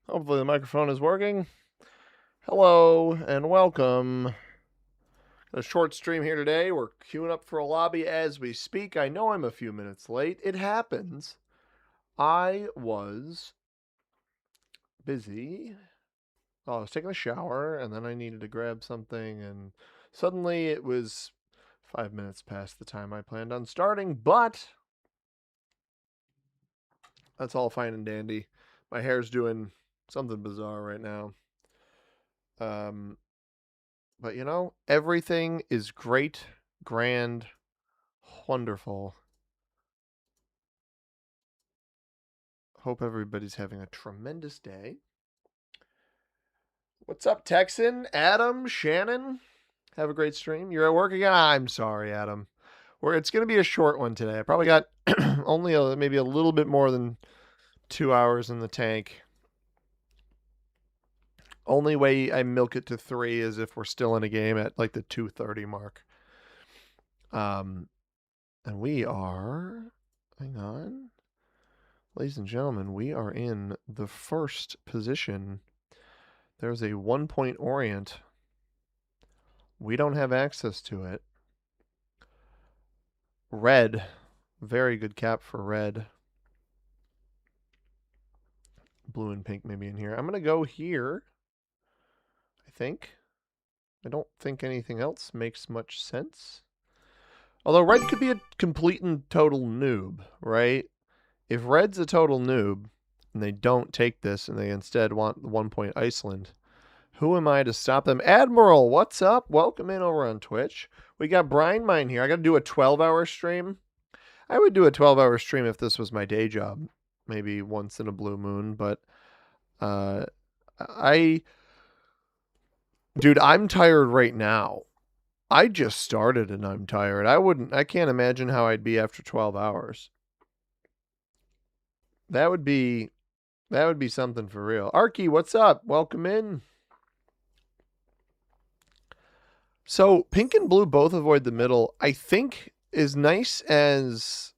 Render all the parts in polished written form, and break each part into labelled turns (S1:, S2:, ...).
S1: Hopefully the microphone is working. Hello and welcome. A short stream here today. We're queuing up for a lobby as we speak. I know I'm a few minutes late. It happens. I was busy. I was taking a shower and then I needed to grab something, and suddenly it was 5 minutes past the time I planned on starting, but that's all fine and dandy. My hair's doing something bizarre right now. Um, But everything is great, grand, wonderful. Hope everybody's having a tremendous day. What's up, Texan? Adam, Shannon? Have a great stream. You're at work again? I'm sorry, Adam. It's going to be a short one today. I probably got only maybe a little bit more than 2 hours in the tank. Only way I milk it to 3 is if we're still in a game at like the 2:30 mark. And we are, hang on. Ladies and gentlemen, we are in the first position. There's a 1-point orient. We don't have access to it. Red. Very good cap for red. Blue and pink maybe in here. I'm going to go here, I think. I don't think anything else makes much sense. Although red could be a complete and total noob, right? If red's a total noob and they don't take this and they instead want the 1-point Iceland, who am I to stop them? Admiral, what's up? Welcome in over on Twitch. We got Brian Mine here. I got to do a 12-hour stream. I would do a 12-hour stream if this was my day job, maybe once in a blue moon. But dude, I'm tired right now. I just started and I'm tired. I can't imagine how I'd be after 12 hours. That would be something for real. Arky, what's up? Welcome in. So pink and blue both avoid the middle. I think as nice as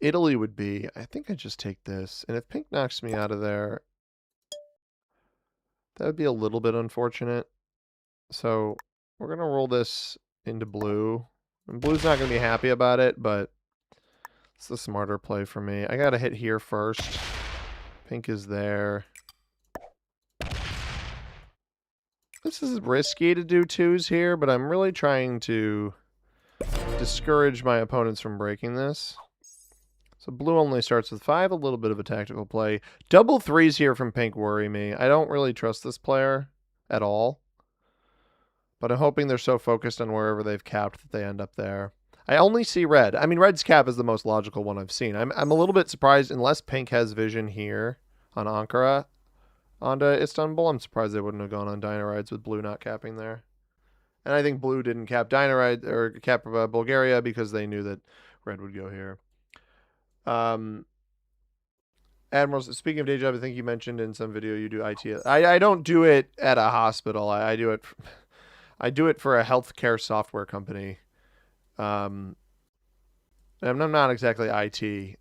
S1: Italy would be, I think I just take this. And if pink knocks me out of there, that would be a little bit unfortunate. So we're going to roll this into blue. And blue's not going to be happy about it, but it's the smarter play for me. I got to hit here first. Pink is there. This is risky to do twos here, but I'm really trying to discourage my opponents from breaking this. So blue only starts with 5, a little bit of a tactical play. Double threes here from pink worry me. I don't really trust this player at all. But I'm hoping they're so focused on wherever they've capped that they end up there. I only see red. I mean, red's cap is the most logical one I've seen. I'm a little bit surprised, unless pink has vision here on Ankara onto Istanbul. I'm surprised they wouldn't have gone on Dynarides with blue not capping there. And I think blue didn't cap Dynaride or cap Bulgaria because they knew that red would go here. Admiral, speaking of day job, I think you mentioned in some video you do IT. I don't do it at a hospital. I do it. I do it for a healthcare software company. I'm not exactly IT.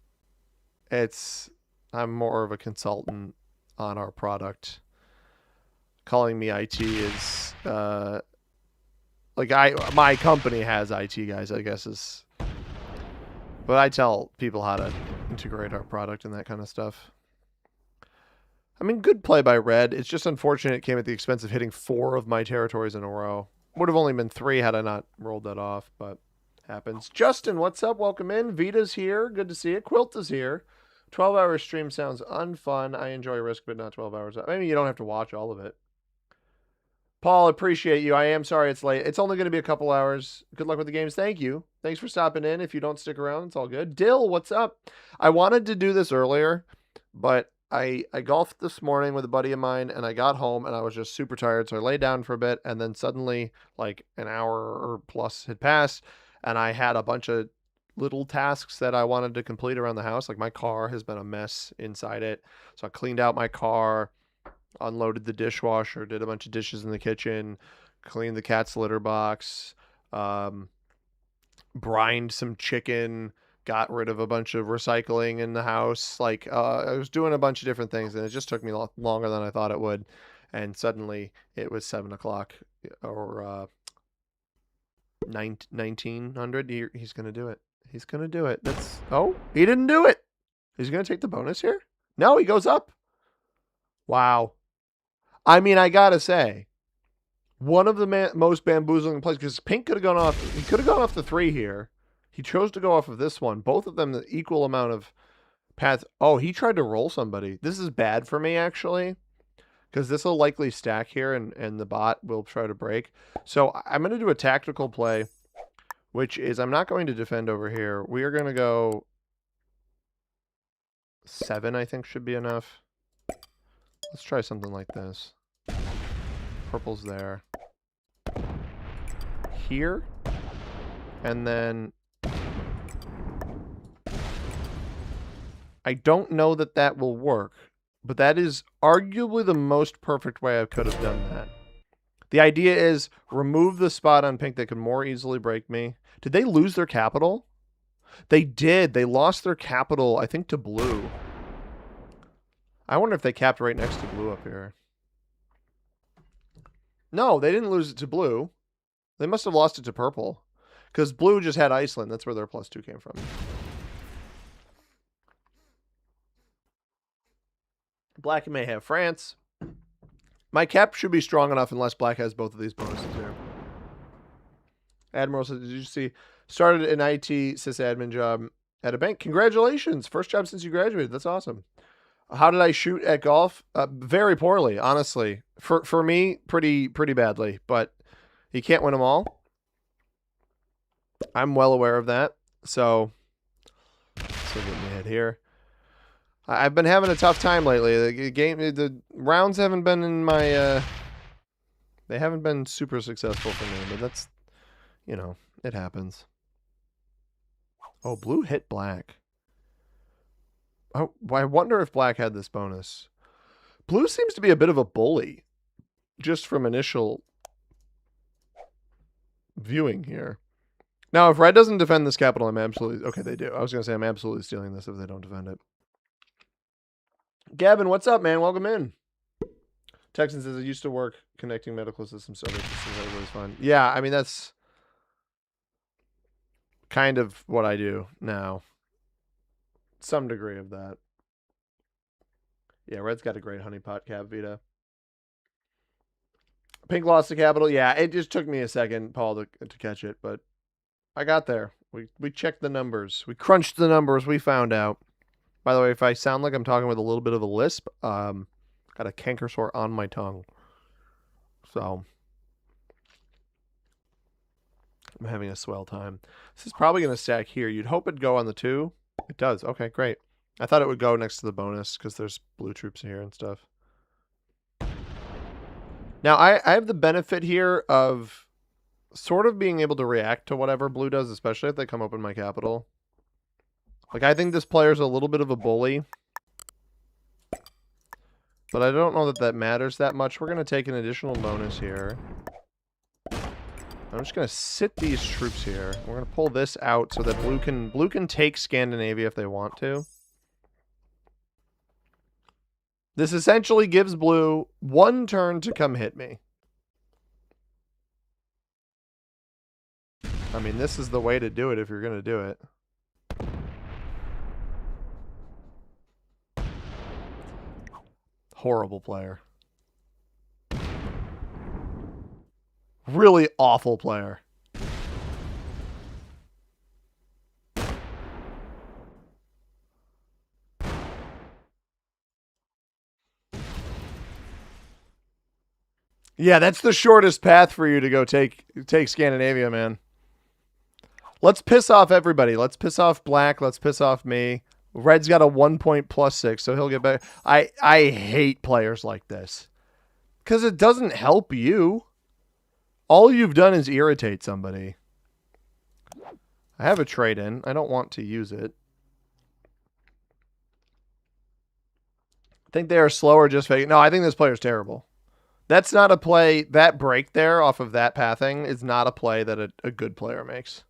S1: I'm more of a consultant on our product. Calling me IT is my company has IT guys, I guess is. But I tell people how to integrate our product and that kind of stuff. I mean, good play by red. It's just unfortunate it came at the expense of hitting 4 of my territories in a row. Would have only been 3 had I not rolled that off, but happens. Justin, what's up? Welcome in. Vita's here. Good to see you. Quilt is here. 12-hour stream sounds unfun. I enjoy Risk, but not 12 hours. I mean, you don't have to watch all of it. Paul, appreciate you. I am sorry it's late. It's only going to be a couple hours. Good luck with the games. Thank you. Thanks for stopping in. If you don't stick around, it's all good. Dill, what's up? I wanted to do this earlier, but I golfed this morning with a buddy of mine, and I got home, and I was just super tired, so I laid down for a bit, and then suddenly, like, an hour or plus had passed, and I had a bunch of little tasks that I wanted to complete around the house. Like, my car has been a mess inside it, so I cleaned out my car, unloaded the dishwasher, did a bunch of dishes in the kitchen, cleaned the cat's litter box, brined some chicken, got rid of a bunch of recycling in the house. Like, I was doing a bunch of different things, and it just took me longer than I thought it would. And suddenly it was 7 o'clock or 1900. He's going to do it. He's going to do it. Oh, he didn't do it. He's going to take the bonus here? No, he goes up. Wow. I mean, I got to say, one of the most bamboozling plays, because Pink could have gone off. He could have gone off the 3 here. He chose to go off of this one. Both of them the equal amount of paths. Oh, he tried to roll somebody. This is bad for me, actually, because this will likely stack here, and the bot will try to break. So I'm going to do a tactical play, which is I'm not going to defend over here. We are going to go 7, I think, should be enough. Let's try something like this. Purple's there. Here. And then I don't know that that will work, but that is arguably the most perfect way I could have done that. The idea is remove the spot on Pink that could more easily break me. Did they lose their capital? They did. They lost their capital, I think, to blue. I wonder if they capped right next to blue up here. No, they didn't lose it to blue. They must have lost it to purple. Because blue just had Iceland. That's where their +2 came from. Black may have France. My cap should be strong enough unless black has both of these bonuses here. Admiral says, did you see? Started an IT sysadmin job at a bank. Congratulations. First job since you graduated. That's awesome. How did I shoot at golf? Very poorly, honestly. For me, pretty badly. But you can't win them all. I'm well aware of that. So get me ahead here. I've been having a tough time lately. The rounds haven't been in my. They haven't been super successful for me, but that's, it happens. Oh, blue hit black. Oh, I wonder if black had this bonus. Blue seems to be a bit of a bully, just from initial viewing here. Now, if red doesn't defend this capital, I'm absolutely... Okay, they do. I was going to say I'm absolutely stealing this if they don't defend it. Gavin, what's up, man? Welcome in. Texan says, I used to work connecting medical systems to other systems. Everybody's fun. Yeah, I mean, that's kind of what I do now. Some degree of that. Yeah, red's got a great honeypot cap, Vita. Pink lost the capital. Yeah, it just took me a second, Paul, to catch it, but I got there. We checked the numbers. We crunched the numbers. We found out. By the way, if I sound like I'm talking with a little bit of a lisp, got a canker sore on my tongue. So I'm having a swell time. This is probably going to stack here. You'd hope it'd go on the 2. It does. Okay, great. I thought it would go next to the bonus because there's blue troops here and stuff. Now, I have the benefit here of sort of being able to react to whatever blue does, especially if they come up in my capital. Like, I think this player's a little bit of a bully. But I don't know that that matters that much. We're going to take an additional bonus here. I'm just going to sit these troops here. We're going to pull this out so that blue can take Scandinavia if they want to. This essentially gives blue 1 turn to come hit me. I mean, this is the way to do it if you're going to do it. Horrible player. Really awful player. Yeah, that's the shortest path for you to go take Scandinavia, man. Let's piss off everybody. Let's piss off black. Let's piss off me. Red's got a 1 point +6, so he'll get better. I hate players like this. Because it doesn't help you. All you've done is irritate somebody. I have a trade in. I don't want to use it. I think they are slower just fake. No, I think this player's terrible. That's not a play. That break there off of that pathing is not a play that a good player makes.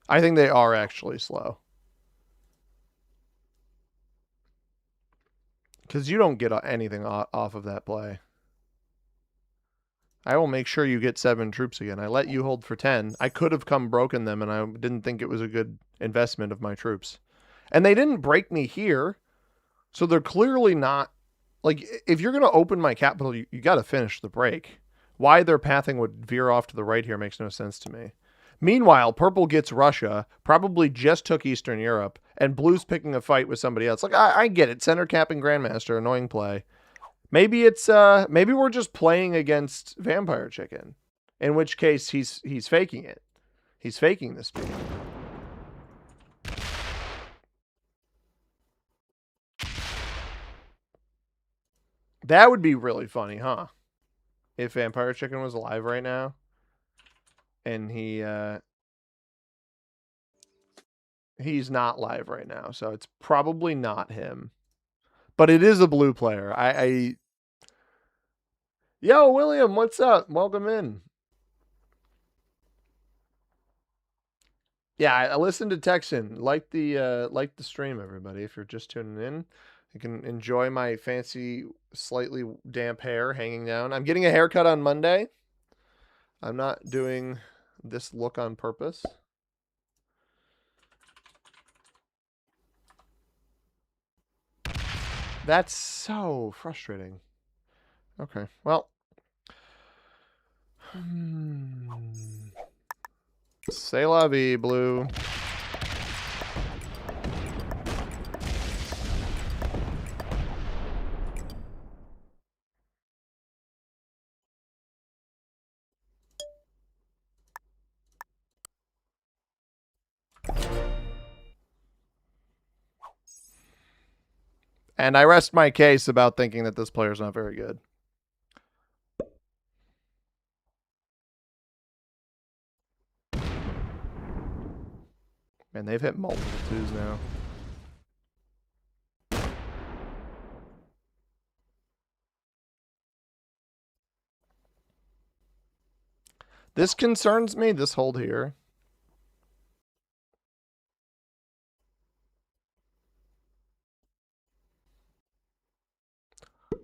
S1: I think they are actually slow. Because you don't get anything off of that play. I will make sure you get 7 troops again. I let you hold for 10. I could have come broken them, and I didn't think it was a good investment of my troops. And they didn't break me here, so they're clearly not... Like, if you're going to open my capital, you got to finish the break. Why their pathing would veer off to the right here makes no sense to me. Meanwhile, purple gets Russia, probably just took Eastern Europe, and blue's picking a fight with somebody else. Like, I get it. Center capping Grandmaster, annoying play. Maybe it's maybe we're just playing against Vampire Chicken, in which case he's faking it. He's faking this speed. That would be really funny, huh? If Vampire Chicken was alive right now, and he's not live right now, so it's probably not him. But it is a blue player. Yo, William, what's up? Welcome in. Yeah, I listened to Texan. Like the stream, everybody. If you're just tuning in, you can enjoy my fancy, slightly damp hair hanging down. I'm getting a haircut on Monday. I'm not doing this look on purpose. That's so frustrating. Okay, well. C'est la vie, blue. And I rest my case about thinking that this player's not very good. Man, they've hit multiple 2s now. This concerns me, this hold here.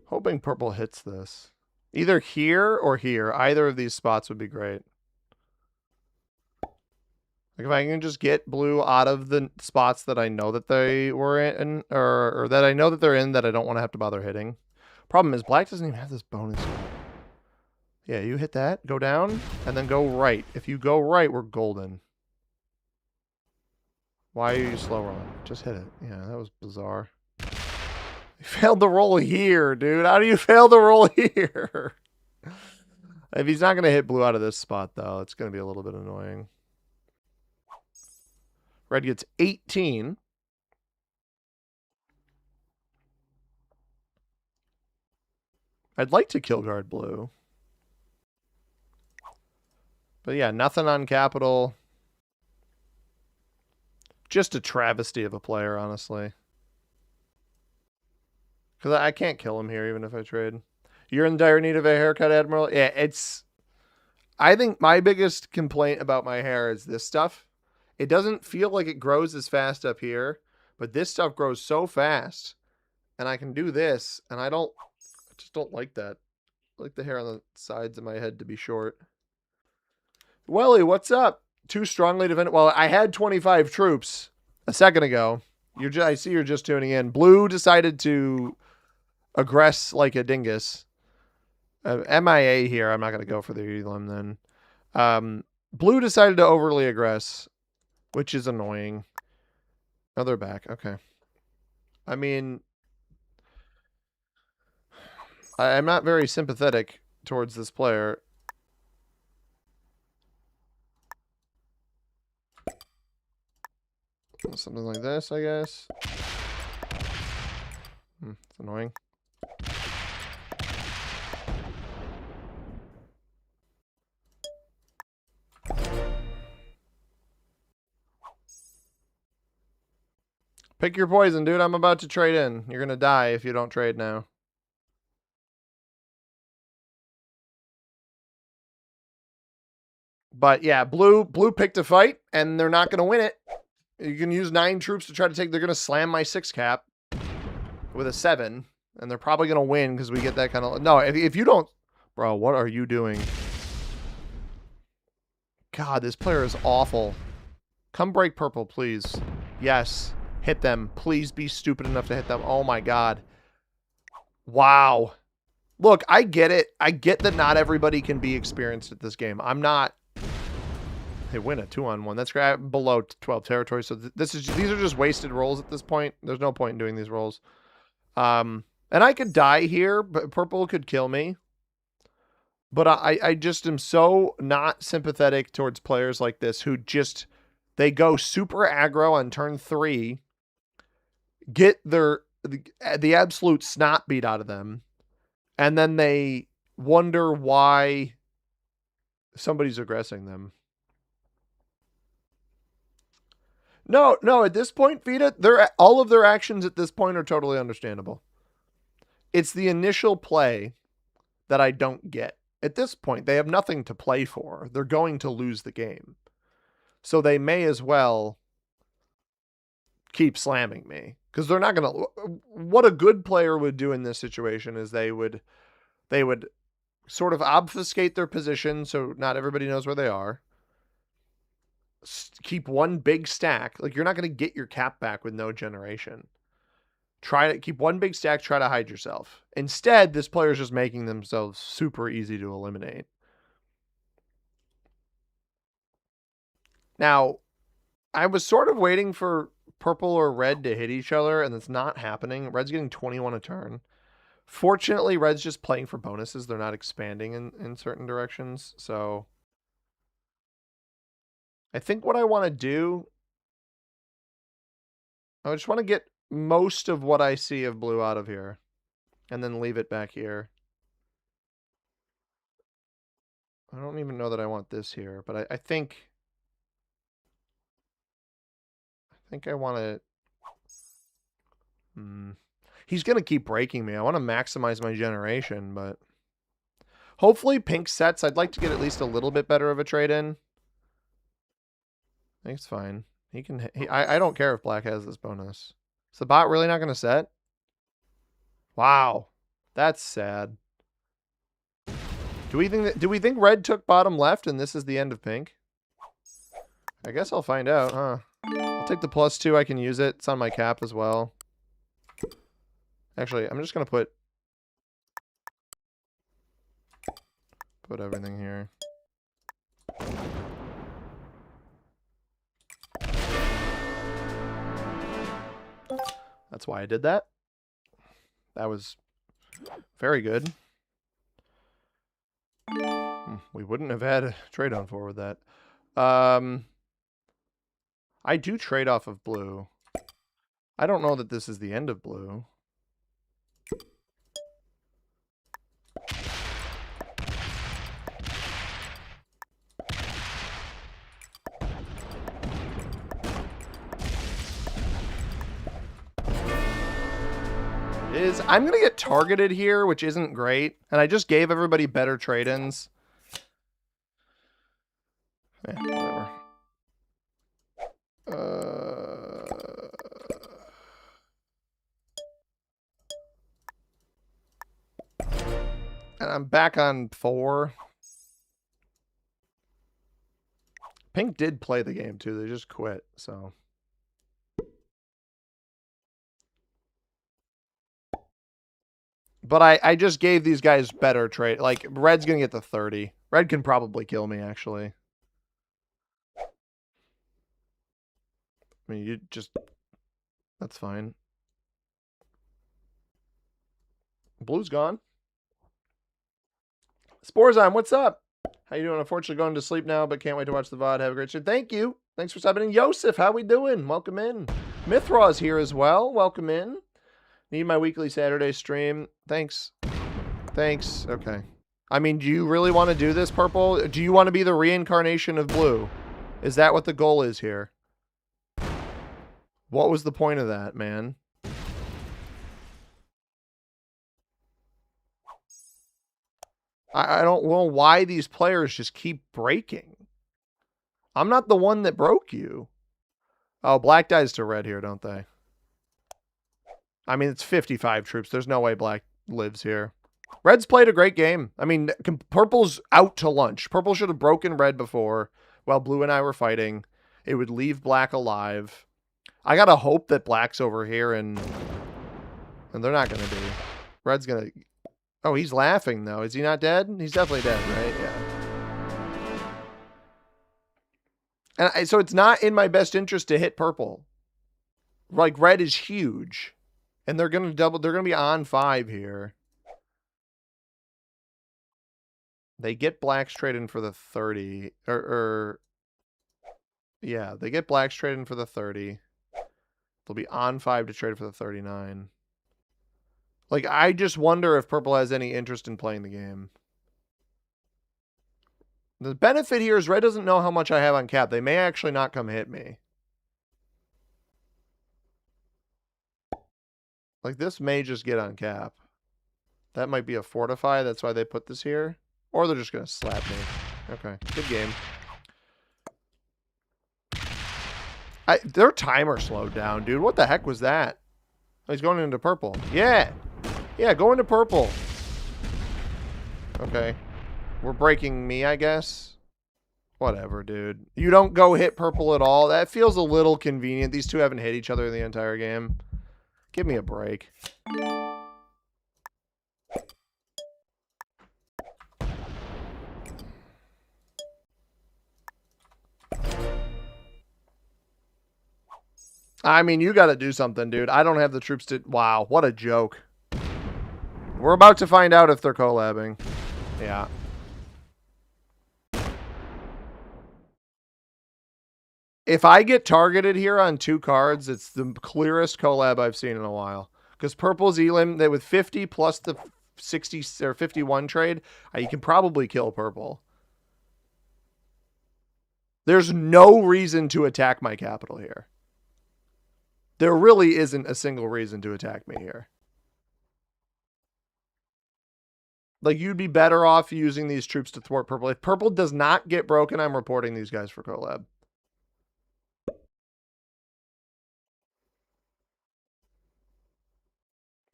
S1: Hoping purple hits this. Either here or here. Either of these spots would be great. Like if I can just get blue out of the spots that I know that they were in, or that I know that they're in that I don't want to have to bother hitting. Problem is black doesn't even have this bonus. Yeah, you hit that, go down, and then go right. If you go right, we're golden. Why are you slow rolling? Just hit it. Yeah, that was bizarre. You failed the roll here, dude. How do you fail the roll here? If he's not going to hit blue out of this spot, though, it's going to be a little bit annoying. Red gets 18. I'd like to kill guard blue. But yeah, nothing on capital. Just a travesty of a player, honestly. Because I can't kill him here, even if I trade. You're in dire need of a haircut, Admiral? Yeah, it's... I think my biggest complaint about my hair is this stuff. It doesn't feel like it grows as fast up here, but this stuff grows so fast. And I can do this, and I just don't like that. I like the hair on the sides of my head to be short. Welly, what's up? Too strongly defended. Well, I had 25 troops a second ago. I see you're just tuning in. Blue decided to aggress like a dingus. MIA here. I'm not going to go for the Elam then. Blue decided to overly aggress, which is annoying. Oh, they're back. Okay. I mean, I'm not very sympathetic towards this player. Something like this, I guess. It's annoying. Pick your poison, dude. I'm about to trade in. You're going to die if you don't trade now. But yeah, blue picked a fight, and they're not going to win it. You can use 9 troops to try to take... They're going to slam my 6 cap with a 7. And they're probably going to win because we get that kind of... No, if you don't... Bro, what are you doing? God, this player is awful. Come break purple, please. Yes. Hit them. Please be stupid enough to hit them. Oh, my God. Wow. Look, I get it. I get that not everybody can be experienced at this game. I'm not... They win a 2-on-1. That's below 12 territory. So these are just wasted rolls at this point. There's no point in doing these rolls. And I could die here, but purple could kill me. But I just am so not sympathetic towards players like this who just, they go super aggro on turn 3, get the absolute snot beat out of them, and then they wonder why somebody's aggressing them. No, at this point, Vita, all of their actions at this point are totally understandable. It's the initial play that I don't get. At this point, they have nothing to play for. They're going to lose the game. So they may as well keep slamming me. Because they're not going to... What a good player would do in this situation is they would sort of obfuscate their position so not everybody knows where they are. Keep one big stack. Like, you're not going to get your cap back with no generation. Try to keep one big stack, try to hide yourself. Instead, this player is just making themselves super easy to eliminate. Now, I was sort of waiting for purple or red to hit each other, and it's not happening. Red's getting 21 a turn. Fortunately, red's just playing for bonuses. They're not expanding in certain directions, so... I think what I want to do, I just want to get most of what I see of blue out of here and then leave it back here. I don't even know that I want this here, but I think I want to... He's going to keep breaking me. I want to maximize my generation, but hopefully pink sets. I'd like to get at least a little bit better of a trade in. I think it's fine. He can. I don't care if black has this bonus. Is the bot really not going to set? Wow, that's sad. Do we think red took bottom left and this is the end of pink? I guess I'll find out, huh? I'll take the +2. I can use it. It's on my cap as well. Actually, I'm just going to put everything here. That's why I did that. That was very good. We wouldn't have had a trade on 4 with that. I do trade off of blue. I don't know that this is the end of blue. I'm going to get targeted here, which isn't great. And I just gave everybody better trade-ins. Yeah, whatever. And I'm back on 4. Pink did play the game, too. They just quit, so... But I just gave these guys better trade. Like, red's going to get the 30. Red can probably kill me, actually. I mean, you just... That's fine. Blue's gone. Sporzime, what's up? How you doing? Unfortunately going to sleep now, but can't wait to watch the VOD. Have a great show. Thank you. Thanks for stopping in. Yosef, how we doing? Welcome in. Mithra's here as well. Welcome in. Need my weekly Saturday stream. Thanks. Thanks. Okay. I mean, do you really want to do this, purple? Do you want to be the reincarnation of blue? Is that what the goal is here? What was the point of that, man? I don't know why these players just keep breaking. I'm not the one that broke you. Oh, black dies to red here, don't they? I mean, it's 55 troops. There's no way black lives here. Red's played a great game. I mean, purple's out to lunch. Purple should have broken red before while blue and I were fighting. It would leave black alive. I gotta hope that black's over here and they're not gonna be. Red's gonna... Oh, he's laughing though. Is he not dead? He's definitely dead, right? Yeah. And so it's not in my best interest to hit purple. Like, red is huge. And they're gonna be on 5 here. They get blacks traded in for the 30. Yeah, they get blacks traded in for the 30. They'll be on 5 to trade for the 39. Like, I just wonder if purple has any interest in playing the game. The benefit here is red doesn't know how much I have on cap. They may actually not come hit me. Like, this may just get on cap. That might be a fortify. That's why they put this here. Or they're just going to slap me. Okay, good game. Their timer slowed down, dude. What the heck was that? Oh, he's going into purple. Yeah. Yeah, go into purple. Okay. We're breaking me, I guess. Whatever, dude. You don't go hit purple at all. That feels a little convenient. These two haven't hit each other the entire game. Give me a break. I mean, you got to do something, dude. I don't have the troops to... Wow, what a joke. We're about to find out if they're collabing. Yeah. If I get targeted here on 2 cards, it's the clearest collab I've seen in a while. Because purple's elim, that with 50 plus the 60 or 51 trade, you can probably kill purple. There's no reason to attack my capital here. There really isn't a single reason to attack me here. Like, you'd be better off using these troops to thwart purple. If purple does not get broken, I'm reporting these guys for collab.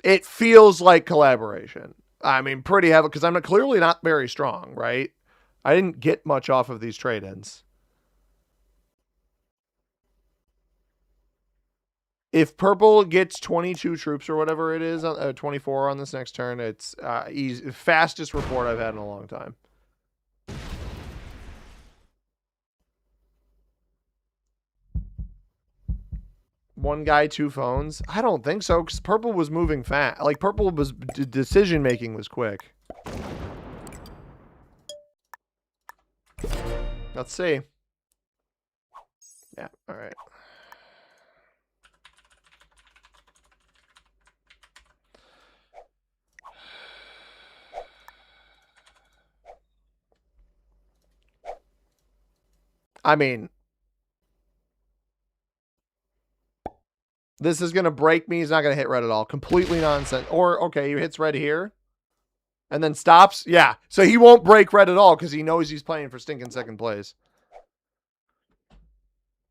S1: It feels like collaboration. I mean, pretty heavy, because I'm clearly not very strong, right? I didn't get much off of these trade-ins. If purple gets 22 troops or whatever it is, 24 on this next turn, it's easy, fastest report I've had in a long time. One guy, 2 phones? I don't think so, because purple was moving fast. Like, purple was... decision-making was quick. Let's see. Yeah, all right. I mean, this is going to break me. He's not going to hit red at all. Completely nonsense. Or, okay, he hits red here and then stops. Yeah, so he won't break red at all because he knows he's playing for stinking second place.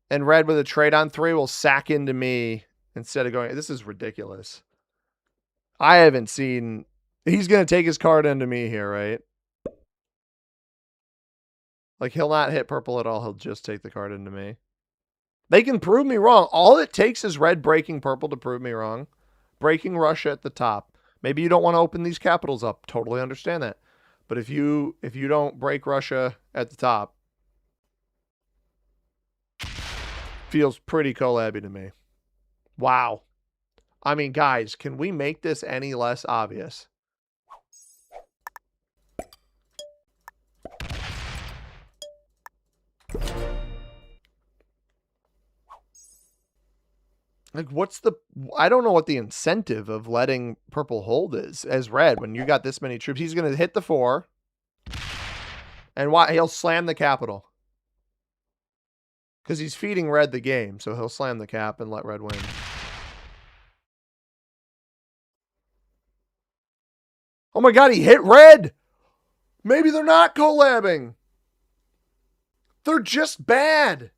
S1: And red with a trade on 3 will sack into me instead of going... This is ridiculous. I haven't seen... He's going to take his card into me here, right? Like, he'll not hit purple at all. He'll just take the card into me. They can prove me wrong. All it takes is red breaking purple to prove me wrong. Breaking Russia at the top. Maybe you don't want to open these capitals up. Totally understand that. But if you don't break Russia at the top, feels pretty collabby to me. Wow. I mean, guys, can we make this any less obvious? Like, what's the... I don't know what the incentive of letting purple hold is as red when you got this many troops. He's going to hit the 4. And why he'll slam the capital. Because he's feeding red the game, so he'll slam the cap and let red win. Oh my god, he hit red! Maybe they're not collabing. They're just bad.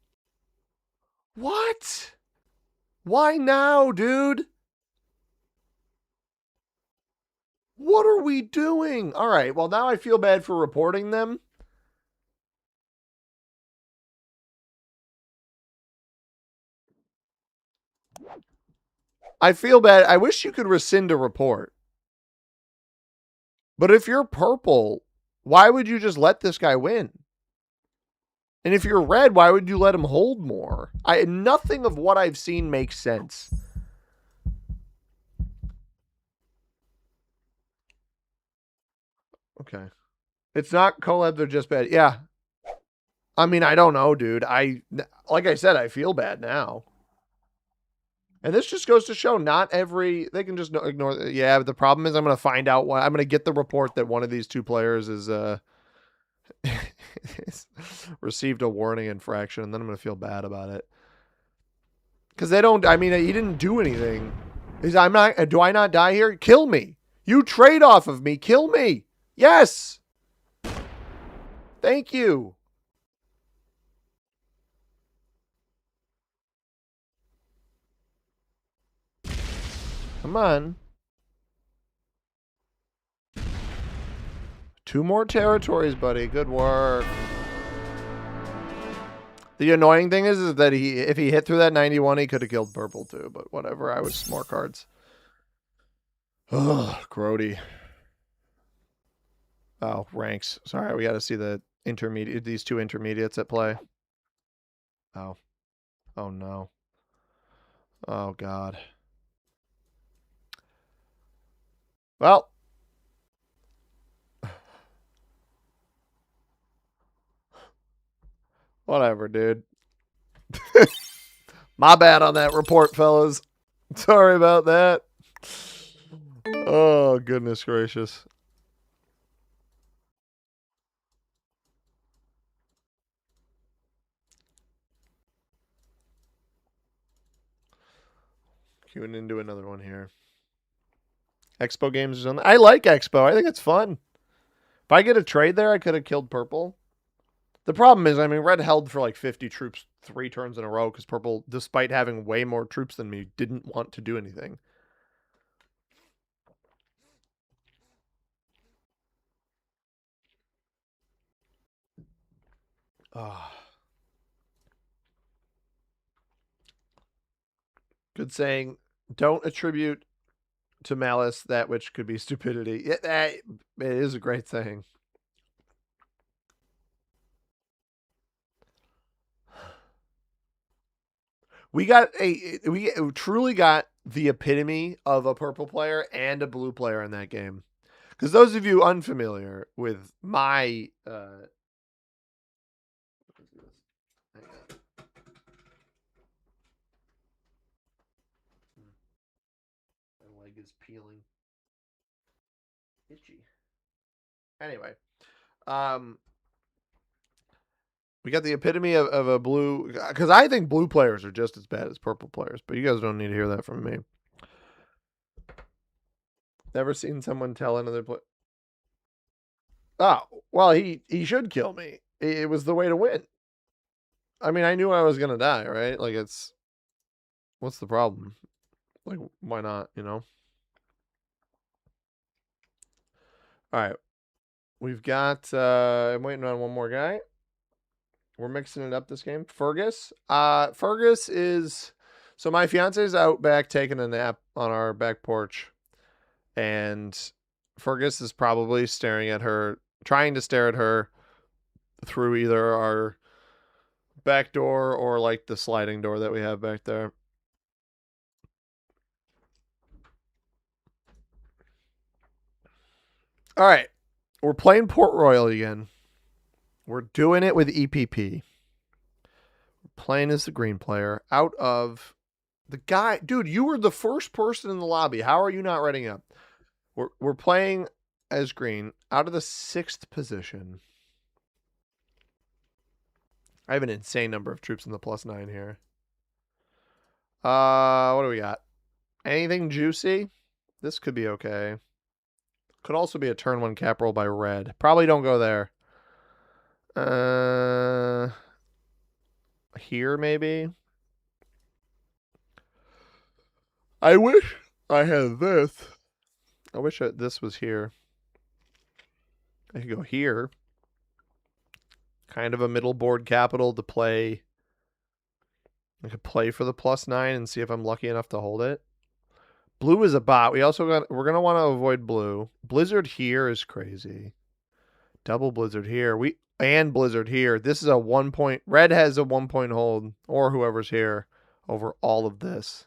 S1: What? Why now, dude? What are we doing? All right, well, now I feel bad for reporting them. I feel bad. I wish you could rescind a report. But if you're purple, why would you just let this guy win? And if you're red, why would you let him hold more? Nothing of what I've seen makes sense. Okay. It's not collab, they're just bad. Yeah. I mean, I don't know, dude. Like I said, I feel bad now. And this just goes to show they can just ignore. Yeah, but the problem is I'm going to find out I'm going to get the report that one of these two players is received a warning infraction, and then I'm going to feel bad about it. Because he didn't do anything. Do I not die here? Kill me. You trade off of me. Kill me. Yes. Thank you. Come on. 2 more territories, buddy. Good work. The annoying thing is that if he hit through that 91, he could have killed purple too, but whatever. I was more cards. Ugh, grody. Oh, ranks. Sorry, we got to see these two intermediates at play. Oh. Oh, no. Oh, God. Well. Whatever, dude. My bad on that report, fellas. Sorry about that. Oh, goodness gracious. Queuing into another one here. Expo games or something. I like Expo. I think it's fun. If I get a trade there, I could have killed purple. The problem is, red held for like 50 troops 3 turns in a row because purple, despite having way more troops than me, didn't want to do anything. Oh. Good saying. Don't attribute to malice that which could be stupidity. It is a great saying. We truly got the epitome of a purple player and a blue player in that game. Because those of you unfamiliar with my my leg is peeling. Itchy. Anyway, we got the epitome of a blue, because I think blue players are just as bad as purple players, but you guys don't need to hear that from me. Never seen someone tell another player. Oh, well, he should kill me. It was the way to win. I mean, I knew I was going to die, right? Like, what's the problem? Like, why not, you know? All right. We've got, I'm waiting on one more guy. We're mixing it up this game. Fergus. Fergus is, so my fiance's out back taking a nap on our back porch. And Fergus is probably staring at her, trying to stare at her through either our back door or like the sliding door that we have back there. All right. We're playing Port Royal again. We're doing it with EPP. We're playing as the green player out of the guy. Dude, you were the first person in the lobby. How are you not reading up? We're playing as green out of the 6th position. I have an insane number of troops in the +9 here. What do we got? Anything juicy? This could be okay. Could also be a turn 1 cap roll by red. Probably don't go there. Here maybe? I wish I had this. I wish this was here. I could go here. Kind of a middle board capital to play. I could play for the +9 and see if I'm lucky enough to hold it. Blue is a bot. We're gonna want to avoid blue. Blizzard here is crazy. Double blizzard here. And blizzard here. This is a 1 point. Red has a 1 point hold, or whoever's here, over all of this.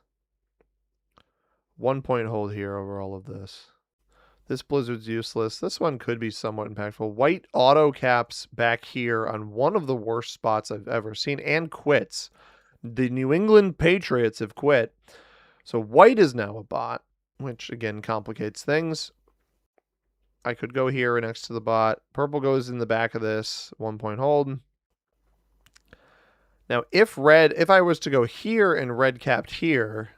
S1: 1 point hold here over all of this. This blizzard's useless. This one could be somewhat impactful. White auto caps back here on one of the worst spots I've ever seen, and quits. The New England Patriots have quit. So white is now a bot, which again complicates things. I could go here next to the bot. Purple goes in the back of this. 1 point hold. Now, if I was to go here and red capped here,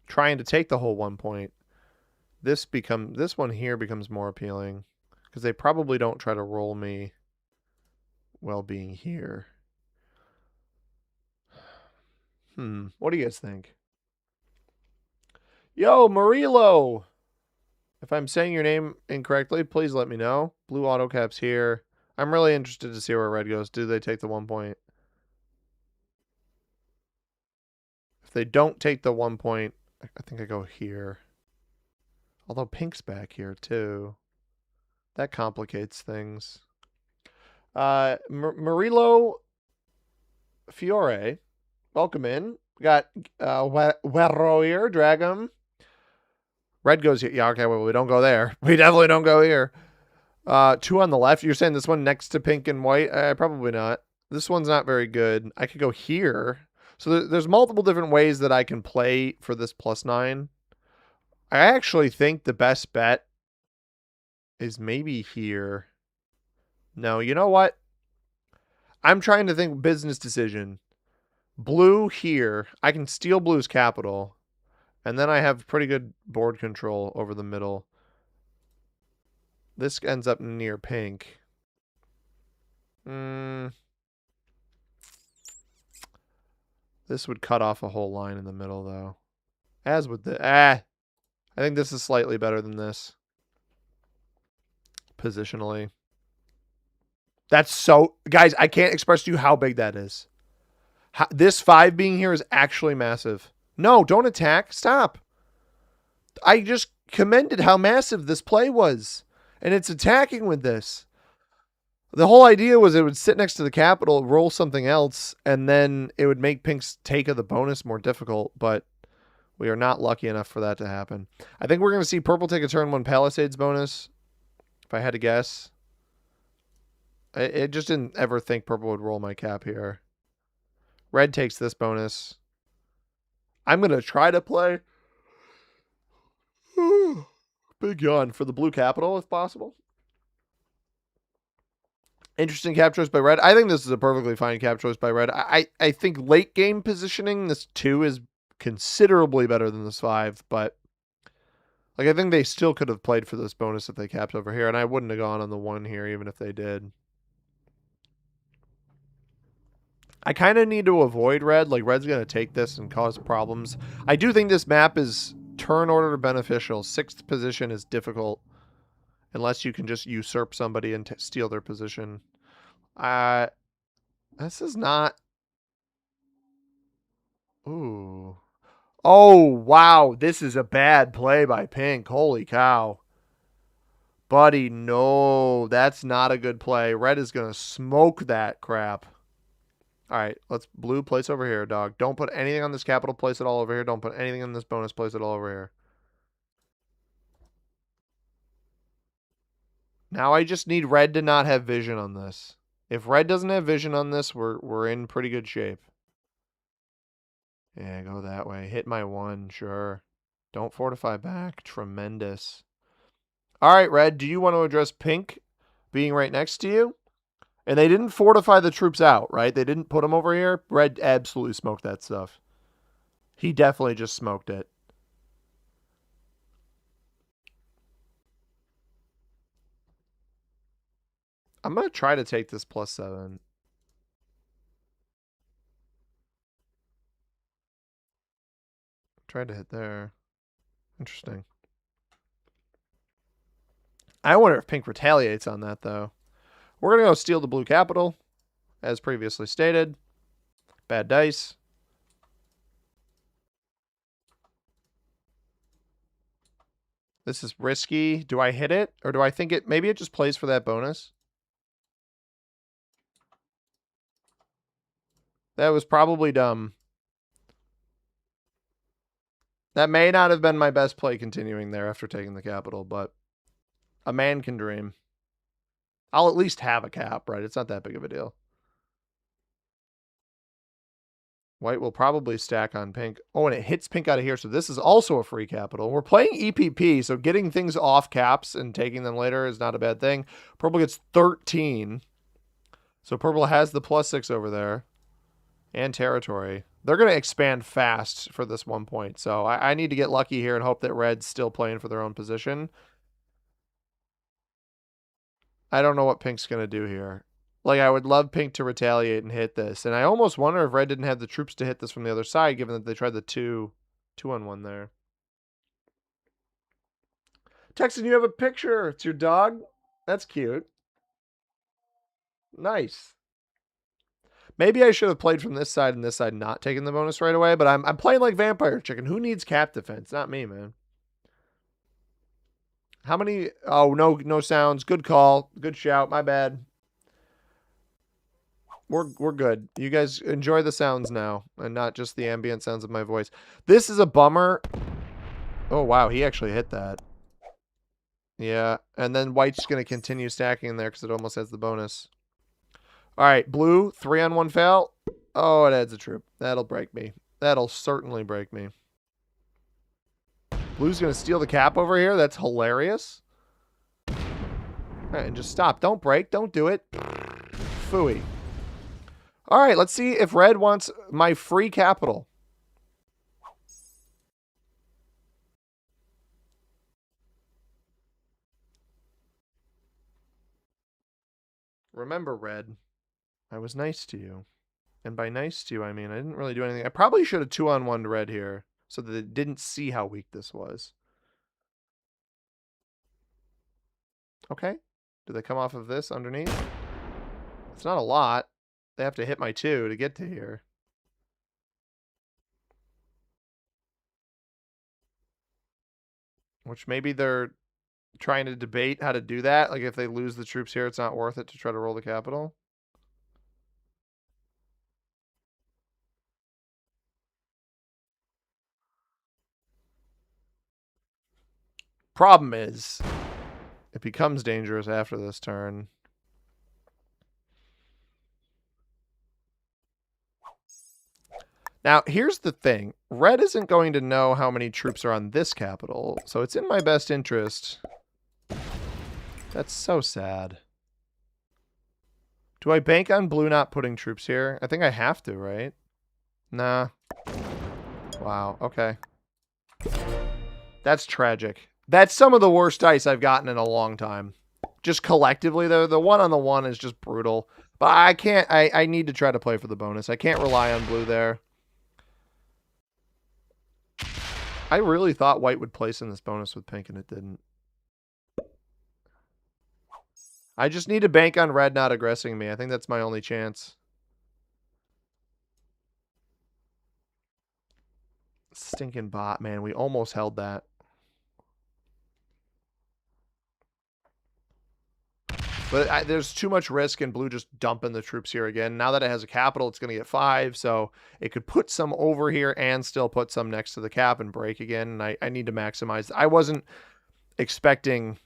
S1: trying to take the whole 1 point, this one here becomes more appealing because they probably don't try to roll me while being here. What do you guys think? Yo, Murillo! If I'm saying your name incorrectly, please let me know. Blue auto caps here. I'm really interested to see where red goes. Do they take the 1 point? If they don't take the 1 point, I think I go here. Although pink's back here too. That complicates things. Murillo Fiore, welcome in. We got Warrior, Dragum. Red goes here. Yeah, okay, well, we don't go there. We definitely don't go here. 2 on the left. You're saying this one next to pink and white? Probably not. This one's not very good. I could go here. So there's multiple different ways that I can play for this +9. I actually think the best bet is maybe here. No, you know what? I'm trying to think business decision. Blue here. I can steal blue's capital. And then I have pretty good board control over the middle. This ends up near pink. This would cut off a whole line in the middle, though. As would the... I think this is slightly better than this. Positionally. That's so... Guys, I can't express to you how big that is. This 5 being here is actually massive. No, don't attack. Stop. I just commended how massive this play was. And it's attacking with this. The whole idea was it would sit next to the capital, roll something else, and then it would make pink's take of the bonus more difficult, but we are not lucky enough for that to happen. I think we're going to see purple take a turn 1 Palisades bonus, if I had to guess. I just didn't ever think purple would roll my cap here. Red takes this bonus. I'm going to try to play big yawn for the blue capital if possible. Interesting cap choice by red. I think this is a perfectly fine cap choice by red. I think late game positioning, this 2 is considerably better than this 5, but like I think they still could have played for this bonus if they capped over here, and I wouldn't have gone on the 1 here even if they did. I kind of need to avoid red. Like red's going to take this and cause problems. I do think this map is turn order beneficial. 6th position is difficult. Unless you can just usurp somebody and steal their position. This is not... Ooh. Oh, wow. This is a bad play by pink. Holy cow. Buddy, no. That's not a good play. Red is going to smoke that crap. All right. Let's blue place over here, dog. Don't put anything on this capital. Place it all over here. Don't put anything on this bonus. Place it all over here. Now I just need red to not have vision on this. If red doesn't have vision on this, we're in pretty good shape. Yeah, go that way. Hit my 1, sure. Don't fortify back. Tremendous. All right, red, do you want to address pink being right next to you? And they didn't fortify the troops out, right? They didn't put them over here. Red absolutely smoked that stuff. He definitely just smoked it. I'm going to try to take this +7. Tried to hit there. Interesting. I wonder if pink retaliates on that, though. We're going to go steal the blue capital, as previously stated. Bad dice. This is risky. Do I hit it? Or do I think it... Maybe it just plays for that bonus? That was probably dumb. That may not have been my best play continuing there after taking the capital, but a man can dream. I'll at least have a cap, right? It's not that big of a deal. White will probably stack on pink. Oh, and it hits pink out of here, so this is also a free capital. We're playing EPP, so getting things off caps and taking them later is not a bad thing. Purple gets 13. So purple has the +6 over there. And territory. They're going to expand fast for this 1 point, so I need to get lucky here and hope that red's still playing for their own position. I don't know what pink's going to do here. Like, I would love pink to retaliate and hit this. And I almost wonder if red didn't have the troops to hit this from the other side, given that they tried the 2-on-1 there. Texan, you have a picture. It's your dog. That's cute. Nice. Maybe I should have played from this side and this side, not taking the bonus right away. But I'm playing like Vampire Chicken. Who needs cap defense? Not me, man. How many? Oh, no sounds. Good call. Good shout. My bad. We're good. You guys enjoy the sounds now and not just the ambient sounds of my voice. This is a bummer. Oh, wow. He actually hit that. Yeah. And then white's going to continue stacking in there because it almost has the bonus. All right. Blue, 3-on-1 fail. Oh, it adds a troop. That'll break me. That'll certainly break me. Blue's going to steal the cap over here. That's hilarious. All right. And just stop. Don't break. Don't do it. Phooey. All right, let's see if red wants my free capital. Remember, red, I was nice to you. And by nice to you, I mean I didn't really do anything. I probably should have 2-on-1 red here so that they didn't see how weak this was. Okay. Do they come off of this underneath? It's not a lot. They have to hit my 2 to get to here. Which maybe they're trying to debate how to do that. Like if they lose the troops here, it's not worth it to try to roll the capital. Problem is, it becomes dangerous after this turn. Now, here's the thing. Red isn't going to know how many troops are on this capital, so it's in my best interest. That's so sad. Do I bank on blue not putting troops here? I think I have to, right? Nah. Wow, okay. That's tragic. That's some of the worst dice I've gotten in a long time. Just collectively, though, the 1-on-1 is just brutal. But I can't, I need to try to play for the bonus. I can't rely on blue there. I really thought white would place in this bonus with pink, and it didn't. I just need to bank on red not aggressing me. I think that's my only chance. Stinking bot, man. We almost held that. But there's too much risk in blue just dumping the troops here again. Now that it has a capital, it's going to get 5. So it could put some over here and still put some next to the cap and break again. And I need to maximize. I wasn't expecting...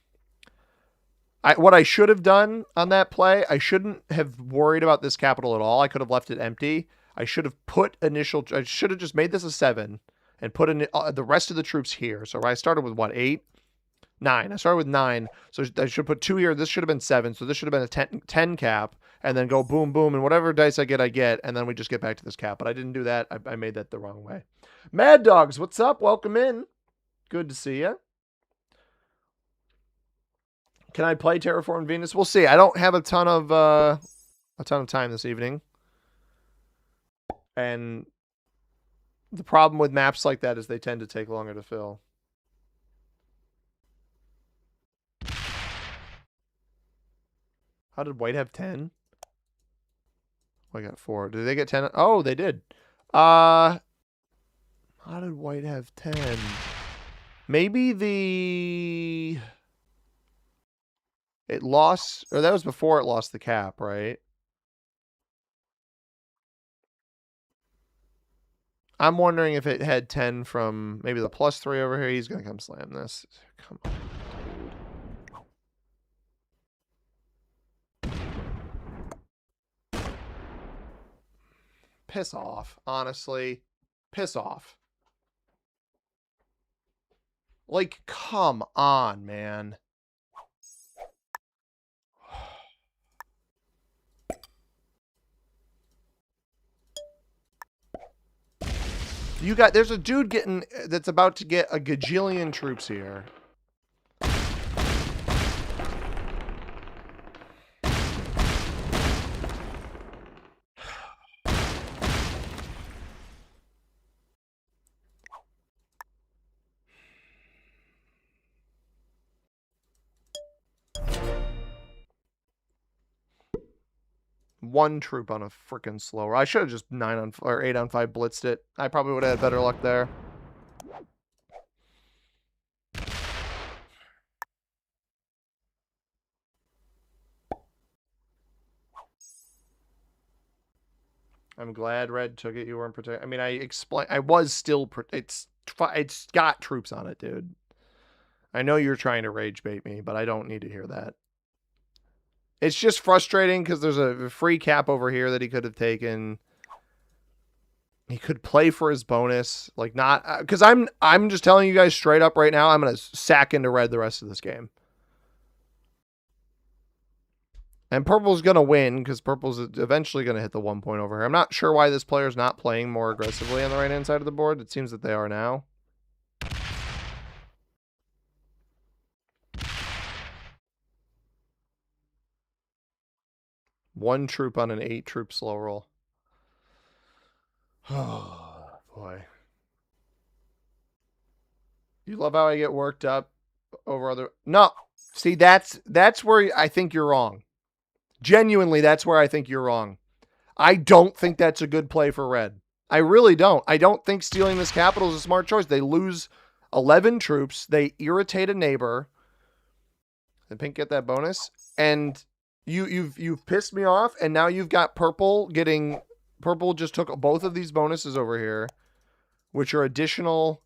S1: what I should have done on that play, I shouldn't have worried about this capital at all. I could have left it empty. I should have put initial... I should have just made this a 7 and put in the rest of the troops here. So I started with, what, 8? 9. I started with 9, so I should put 2 here. This should have been 7, so this should have been a 10 cap, and then go boom, boom, and whatever dice I get, and then we just get back to this cap. But I didn't do that. I made that the wrong way. Mad Dogs, what's up? Welcome in. Good to see you. Can I play Terraform Venus? We'll see. I don't have a ton of time this evening, and the problem with maps like that is they tend to take longer to fill. How did white have 10? White got 4. Did they get 10? Oh, they did. How did white have 10? Maybe it lost, or that was before it lost the cap, right? I'm wondering if it had 10 from maybe the +3 over here. He's going to come slam this. Come on, dude. Piss off, honestly. Piss off. Like, come on, man. There's a dude that's about to get a gajillion troops here. One troop on a freaking slower. I should have just 8 on 5 blitzed it. I probably would have had better luck there. I'm glad red took it. You weren't protected. I mean, I was still. It's got troops on it, dude. I know you're trying to rage bait me, but I don't need to hear that. It's just frustrating because there's a free cap over here that he could have taken. He could play for his bonus, like not because I'm just telling you guys straight up right now. I'm gonna sack into red the rest of this game. And purple's going to win because purple's eventually going to hit the 1 point over here. I'm not sure why this player's not playing more aggressively on the right-hand side of the board. It seems that they are now. One troop on an 8-troop slow roll. Oh, boy. You love how I get worked up over other... No. See, that's where I think you're wrong. Genuinely, that's where I think you're wrong. I don't think that's a good play for red. I really don't. I don't think stealing this capital is a smart choice. They lose 11 troops. They irritate a neighbor. Did pink get that bonus? And you've pissed me off, and now you've got purple getting... Purple just took both of these bonuses over here, which are additional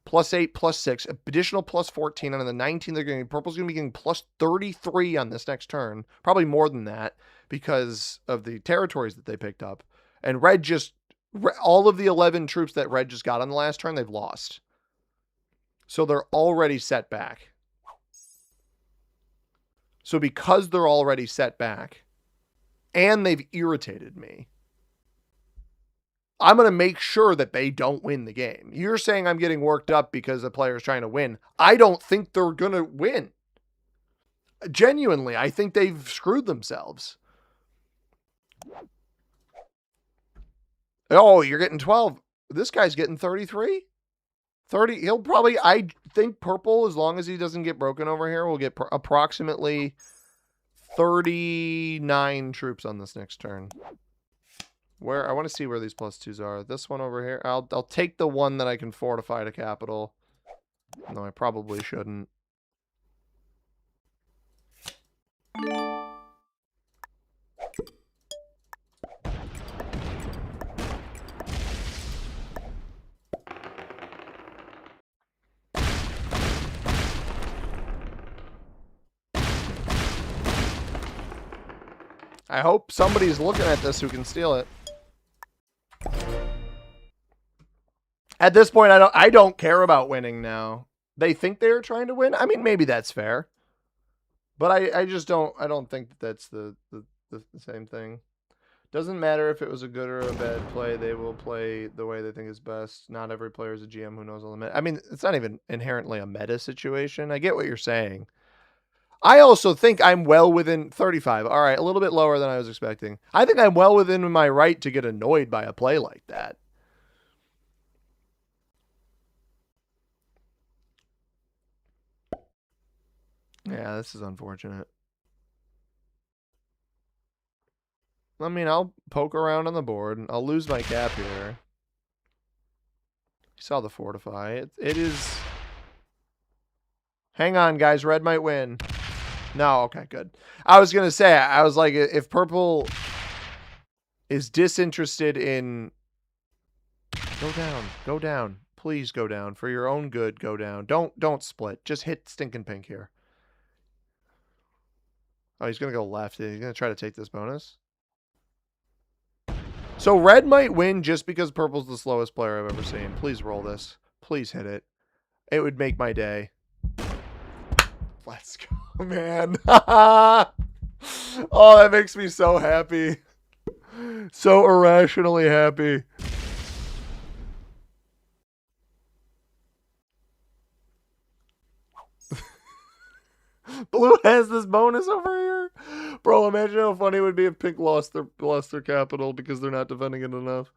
S1: +8, +6, additional +14 on the 19. They're getting purple's going to be getting +33 on this next turn, probably more than that because of the territories that they picked up. And red just all of the 11 troops that red just got on the last turn, they've lost. So they're already set back. So because they're already set back, and they've irritated me, I'm going to make sure that they don't win the game. You're saying I'm getting worked up because the player's trying to win. I don't think they're going to win. Genuinely, I think they've screwed themselves. Oh, you're getting 12. This guy's getting 33? 30. He'll probably, I think purple, as long as he doesn't get broken over here, will get approximately 39 troops on this next turn. Where I want to see where these +2s are. This one over here. I'll take the one that I can fortify to capital. No, I probably shouldn't. I hope somebody's looking at this who can steal it. At this point, I don't care about winning now. They think they're trying to win. I mean, maybe that's fair, but I just don't think that that's the same thing. Doesn't matter if it was a good or a bad play. They will play the way they think is best. Not every player is a GM who knows all the meta. I mean, it's not even inherently a meta situation. I get what you're saying. I also think I'm well within 35. All right, a little bit lower than I was expecting. I think I'm well within my right to get annoyed by a play like that. Yeah, this is unfortunate. I mean, I'll poke around on the board. I'll lose my cap here. You saw the fortify. It is... Hang on, guys. Red might win. No, okay, good. I was going to say, I was like, if purple is disinterested in... Go down. Go down. Please go down. For your own good, go down. Don't split. Just hit stinking pink here. Oh, he's going to go left. He's going to try to take this bonus. So red might win just because purple's the slowest player I've ever seen. Please roll this. Please hit it. It would make my day. Let's go, man. Oh, that makes me so happy. So irrationally happy. Blue has this bonus over here. Bro, imagine how funny it would be if pink lost their capital because they're not defending it enough.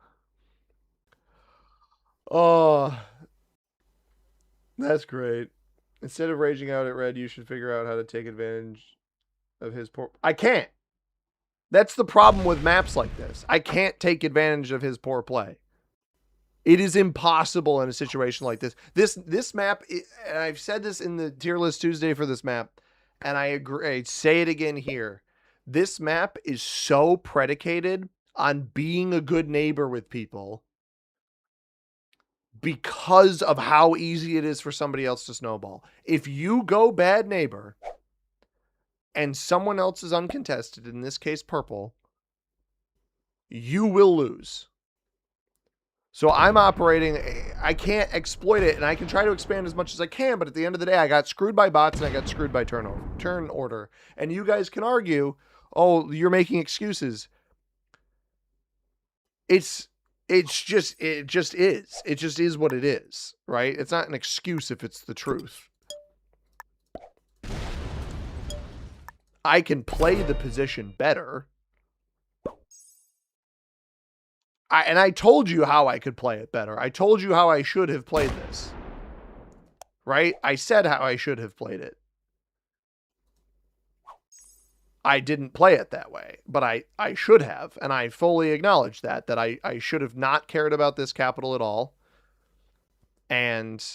S1: Oh, that's great. Instead of raging out at red, you should figure out how to take advantage of his poor... I can't. That's the problem with maps like this. I can't take advantage of his poor play. It is impossible in a situation like this. This map, and I've said this in the tier list Tuesday for this map, and I agree. I say it again here. This map is so predicated on being a good neighbor with people because of how easy it is for somebody else to snowball. If you go bad neighbor and someone else is uncontested, in this case purple, you will lose. So I'm operating, I can't exploit it, and I can try to expand as much as I can, but at the end of the day, I got screwed by bots and I got screwed by turn order. And you guys can argue, oh, you're making excuses. It just is. It just is what it is, right? It's not an excuse if it's the truth. I can play the position better. And I told you how I could play it better. I told you how I should have played this. Right? I said how I should have played it. I didn't play it that way, but I should have. And I fully acknowledge that I should have not cared about this capital at all. And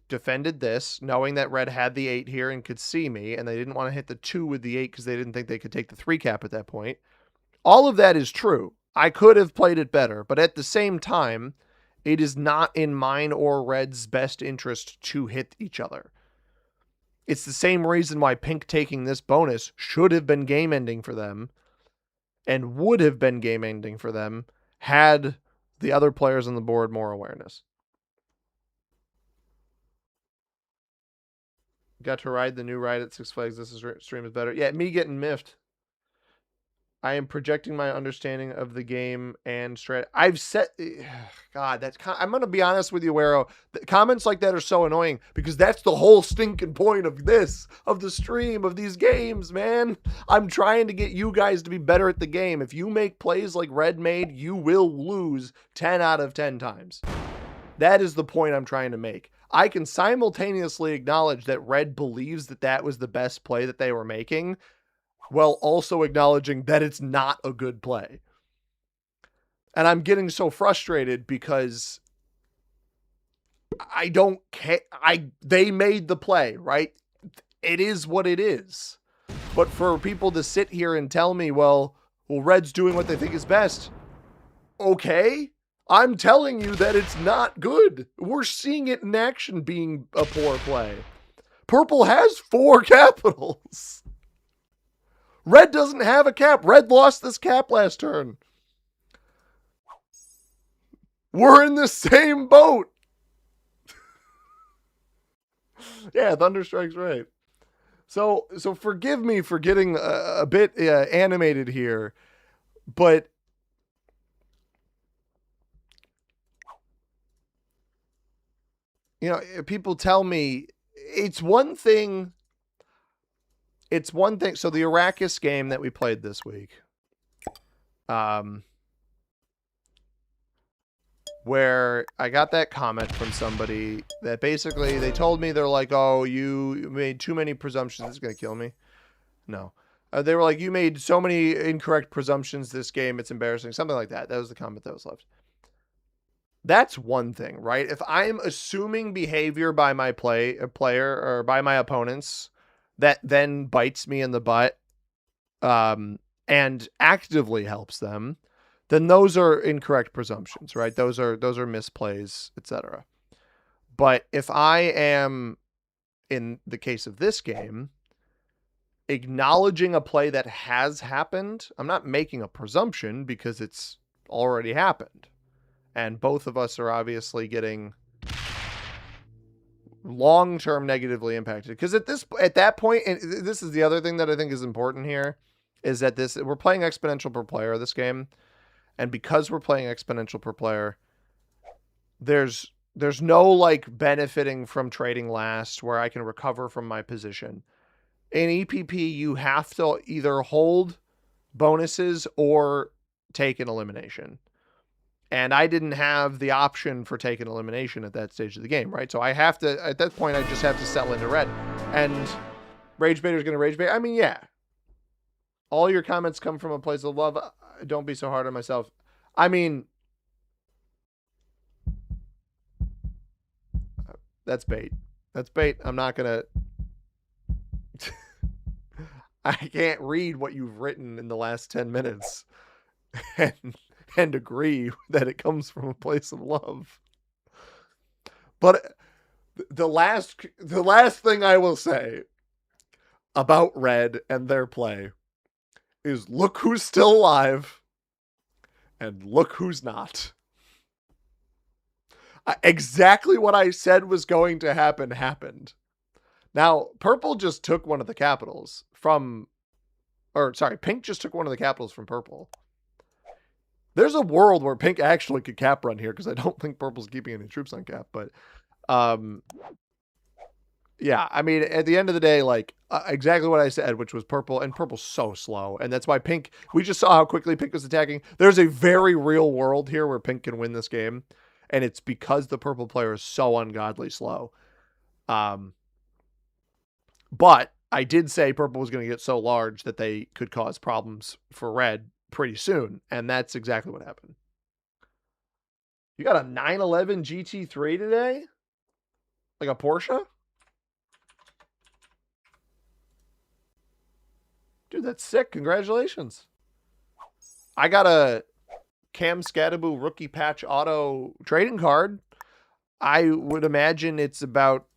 S1: defended this, knowing that red had the 8 here and could see me, and they didn't want to hit the 2 with the 8 because they didn't think they could take the 3 cap at that point. All of that is true. I could have played it better, but at the same time, it is not in mine or red's best interest to hit each other. It's the same reason why pink taking this bonus should have been game ending for them and would have been game ending for them had the other players on the board more awareness. Got to ride the new ride at Six Flags. This stream is better. Yeah, me getting miffed. I am projecting my understanding of the game and strat. I've said, God, I'm going to be honest with you, Wero. Comments like that are so annoying because that's the whole stinking point of the stream, of these games, man. I'm trying to get you guys to be better at the game. If you make plays like red made, you will lose 10 out of 10 times. That is the point I'm trying to make. I can simultaneously acknowledge that red believes that that was the best play that they were making, while also acknowledging that it's not a good play. And I'm getting so frustrated because I don't care. They made the play, right? It is what it is. But for people to sit here and tell me, well, red's doing what they think is best. Okay. I'm telling you that it's not good. We're seeing it in action being a poor play. Purple has 4 capitals. Red doesn't have a cap. Red lost this cap last turn. We're in the same boat. Yeah, Thunderstrike's right. So forgive me for getting a bit animated here, but you know, people tell me it's one thing. It's one thing. So the Arrakis game that we played this week, where I got that comment from somebody that basically they told me, they're like, oh, you made too many presumptions. This is going to kill me. No. They were like, you made so many incorrect presumptions this game, it's embarrassing. Something like that. That was the comment that was left. That's one thing, right? If I'm assuming behavior by my player or by my opponents that then bites me in the butt, and actively helps them, then those are incorrect presumptions, right? Those are misplays, etc. But if I am, in the case of this game, acknowledging a play that has happened, I'm not making a presumption because it's already happened. And both of us are obviously getting long-term negatively impacted. Because at that point, and this is the other thing that I think is important here, is that we're playing exponential per player this game. And because we're playing exponential per player, there's no like benefiting from trading last where I can recover from my position. In EPP, you have to either hold bonuses or take an elimination. And I didn't have the option for taking elimination at that stage of the game, right? So I have to, at that point, I just have to settle into red. And Rage Baiter's going to Rage Bait. I mean, yeah. All your comments come from a place of love. Don't be so hard on myself. I mean, that's bait. That's bait. I'm not going to... I can't read what you've written in the last 10 minutes and agree that it comes from a place of love. But the last thing I will say about Red and their play is look who's still alive and look who's not. Exactly what I said was going to happen happened. Now, Purple just took one of the capitals from, or sorry, Pink just took one of the capitals from Purple. There's a world where Pink actually could cap run here because I don't think Purple's keeping any troops on cap, but yeah, I mean, at the end of the day, like exactly what I said, which was Purple, and Purple's so slow, and that's why Pink, we just saw how quickly Pink was attacking. There's a very real world here where Pink can win this game, and it's because the Purple player is so ungodly slow. But I did say Purple was going to get so large that they could cause problems for Red pretty soon, and that's exactly what happened. You got a 911 GT3 today? Like a Porsche? Dude, that's sick. Congratulations. I got a Cam Scattaboo rookie patch auto trading card. I would imagine it's about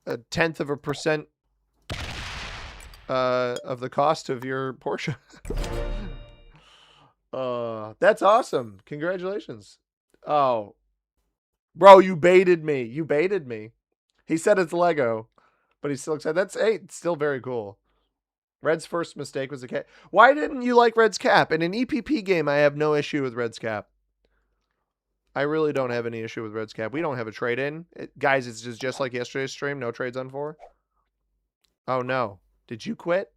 S1: 0.1% of the cost of your Porsche. That's awesome. Congratulations. Oh, bro, you baited me. You baited me. He said it's Lego, but he's still excited. That's it's still very cool. Red's first mistake was a cap. Why didn't you like Red's cap? In an EPP game, I have no issue with Red's cap. I really don't have any issue with Red's cap. We don't have a trade-in. Guys, it's just like yesterday's stream. No trades on 4. Oh, no. Did you quit?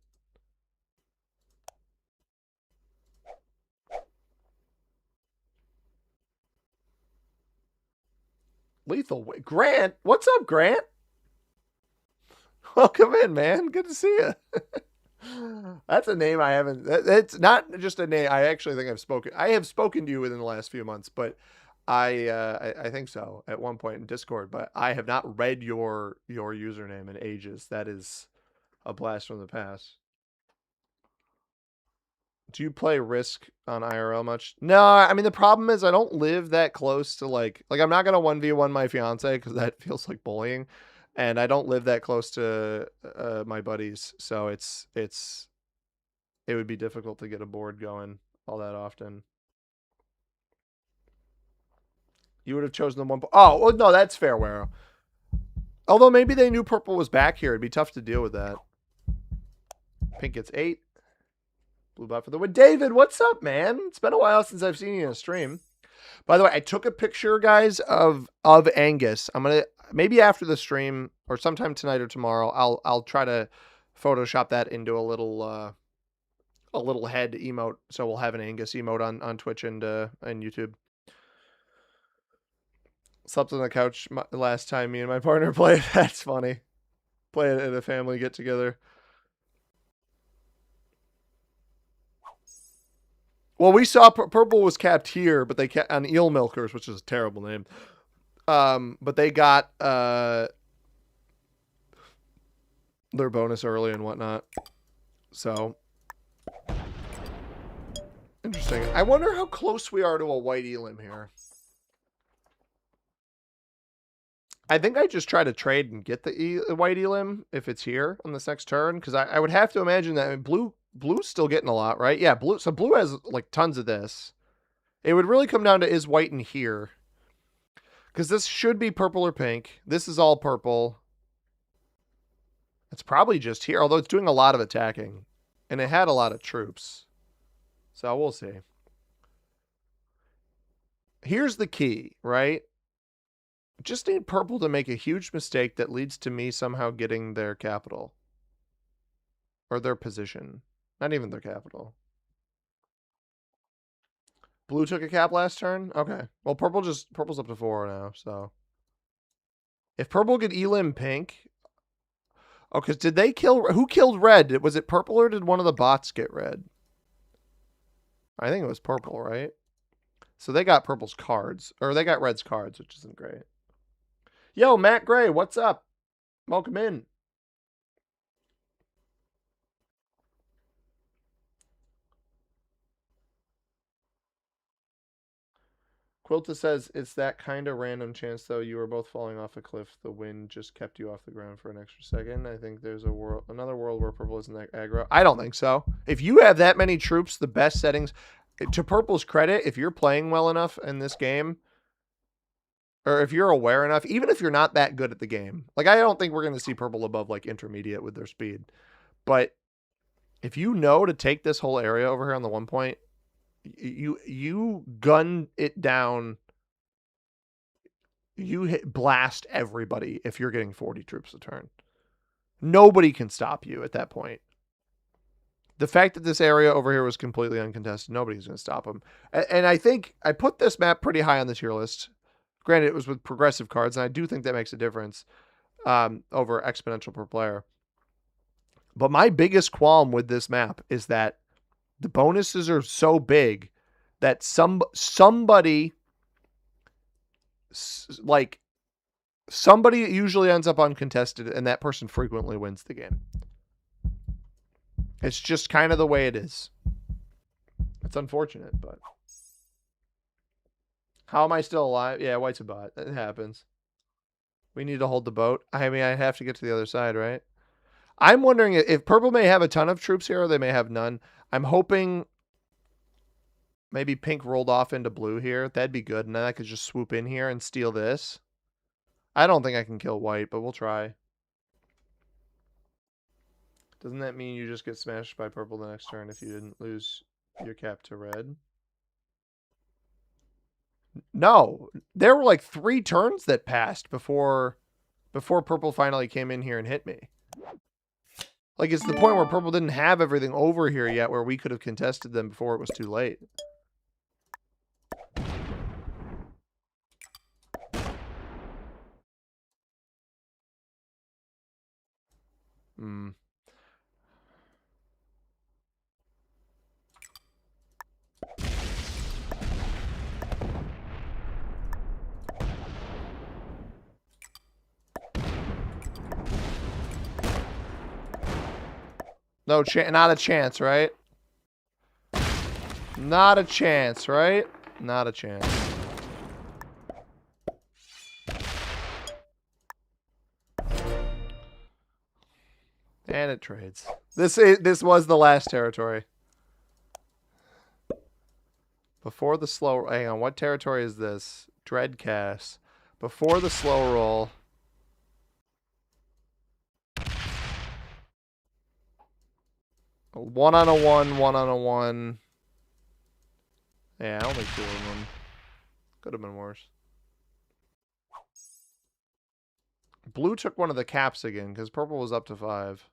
S1: Lethal. Grant? What's up, Grant? Welcome in, man. Good to see you. That's a name I haven't. It's not just a name. I actually think I have spoken to you within the last few months, but I think so at one point in Discord. But I have not read your username in ages. That is a blast from the past. Do you play Risk on IRL much? No, I mean the problem is I don't live that close to like I'm not gonna 1v1 my fiance because that feels like bullying. And I don't live that close to my buddies, so it would be difficult to get a board going all that often. You would have chosen the one. Oh, well, no, that's fair, Wero. Although maybe they knew Purple was back here. It'd be tough to deal with that. Pink gets 8. Blue bot for the win. David, what's up, man? It's been a while since I've seen you in a stream. By the way, I took a picture, guys, of Angus. I'm gonna maybe after the stream or sometime tonight or tomorrow. I'll try to Photoshop that into a little head emote, so we'll have an Angus emote on Twitch and YouTube. Slept on the couch last time me and my partner played. That's funny. Play it at a family get together. Well, we saw purple was capped here, but they kept on eel milkers, which is a terrible name. But they got their bonus early and whatnot. So interesting. I wonder how close we are to a white elim here. I think I just try to trade and get the white elim if it's here on this next turn, because I would have to imagine that blue's still getting a lot, right? Yeah, blue. So blue has like tons of this. It would really come down to is white in here, because this should be purple or pink. This is all purple. It's probably just here, although it's doing a lot of attacking, and it had a lot of troops. So we'll see. Here's the key, right? Just need purple to make a huge mistake that leads to me somehow getting their capital. Or their position. Not even their capital. Blue took a cap last turn? Okay. Well, purple's up to 4 now, so. If purple get elim pink. Oh, because did they kill... Who killed red? Was it purple or did one of the bots get red? I think it was purple, right? So they got purple's cards. Or they got red's cards, which isn't great. Yo, Matt Gray, what's up? Welcome in. Quilta says, it's that kind of random chance, though. You were both falling off a cliff. The wind just kept you off the ground for an extra second. I think there's another world where purple isn't that aggro. I don't think so. If you have that many troops, the best settings, to purple's credit, if you're playing well enough in this game, or if you're aware enough, even if you're not that good at the game, like I don't think we're going to see purple above like intermediate with their speed. But if you know to take this whole area over here on the 1 point, you gun it down. You blast everybody if you're getting 40 troops a turn. Nobody can stop you at that point. The fact that this area over here was completely uncontested, nobody's going to stop them. And I think I put this map pretty high on the tier list. Granted, it was with progressive cards, and I do think that makes a difference over exponential per player. But my biggest qualm with this map is that the bonuses are so big that somebody usually ends up uncontested, and that person frequently wins the game. It's just kind of the way it is. It's unfortunate, but how am I still alive? Yeah, white's a bot. It happens. We need to hold the boat. I mean, I have to get to the other side, right? I'm wondering if purple may have a ton of troops here, or they may have none. I'm hoping maybe pink rolled off into blue here. That'd be good, and then I could just swoop in here and steal this. I don't think I can kill white, but we'll try. Doesn't that mean you just get smashed by purple the next turn if you didn't lose your cap to red? No. There were like 3 turns that passed before purple finally came in here and hit me. Like, it's the point where purple didn't have everything over here yet where we could have contested them before it was too late. Hmm. No chance, not a chance, right? Not a chance, right? Not a chance. And it trades. This was the last territory. Before the slow... Hang on, what territory is this? Dreadcast. Before the slow roll... One on a one. Yeah, only 2 of them. Could have been worse. Blue took one of the caps again, because purple was up to 5.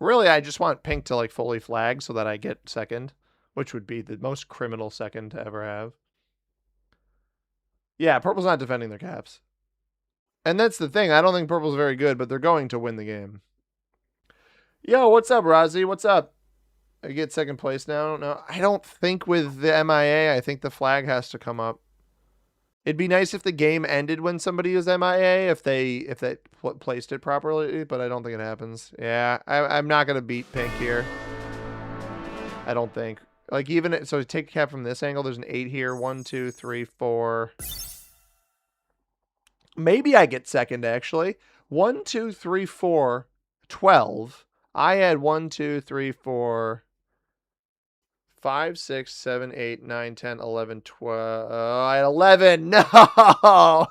S1: Really, I just want pink to like fully flag so that I get second, which would be the most criminal second to ever have. Yeah, purple's not defending their caps. And that's the thing. I don't think purple's very good, but they're going to win the game. Yo, what's up, Rozzy? What's up? I get second place now. I don't know. I don't think with the MIA, I think the flag has to come up. It'd be nice if the game ended when somebody was MIA, if they placed it properly, but I don't think it happens. Yeah, I'm not gonna beat pink here. I don't think. Like even so, take a cap from this angle. There's an 8 here. 1, 2, 3, 4. Maybe I get second actually. 1, 2, 3, 4, 12. I had 1, 2, 3, 4. 5, 6, 7, 8, 9, 10, 11, 12. I had 11. No!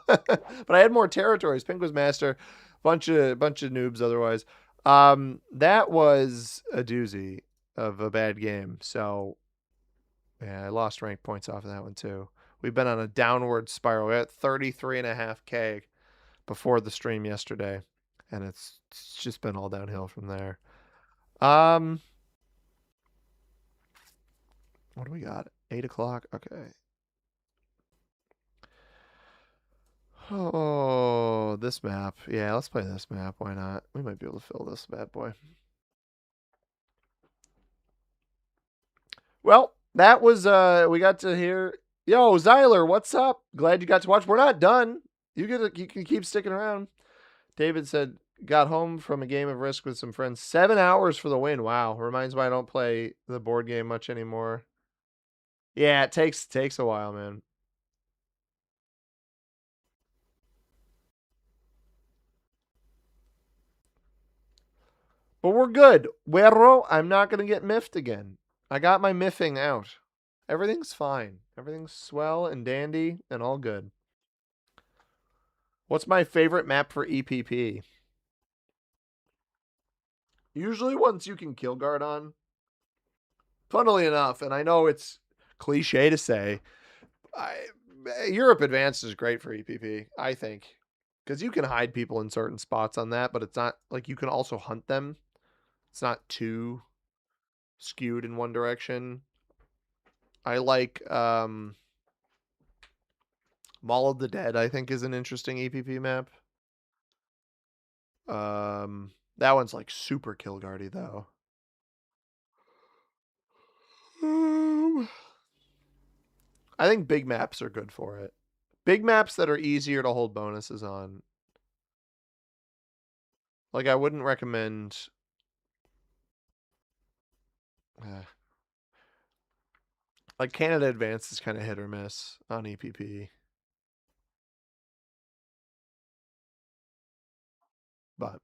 S1: But I had more territories. Pink was master. Bunch of noobs otherwise. That was a doozy of a bad game. So, yeah, I lost rank points off of that one too. We've been on a downward spiral. We had 33.5K before the stream yesterday. And it's just been all downhill from there. What do we got? 8 o'clock? Okay. Oh, this map. Yeah, let's play this map. Why not? We might be able to fill this bad boy. Well, that was, we got to hear. Yo, Zyler, what's up? Glad you got to watch. We're not done. You can keep sticking around. David said, got home from a game of Risk with some friends. 7 hours for the win. Wow. Reminds me I don't play the board game much anymore. Yeah, it takes a while, man. But we're good. Güero, I'm not going to get miffed again. I got my miffing out. Everything's fine. Everything's swell and dandy and all good. What's my favorite map for EPP? Usually ones you can kill guard on. Funnily enough, and I know it's cliche to say, Europe Advanced is great for EPP, I think. Because you can hide people in certain spots on that, but it's not like you can also hunt them. It's not too skewed in one direction. I like Mall of the Dead, I think, is an interesting EPP map. That one's like super kill guardy though. I think big maps are good for it. Big maps that are easier to hold bonuses on. Like I wouldn't recommend. Like Canada Advanced is kind of hit or miss on EPP. But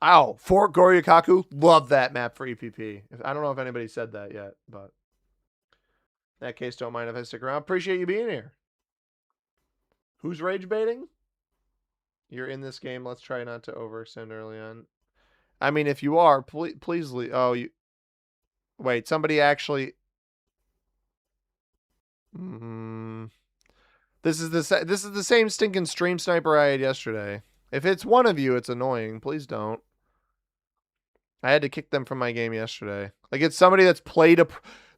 S1: ow, Fort Goryakaku, love that map for EPP. I don't know if anybody said that yet, but in that case, don't mind if I stick around. Appreciate you being here. Who's rage baiting? You're in this game. Let's try not to overextend early on. I mean, if you are, please leave. Oh, you wait. Somebody actually. This is the same stinking stream sniper I had yesterday. If it's one of you, it's annoying. Please don't. I had to kick them from my game yesterday. Like it's somebody that's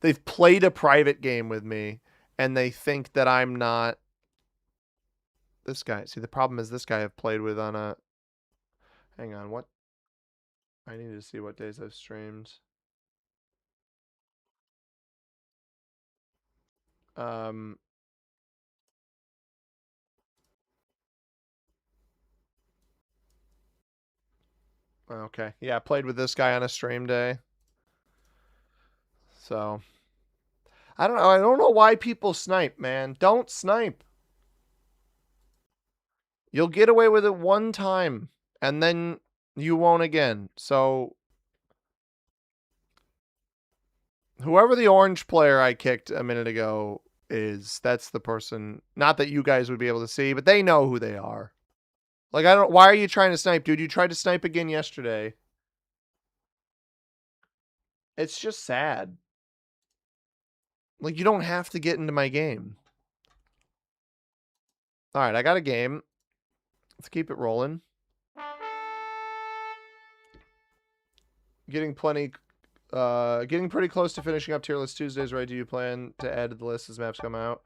S1: they've played a private game with me, and they think that I'm not. This guy. See, the problem is this guy I've played with on a. Hang on, what? I need to see what days I've streamed. Okay. Yeah, I played with this guy on a stream day. So I don't know. I don't know why people snipe, man. Don't snipe. You'll get away with it one time, and then you won't again. So whoever the orange player I kicked a minute ago is, that's the person. Not that you guys would be able to see, but they know who they are. Like, I don't. Why are you trying to snipe, dude? You tried to snipe again yesterday. It's just sad. Like, you don't have to get into my game. All right, I got a game. Let's keep it rolling. Getting pretty close to finishing up tier list Tuesdays, right? Do you plan to add to the list as maps come out?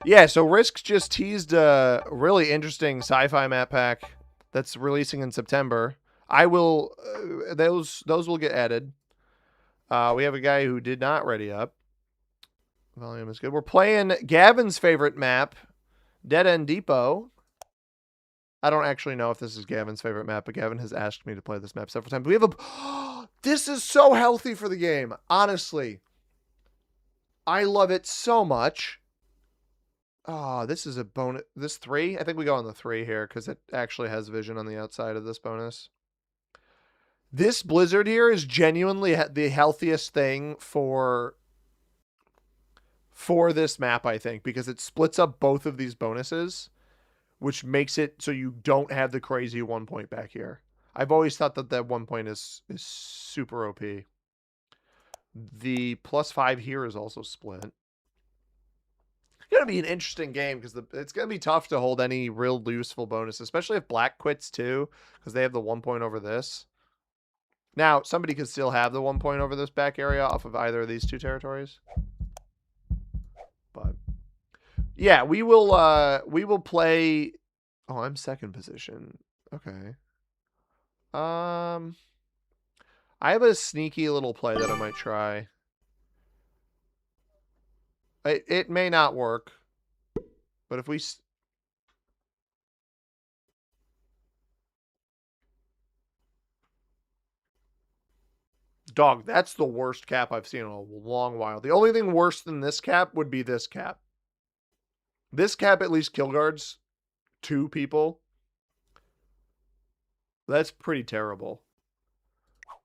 S1: Yeah, so Risk just teased a really interesting sci-fi map pack that's releasing in September. I will those will get added. We have a guy who did not ready up. Volume is good. We're playing Gavin's favorite map, Dead End Depot. I don't actually know if this is Gavin's favorite map, but Gavin has asked me to play this map several times. We have a this is so healthy for the game. Honestly, I love it so much. Oh, this is a bonus. This 3? I think we go on the 3 here because it actually has vision on the outside of this bonus. This blizzard here is genuinely the healthiest thing for this map, I think, because it splits up both of these bonuses, which makes it so you don't have the crazy 1 point back here. I've always thought that 1 point is super OP. The +5 here is also split. It's going to be an interesting game because it's going to be tough to hold any real useful bonus, especially if Black quits too, because they have the 1 point over this. Now, somebody could still have the 1 point over this back area off of either of these two territories. But yeah, we will play. Oh, I'm second position. Okay. I have a sneaky little play that I might try. It may not work, but if we dog, that's the worst cap I've seen in a long while. The only thing worse than this cap would be this cap. This cap at least kill guards 2 people. That's pretty terrible.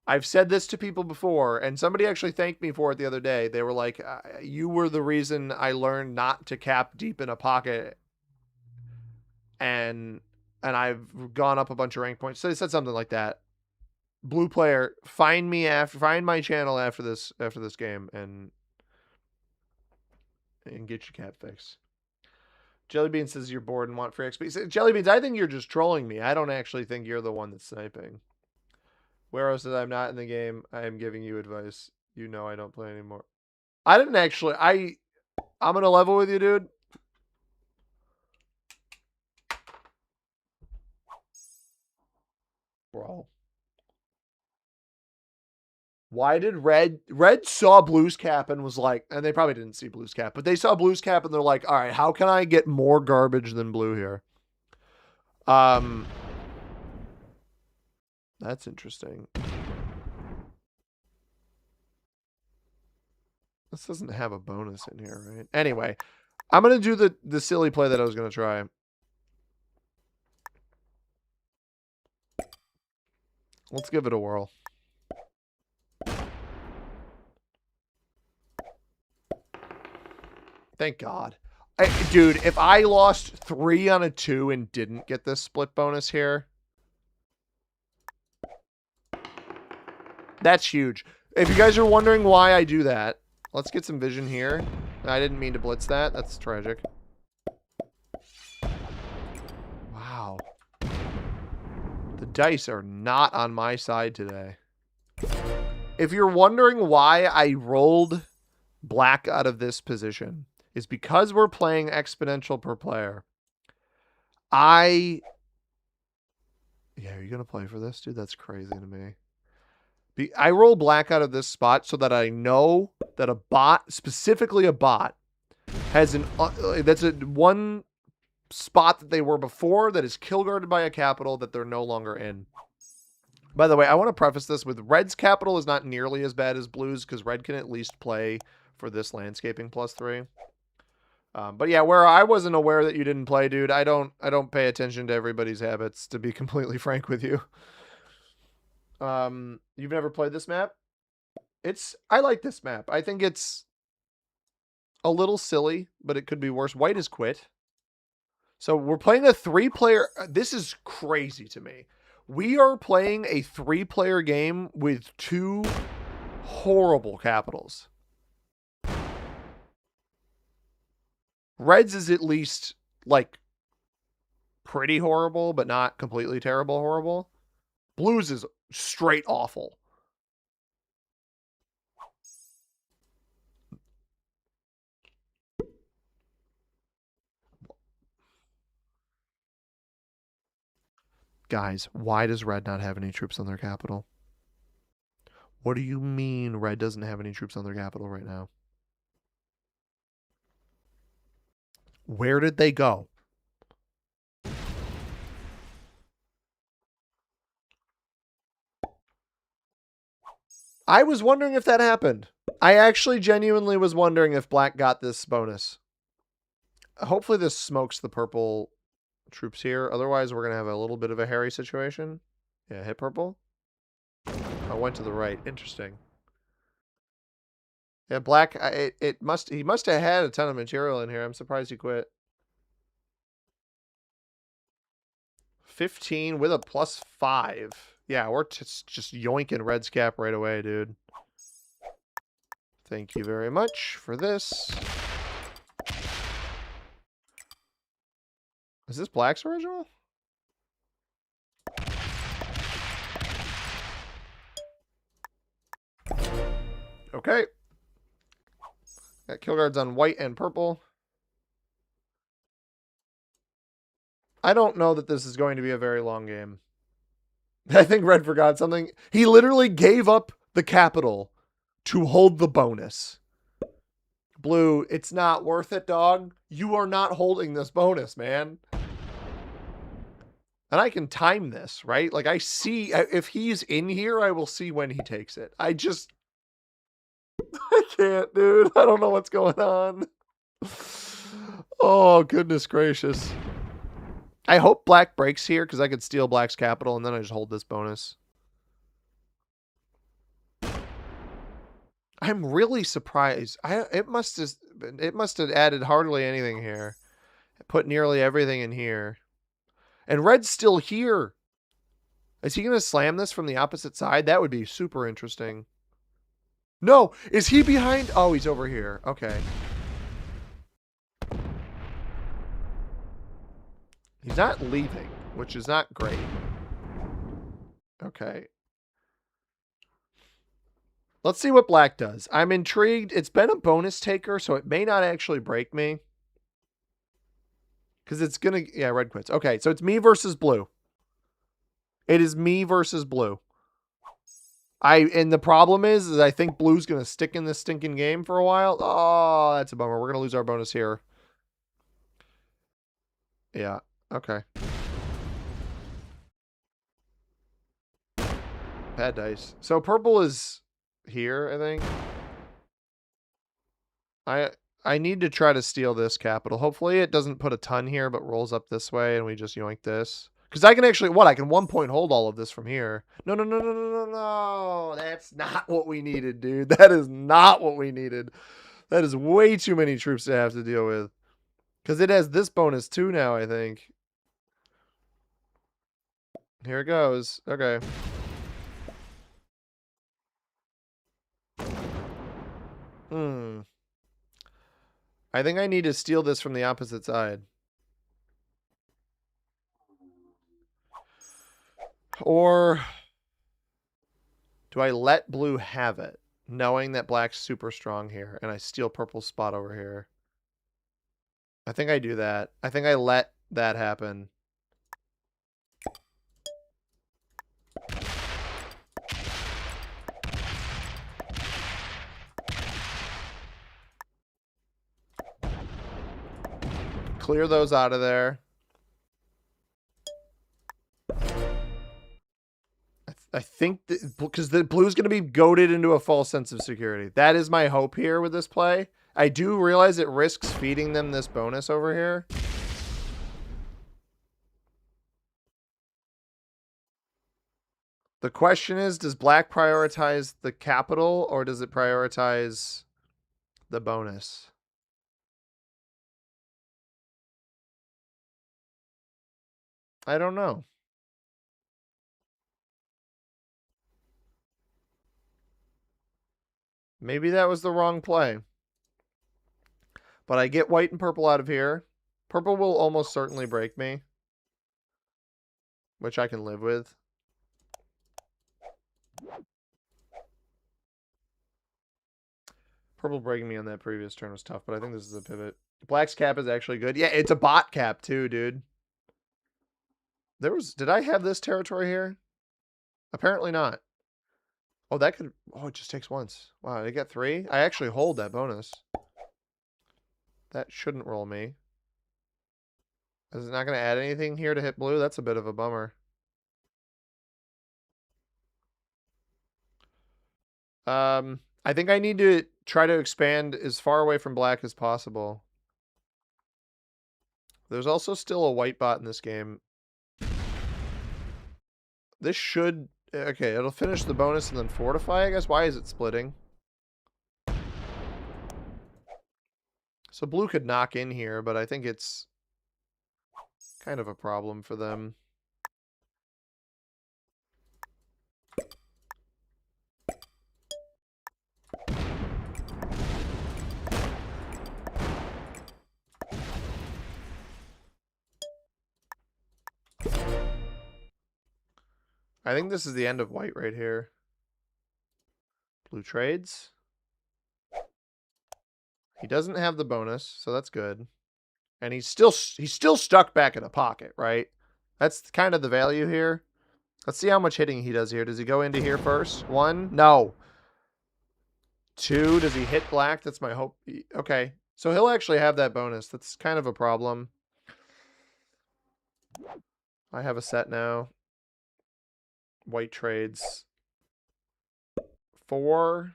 S1: I've said this to people before, and somebody actually thanked me for it the other day. They were like, you were the reason I learned not to cap deep in a pocket. And I've gone up a bunch of rank points. So they said something like that. Blue player, find my channel after this game and get your cap fixed. Jellybean says you're bored and want free XP. Jellybeans, I think you're just trolling me. I don't actually think you're the one that's sniping. Wero says I'm not in the game. I am giving you advice. You know I don't play anymore. I didn't actually. I'm gonna level with you, dude. Bro. Why did Red saw Blue's cap and was like, and they probably didn't see Blue's cap, but they saw Blue's cap and they're like, all right, how can I get more garbage than Blue here? That's interesting. This doesn't have a bonus in here, right? Anyway, I'm gonna do the silly play that I was gonna try. Let's give it a whirl. Thank God. Dude, if I lost 3 on a 2 and didn't get this split bonus here, that's huge. If you guys are wondering why I do that, let's get some vision here. I didn't mean to blitz that. That's tragic. Wow. The dice are not on my side today. If you're wondering why I rolled Black out of this position, is because we're playing exponential per player. Yeah, are you going to play for this? Dude, that's crazy to me. I roll Black out of this spot so that I know that a bot, specifically a bot, has that's one spot that they were before that is kill guarded by a capital that they're no longer in. By the way, I want to preface this with Red's capital is not nearly as bad as Blue's because Red can at least play for this landscaping +3. But yeah, where I wasn't aware that you didn't play, dude, I don't pay attention to everybody's habits, to be completely frank with you. You've never played this map? I like this map. I think it's a little silly, but it could be worse. White is quit. So we're playing a 3-player. This is crazy to me. We are playing a 3-player game with 2 horrible capitals. Reds is at least, like, pretty horrible, but not completely terrible horrible. Blues is straight awful. Guys, why does red not have any troops on their capital? What do you mean red doesn't have any troops on their capital right now? Where did they go? I was wondering if that happened. I actually genuinely was wondering if black got this bonus. Hopefully this smokes the purple troops here. Otherwise, we're going to have a little bit of a hairy situation. Yeah, hit purple. I went to the right. Interesting. Yeah, black, he must have had a ton of material in here. I'm surprised he quit. 15 with a +5. Yeah, we're just yoinking red's cap right away, dude. Thank you very much for this. Is this black's original? Okay. Got kill guards on white and purple. I don't know that this is going to be a very long game. I think red forgot something. He literally gave up the capital to hold the bonus. Blue, it's not worth it, dog. You are not holding this bonus, man. And I can time this, right? Like I see, if he's in here, I will see when he takes it. I can't, dude. I don't know what's going on. Oh, goodness gracious. I hope black breaks here because I could steal black's capital and then I just hold this bonus. I'm really surprised. It must have added hardly anything here. It put nearly everything in here. And red's still here. Is he going to slam this from the opposite side? That would be super interesting. No, is he behind? Oh, he's over here. Okay. He's not leaving, which is not great. Okay. Let's see what black does. I'm intrigued. It's been a bonus taker, so it may not actually break me. Because it's going to... Yeah, red quits. Okay, so it's me versus blue. It is me versus blue. And the problem is I think blue's going to stick in this stinking game for a while. Oh, that's a bummer. We're going to lose our bonus here. Yeah, okay. Bad dice. So purple is here, I think. I need to try to steal this capital. Hopefully it doesn't put a ton here, but rolls up this way and we just yoink this. Because I can actually, I can 1 point hold all of this from here. No. That's not what we needed, dude. That is not what we needed. That is way too many troops to have to deal with. Because it has this bonus too now, I think. Here it goes. Okay. I think I need to steal this from the opposite side. Or do I let blue have it, knowing that black's super strong here, and I steal purple's spot over here? I think I do that. I think I let that happen. Clear those out of there. I think because the blue's going to be goaded into a false sense of security. That is my hope here with this play. I do realize it risks feeding them this bonus over here. The question is, does black prioritize the capital or does it prioritize the bonus? I don't know. Maybe that was the wrong play. But I get white and purple out of here. Purple will almost certainly break me, which I can live with. Purple breaking me on that previous turn was tough, but I think this is a pivot. Black's cap is actually good. Yeah, it's a bot cap too, dude. Did I have this territory here? Apparently not. Oh, that could, oh, it just takes once. Wow, I get 3? I actually hold that bonus. That shouldn't roll me. Is it not going to add anything here to hit blue? That's a bit of a bummer. I think I need to try to expand as far away from black as possible. There's also still a white bot in this game. This should... Okay, it'll finish the bonus and then fortify, I guess. Why is it splitting? So blue could knock in here, but I think it's kind of a problem for them. I think this is the end of white right here. Blue trades. He doesn't have the bonus, so that's good. And he's still stuck back in a pocket, right? That's kind of the value here. Let's see how much hitting he does here. Does he go into here first? 1? No. 2? Does he hit black? That's my hope. Okay. So he'll actually have that bonus. That's kind of a problem. I have a set now. White trades. 4.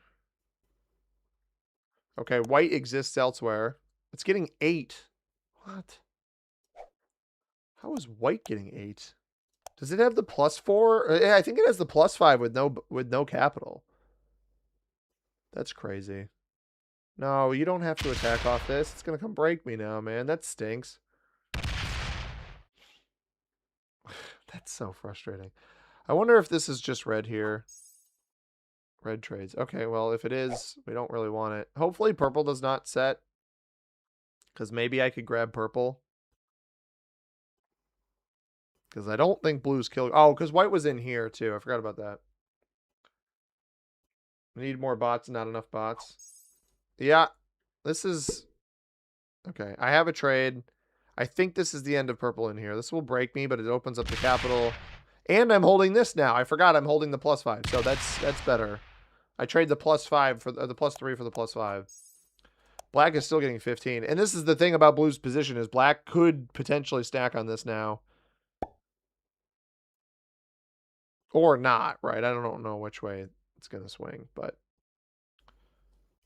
S1: Okay, white exists elsewhere. It's getting 8. What? How is white getting 8? Does it have the +4? Yeah, I think it has the +5 with no capital. That's crazy. No, you don't have to attack off this. It's gonna come break me now, man. That stinks. That's so frustrating. I wonder if this is just red here. Red trades. Okay, well, if it is, we don't really want it. Hopefully purple does not set. Because maybe I could grab purple. Because I don't think blue's killed. Oh, because white was in here, too. I forgot about that. We need more bots, not enough bots. Yeah, this is... Okay, I have a trade. I think this is the end of purple in here. This will break me, but it opens up the capital. And I'm holding this now. I forgot I'm holding the +5, so that's better. I trade the +5 for the +3 for the +5. Black is still getting 15. And this is the thing about blue's position is black could potentially stack on this now. Or not, right? I don't know which way it's going to swing, but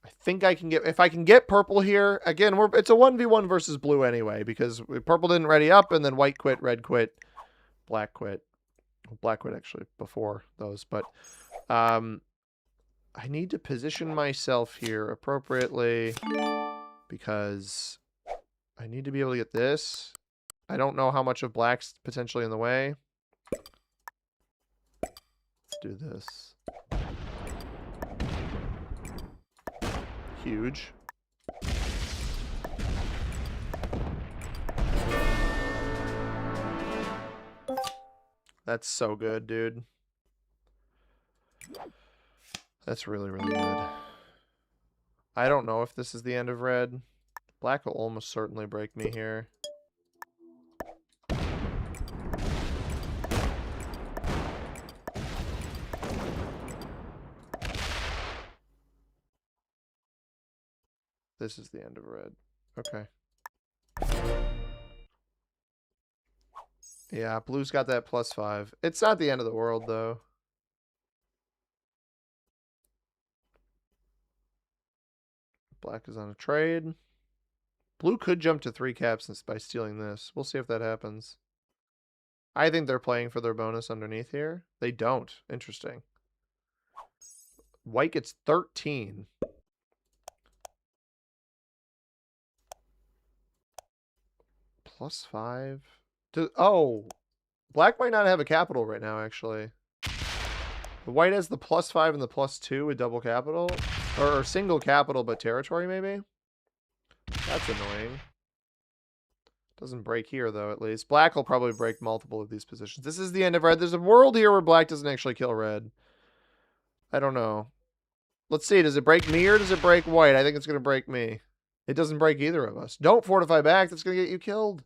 S1: I think I can get, if I can get purple here, again, it's a 1v1 versus blue anyway, because purple didn't ready up, and then white quit, red quit, black quit. Black quit actually before those, but I need to position myself here appropriately because I need to be able to get this. I don't know how much of black's potentially in the way. Let's do this. Huge. That's so good, dude. That's really, really good. I don't know if this is the end of red. Black will almost certainly break me here. This is the end of red. Okay. Yeah, blue's got that +5. It's not the end of the world, though. Black is on a trade. Blue could jump to 3 caps by stealing this. We'll see if that happens. I think they're playing for their bonus underneath here. They don't. Interesting. White gets 13. +5. Oh, black might not have a capital right now, actually. The white has the +5 and the +2 with double capital. Or single capital, but territory, maybe? That's annoying. Doesn't break here, though, at least. Black will probably break multiple of these positions. This is the end of red. There's a world here where black doesn't actually kill red. I don't know. Let's see. Does it break me or does it break white? I think it's going to break me. It doesn't break either of us. Don't fortify back. That's going to get you killed.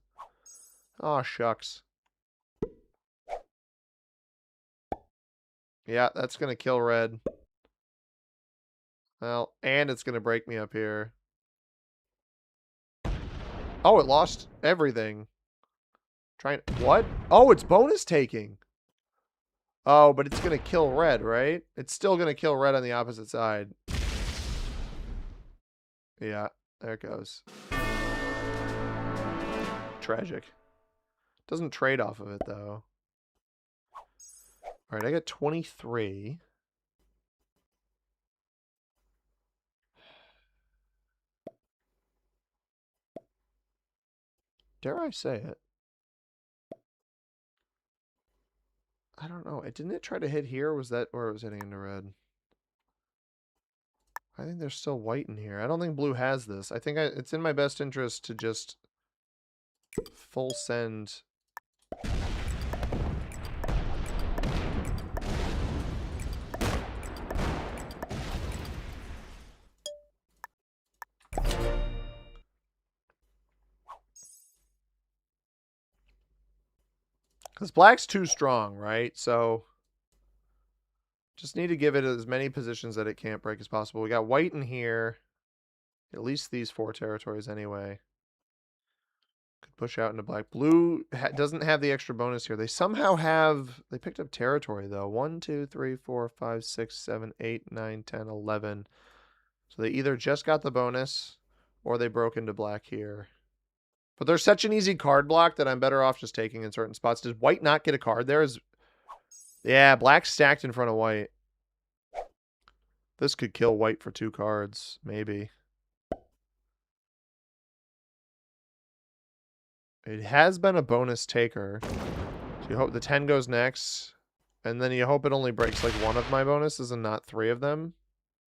S1: Oh, shucks. Yeah, that's going to kill red. Well, and it's going to break me up here. Oh, it lost everything. What? Oh, it's bonus taking. Oh, but it's going to kill red, right? It's still going to kill red on the opposite side. Yeah, there it goes. Tragic. Doesn't trade off of it, though. All right, I got 23. Dare I say it? I don't know. Didn't it try to hit here, or was that where it was hitting into red? I think there's still white in here. I don't think blue has this. I think it's in my best interest to just full send. Because black's too strong, right? So just need to give it as many positions that it can't break as possible. We got white in here. At least these 4 territories anyway. Could push out into black. Blue doesn't have the extra bonus here. They somehow have... They picked up territory, though. 1, 2, 3, 4, 5, 6, 7, 8, 9, 10, 11. So they either just got the bonus or they broke into black here. But there's such an easy card block that I'm better off just taking in certain spots. Does white not get a card there? Yeah, black's stacked in front of white. This could kill white for 2 cards, maybe. It has been a bonus taker. So you hope the 10 goes next. And then you hope it only breaks like 1 of my bonuses and not 3 of them.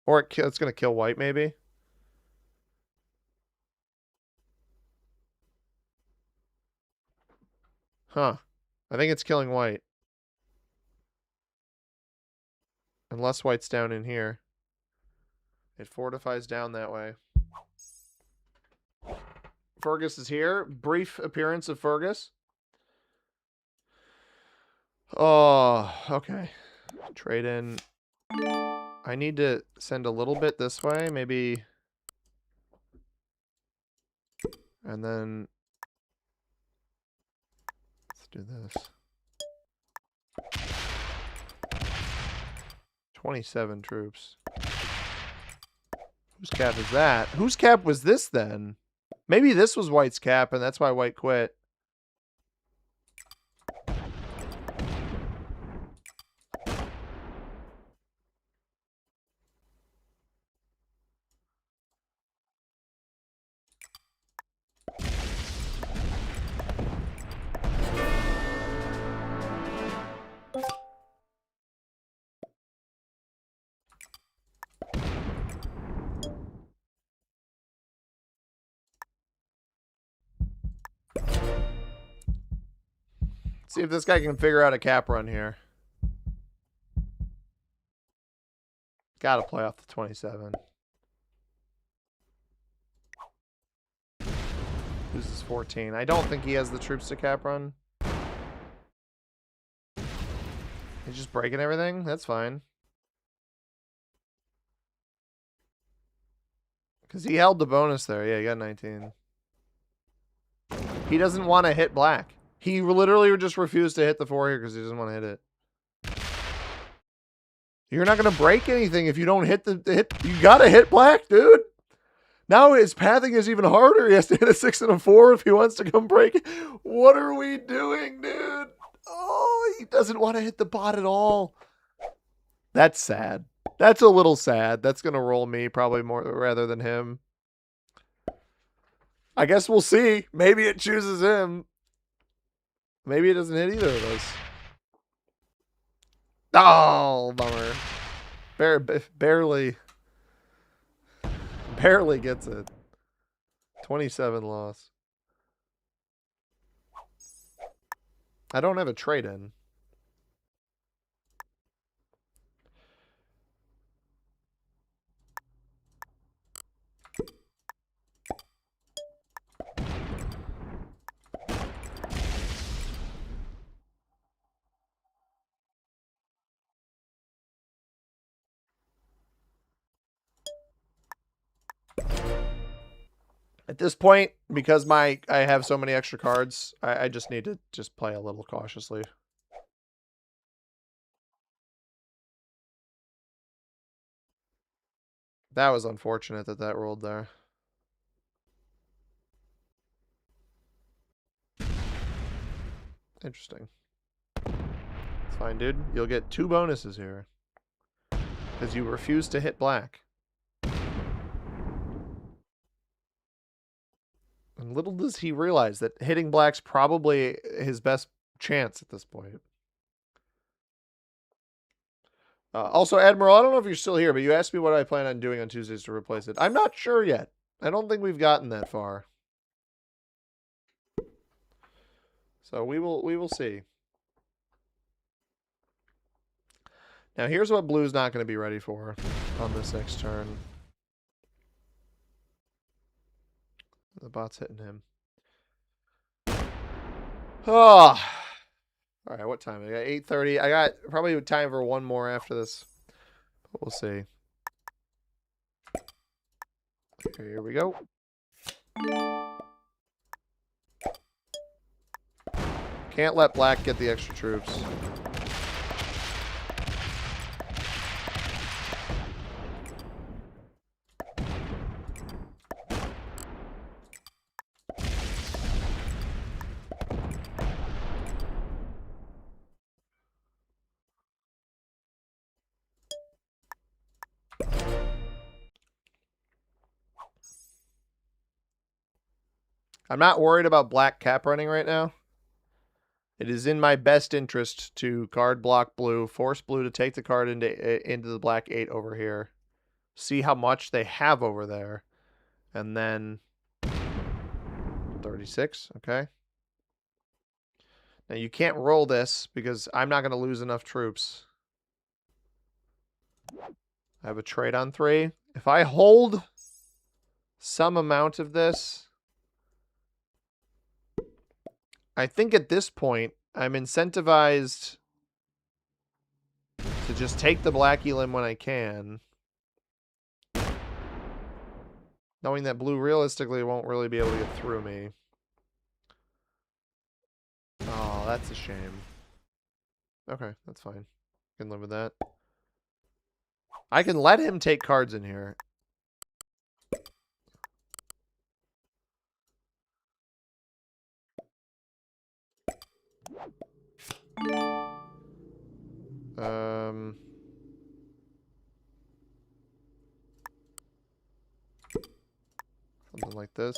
S1: Or it's going to kill white, maybe. Huh. I think it's killing white. Unless white's down in here. It fortifies down that way. Fergus is here. Brief appearance of Fergus. Oh, okay. Trade in. I need to send a little bit this way, maybe. And then let's do this. 27 troops. Whose cap is that? Whose cap was this then? Maybe this was white's cap and that's why white quit. See if this guy can figure out a cap run here. Gotta play off the 27. Who's this 14? I don't think he has the troops to cap run. He's just breaking everything? That's fine. Because he held the bonus there. Yeah, he got 19. He doesn't want to hit black. He literally just refused to hit the 4 here because he doesn't want to hit it. You're not going to break anything if you don't hit the hit. You got to hit black, dude. Now his pathing is even harder. He has to hit a 6 and a 4 if he wants to come break it. What are we doing, dude? Oh, he doesn't want to hit the bot at all. That's sad. That's a little sad. That's going to roll me probably more rather than him. I guess we'll see. Maybe it chooses him. Maybe it doesn't hit either of those. Oh, bummer. Barely gets it. 27 loss. I don't have a trade in. At this point, because I have so many extra cards, I just need to just play a little cautiously. That was unfortunate that that rolled there. Interesting. It's fine, dude. You'll get 2 bonuses here. Because you refuse to hit black. And little does he realize that hitting black's probably his best chance at this point. Also, Admiral, I don't know if you're still here, but you asked me what I plan on doing on Tuesdays to replace it. I'm not sure yet. I don't think we've gotten that far. So we will see. Now here's what blue's not going to be ready for on this next turn. The bot's hitting him. Oh. All right, what time? I got 8:30. I got probably time for one more after this. But we'll see. Here we go. Can't let black get the extra troops. I'm not worried about black cap running right now. It is in my best interest to card block blue, force blue to take the card into the black 8 over here. See how much they have over there. And then 36, okay. Now you can't roll this because I'm not going to lose enough troops. I have a trade on 3. If I hold some amount of this, I think at this point, I'm incentivized to just take the black elim when I can. Knowing that blue realistically won't really be able to get through me. Oh, that's a shame. Okay, that's fine. I can live with that. I can let him take cards in here. Something like this.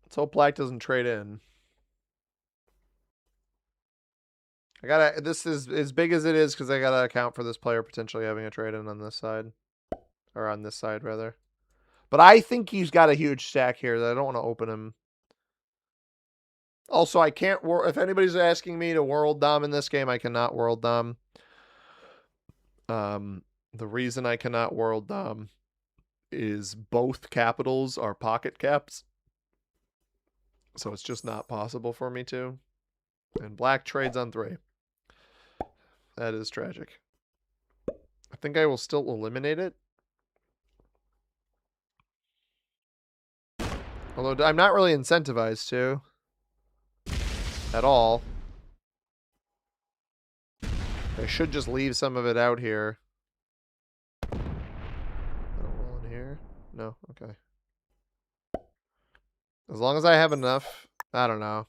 S1: Let's hope black doesn't trade in. I gotta, this is as big as it is because I gotta account for this player potentially having a trade in on this side. Or on this side, rather. But I think he's got a huge stack here that I don't want to open him. Also, I can't, if anybody's asking me to world dom in this game, I cannot world dom. The reason I cannot world dom is both capitals are pocket caps. So it's just not possible for me to. And black trades on 3. That is tragic. I think I will still eliminate it. Although I'm not really incentivized to. At all. I should just leave some of it out here. I don't roll in here. No, okay. As long as I have enough, I don't know.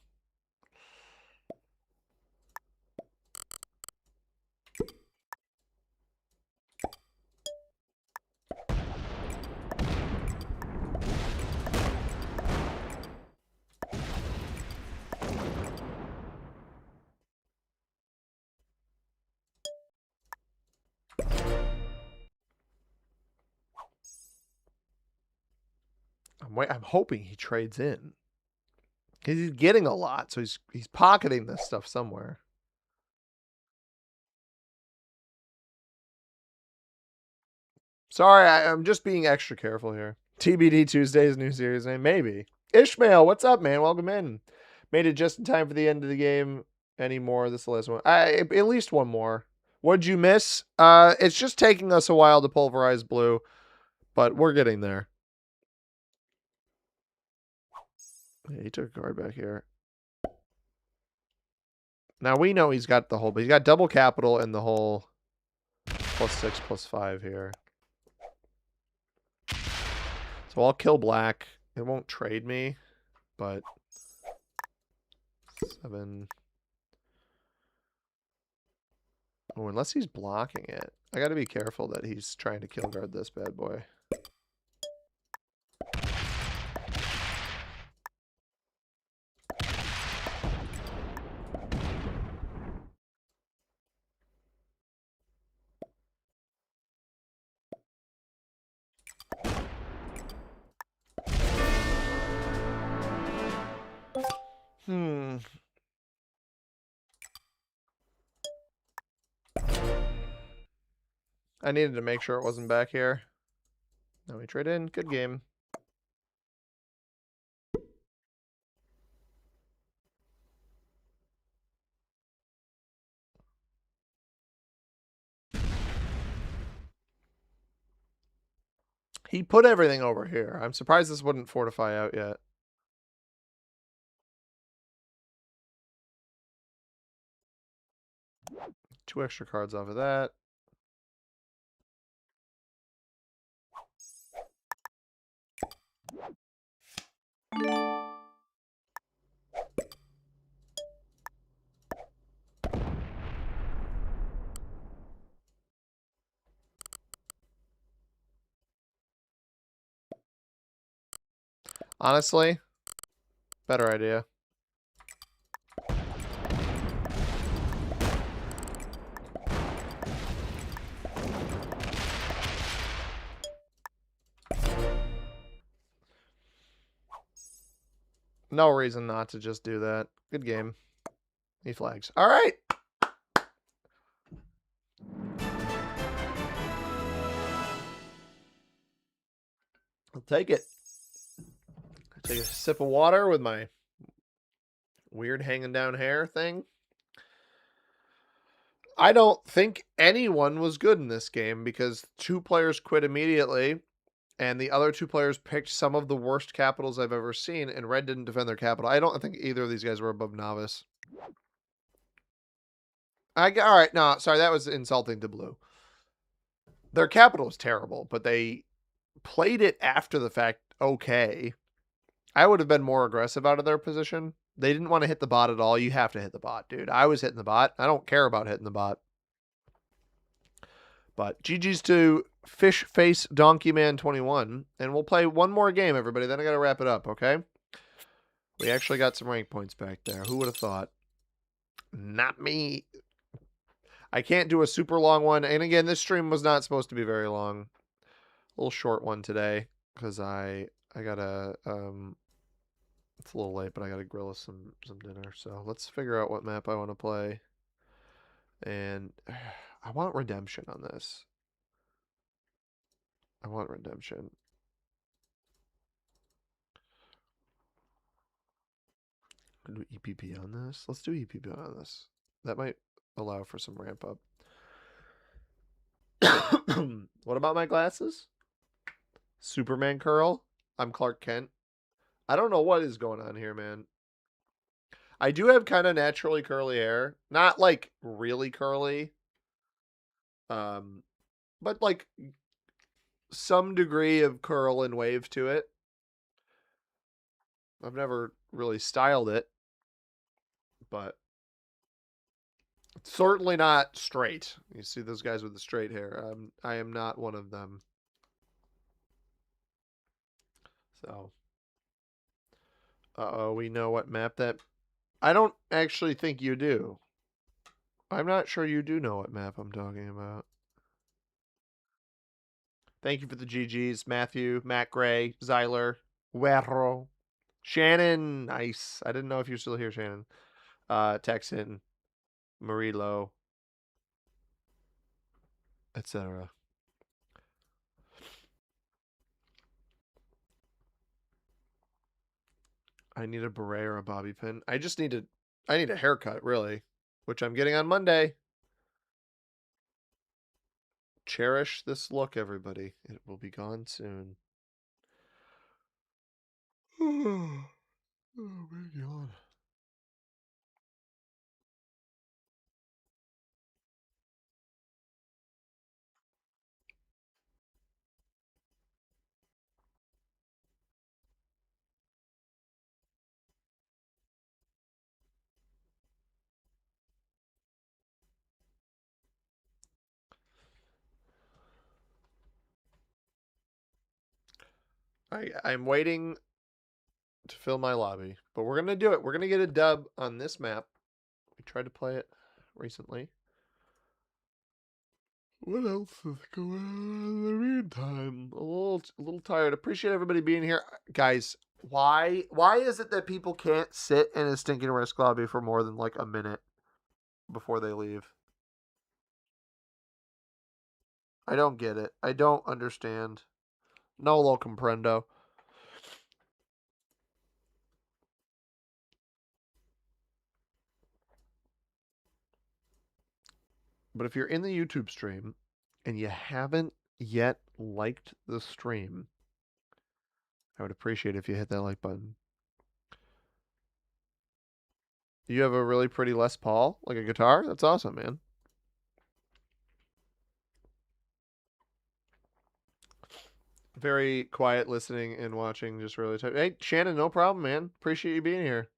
S1: I'm hoping he trades in. Because he's getting a lot, so he's pocketing this stuff somewhere. Sorry, I'm just being extra careful here. TBD Tuesday's new series name, maybe. Ishmael, what's up, man? Welcome in. Made it just in time for the end of the game. Any more? This is the last one. At least one more. What'd you miss? It's just taking us a while to pulverize blue, but we're getting there. Yeah, he took a card back here. Now we know he's got the whole, but he's got double capital and the whole +6, +5 here. So I'll kill black. It won't trade me, but 7. Oh, unless he's blocking it. I got to be careful that he's trying to kill guard this bad boy. I needed to make sure it wasn't back here. Now we trade in. Good game. He put everything over here. I'm surprised this wouldn't fortify out yet. Two extra cards off of that. Honestly, better idea. No reason not to just do that. Good game. He flags. All right. I'll take it. Take a sip of water with my weird hanging down hair thing. I don't think anyone was good in this game because 2 players quit immediately and the other 2 players picked some of the worst capitals I've ever seen, and red didn't defend their capital. I don't think either of these guys were above novice. All right, no, sorry, that was insulting to blue. Their capital was terrible, but they played it after the fact okay. I would have been more aggressive out of their position. They didn't want to hit the bot at all. You have to hit the bot, dude. I was hitting the bot. I don't care about hitting the bot. But GG's to Fish Face Donkey Man 21. And we'll play one more game, everybody. Then I got to wrap it up, okay? We actually got some rank points back there. Who would have thought? Not me. I can't do a super long one. And again, this stream was not supposed to be very long. A little short one today. Because I got to... it's a little late, but I got to grill us some dinner. So let's figure out what map I want to play. And I want redemption on this. I want redemption. Do EPP on this? Let's do EPP on this. That might allow for some ramp up. What about my glasses? Superman curl? I'm Clark Kent. I don't know what is going on here, man. I do have kind of naturally curly hair. Not like really curly. But like some degree of curl and wave to it. I've never really styled it, but it's certainly not straight. You see those guys with the straight hair. I am not one of them. So, uh-oh, we know what map that... I don't actually think you do. I'm not sure you do know what map I'm talking about. Thank you for the GGs, Matthew, Matt Gray, Zyler, Werro, Shannon. Nice. I didn't know if you're still here, Shannon. Texan, Marilo, etc. I need a beret or a bobby pin. I need a haircut, really, which I'm getting on Monday. Cherish this look, everybody. It will be gone soon. Oh my god. I'm waiting to fill my lobby, but we're gonna do it. We're gonna get a dub on this map. We tried to play it recently. What else is going on in the meantime? A little tired. Appreciate everybody being here, guys. Why is it that people can't sit in a stinking risk lobby for more than like a minute before they leave? I don't get it. I don't understand. No lo comprendo. But if you're in the YouTube stream and you haven't yet liked the stream, I would appreciate if you hit that like button. You have a really pretty Les Paul, like a guitar? That's awesome, man. Very quiet listening and watching, just really tight. Hey, Shannon, no problem, man. Appreciate you being here.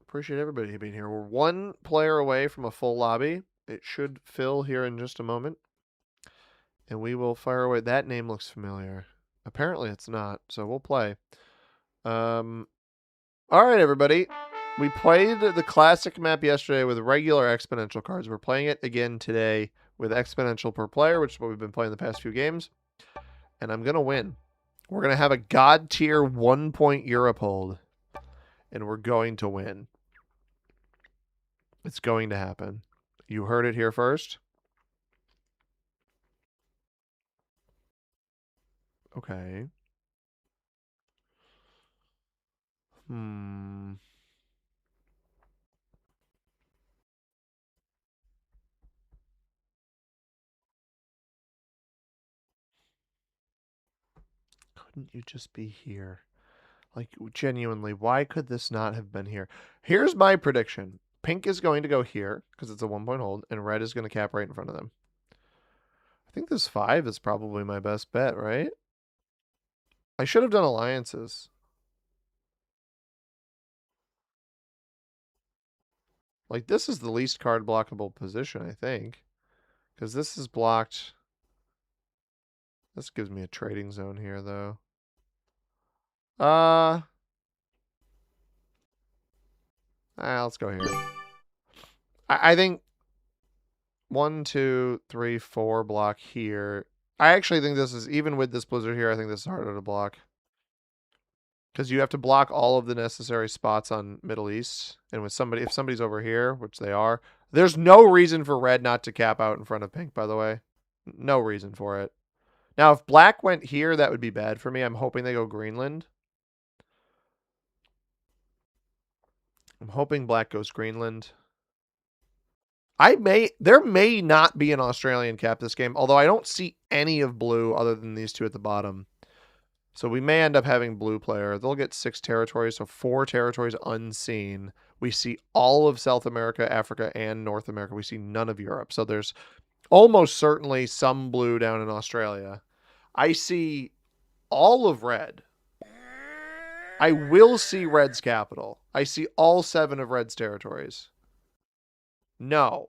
S1: Appreciate everybody being here. We're one player away from a full lobby. It should fill here in just a moment. And we will fire away. That name looks familiar. Apparently it's not, so we'll play. All right, everybody. We played the classic map yesterday with regular exponential cards. We're playing it again today with exponential per player, which is what we've been playing the past few games. And I'm going to win. We're going to have a god tier 1-point Europe hold. And we're going to win. It's going to happen. You heard it here first. Okay. Couldn't you just be here? Like, genuinely, why could this not have been here? Here's my prediction. Pink is going to go here, because it's a 1-point hold, and red is going to cap right in front of them. I think this 5 is probably my best bet, right? I should have done alliances. Like, this is the least card blockable position, I think. Because this is blocked. This gives me a trading zone here, though. Let's go here. I think 1, 2, 3, 4 block here. I actually think this is, even with this blizzard here, I think this is harder to block. Because you have to block all of the necessary spots on Middle East. And with somebody, if somebody's over here, which they are, there's no reason for red not to cap out in front of pink, by the way. No reason for it. Now, if black went here, that would be bad for me. I'm hoping they go Greenland. I'm hoping black goes Greenland. There may not be an Australian cap this game, although I don't see any of blue other than these two at the bottom. So we may end up having blue player. They'll get 6 territories, so 4 territories unseen. We see all of South America, Africa, and North America. We see none of Europe. So there's almost certainly some blue down in Australia. I see all of red. I will see red's capital. I see all 7 of red's territories. No.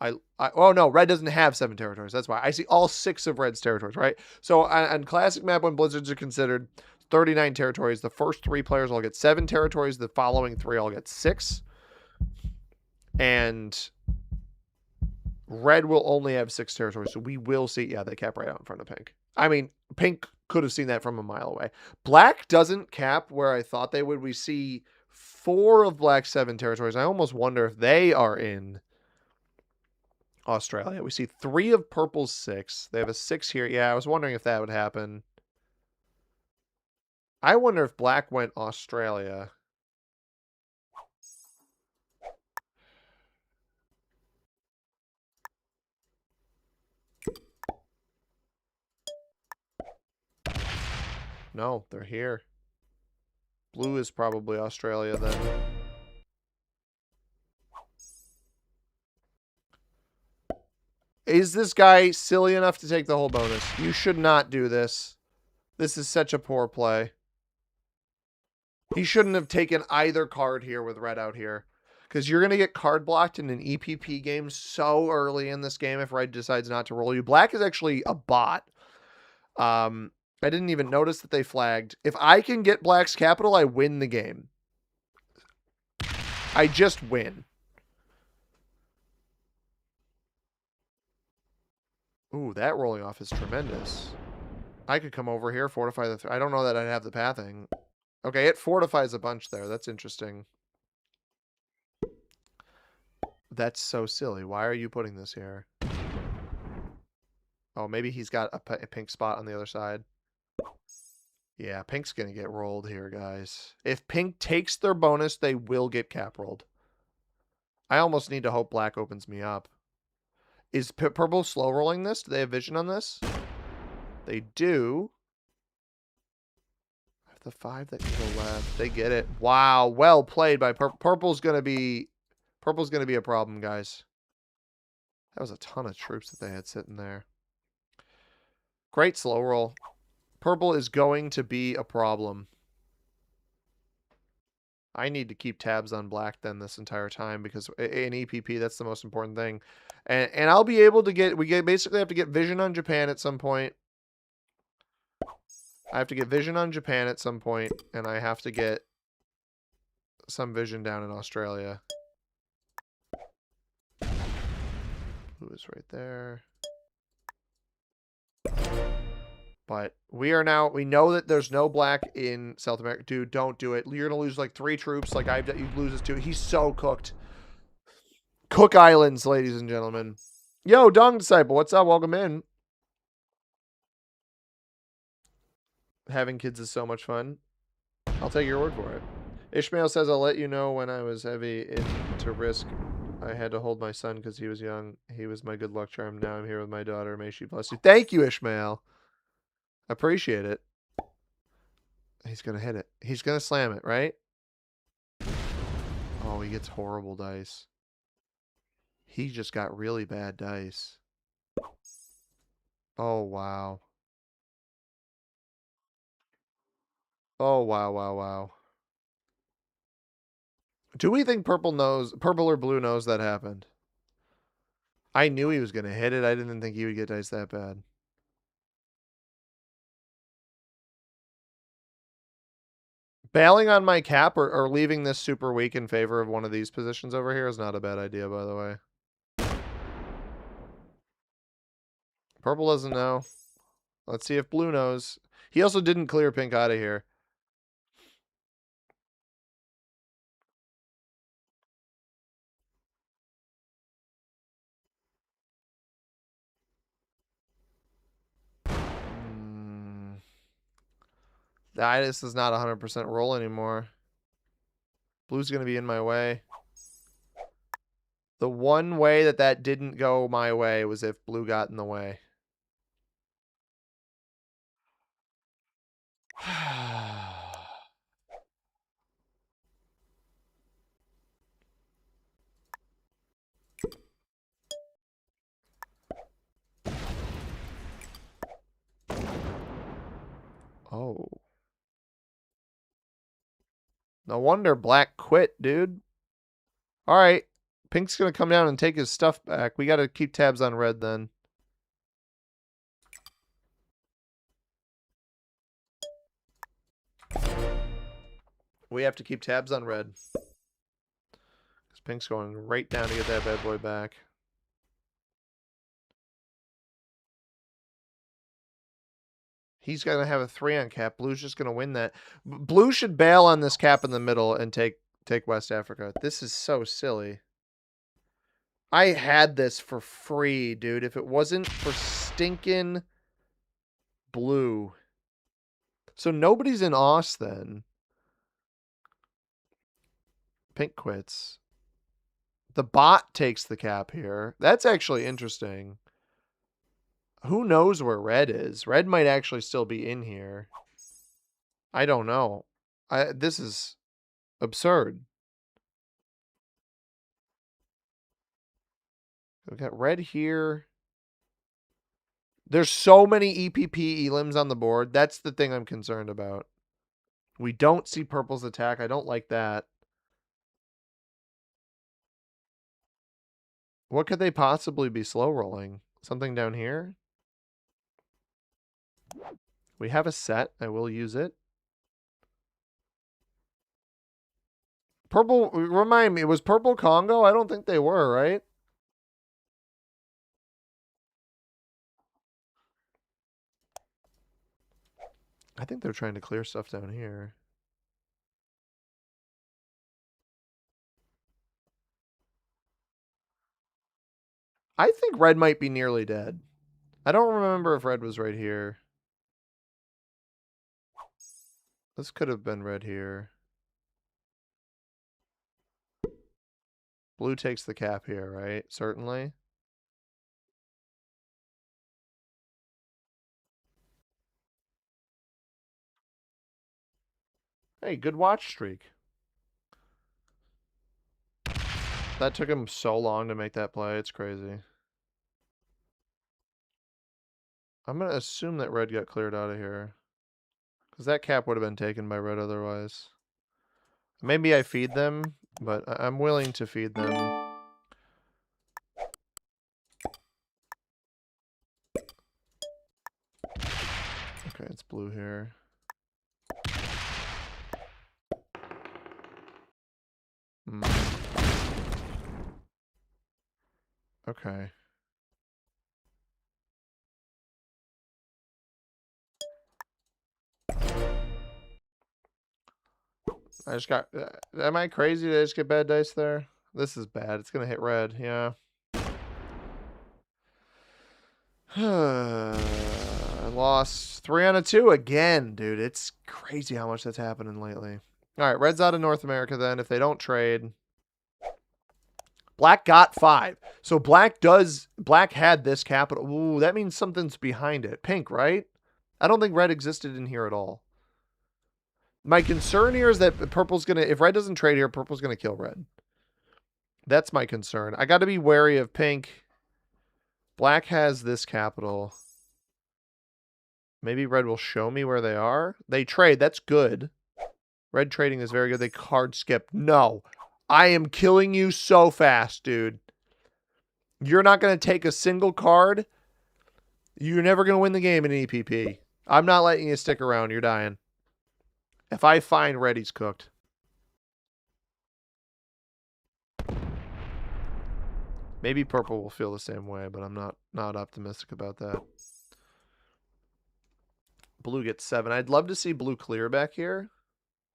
S1: Oh no, red doesn't have 7 territories. That's why I see all 6 of red's territories, right? So on classic map, when blizzards are considered 39 territories, the first 3 players all get 7 territories. The following 3 all get 6, and red will only have 6 territories. So we will see. Yeah, they cap right out in front of pink. I mean, pink could have seen that from a mile away. Black doesn't cap where I thought they would. We see 4 of black's 7 territories. I almost wonder if they are in Australia. We see 3 of purple's 6. They have a 6 here. Yeah, I was wondering if that would happen. I wonder if black went Australia. No, they're here. Blue is probably Australia then. Is this guy silly enough to take the whole bonus? You should not do this. This is such a poor play. He shouldn't have taken either card here with red out here. Because you're going to get card blocked in an EPP game so early in this game if red decides not to roll you. Black is actually a bot. I didn't even notice that they flagged. If I can get black's capital, I win the game. I just win. Ooh, that rolling off is tremendous. I could come over here, fortify the... I don't know that I'd have the pathing. Okay, it fortifies a bunch there. That's interesting. That's so silly. Why are you putting this here? Oh, maybe he's got a pink spot on the other side. Yeah, pink's going to get rolled here, guys. If pink takes their bonus, they will get cap rolled. I almost need to hope black opens me up. Is purple slow rolling this? Do they have vision on this? They do. I have the 5 that can go left. They get it. Wow, well played by purple. Purple's gonna be a problem, guys. That was a ton of troops that they had sitting there. Great slow roll. Purple is going to be a problem. I need to keep tabs on black then this entire time because in EPP, that's the most important thing. And I'll be able to get, basically have to get vision on Japan at some point. I have to get vision on Japan at some point, and I have to get some vision down in Australia. Blue is right there. But we know that there's no black in South America. Dude, don't do it. You're going to lose like 3 troops. Like you lose this 2. He's so cooked. Cook Islands, ladies and gentlemen. Yo, Dong Disciple, what's up? Welcome in. Having kids is so much fun. I'll take your word for it. Ishmael says, I'll let you know when I was heavy into risk. I had to hold my son because he was young. He was my good luck charm. Now I'm here with my daughter. May she bless you. Thank you, Ishmael. Appreciate it. He's going to hit it. He's going to slam it, right? Oh, he gets horrible dice. He just got really bad dice. Oh, wow. Oh, wow, wow, wow. Do we think purple or blue knows that happened? I knew he was going to hit it. I didn't think he would get dice that bad. Bailing on my cap or leaving this super weak in favor of one of these positions over here is not a bad idea, by the way. Purple doesn't know. Let's see if blue knows. He also didn't clear pink out of here. This is not 100% roll anymore. Blue's going to be in my way. The one way that didn't go my way was if blue got in the way. Oh. No wonder black quit, dude. All right. Pink's going to come down and take his stuff back. We got to keep tabs on red then. We have to keep tabs on red. Because pink's going right down to get that bad boy back. He's going to have a 3 on cap. Blue's just going to win that. Blue should bail on this cap in the middle and take West Africa. This is so silly. I had this for free, dude. If it wasn't for stinking blue. So nobody's in Os then. Pink quits. The bot takes the cap here. That's actually interesting. Who knows where red is? Red might actually still be in here. I don't know. This is absurd. We've got red here. There's so many EPP elims on the board. That's the thing I'm concerned about. We don't see purple's attack. I don't like that. What could they possibly be slow rolling? Something down here? We have a set. I will use it. Purple, remind me, was purple Congo? I don't think they were, right? I think they're trying to clear stuff down here. I think red might be nearly dead. I don't remember if red was right here. This could have been red here. Blue takes the cap here, right? Certainly. Hey, good watch streak. That took him so long to make that play. It's crazy. I'm going to assume that red got cleared out of here. Because that cap would have been taken by red otherwise. Maybe I feed them, but I'm willing to feed them. Okay, it's blue here. Okay. I just got... am I crazy? Did I just get bad dice there? This is bad. It's going to hit red. Yeah. I lost 3 out of 2 again, dude. It's crazy how much that's happening lately. All right, red's out of North America then. If they don't trade... Black got 5. So black had this capital. Ooh, that means something's behind it. Pink, right? I don't think red existed in here at all. My concern here is that purple's going to, if red doesn't trade here, purple's going to kill red. That's my concern. I got to be wary of pink. Black has this capital. Maybe red will show me where they are. They trade. That's good. Red trading is very good. They card skip. No. I am killing you so fast, dude. You're not going to take a single card. You're never going to win the game in EPP. I'm not letting you stick around. You're dying. If I find red, he's cooked. Maybe purple will feel the same way, but I'm not optimistic about that. Blue gets 7. I'd love to see blue clear back here.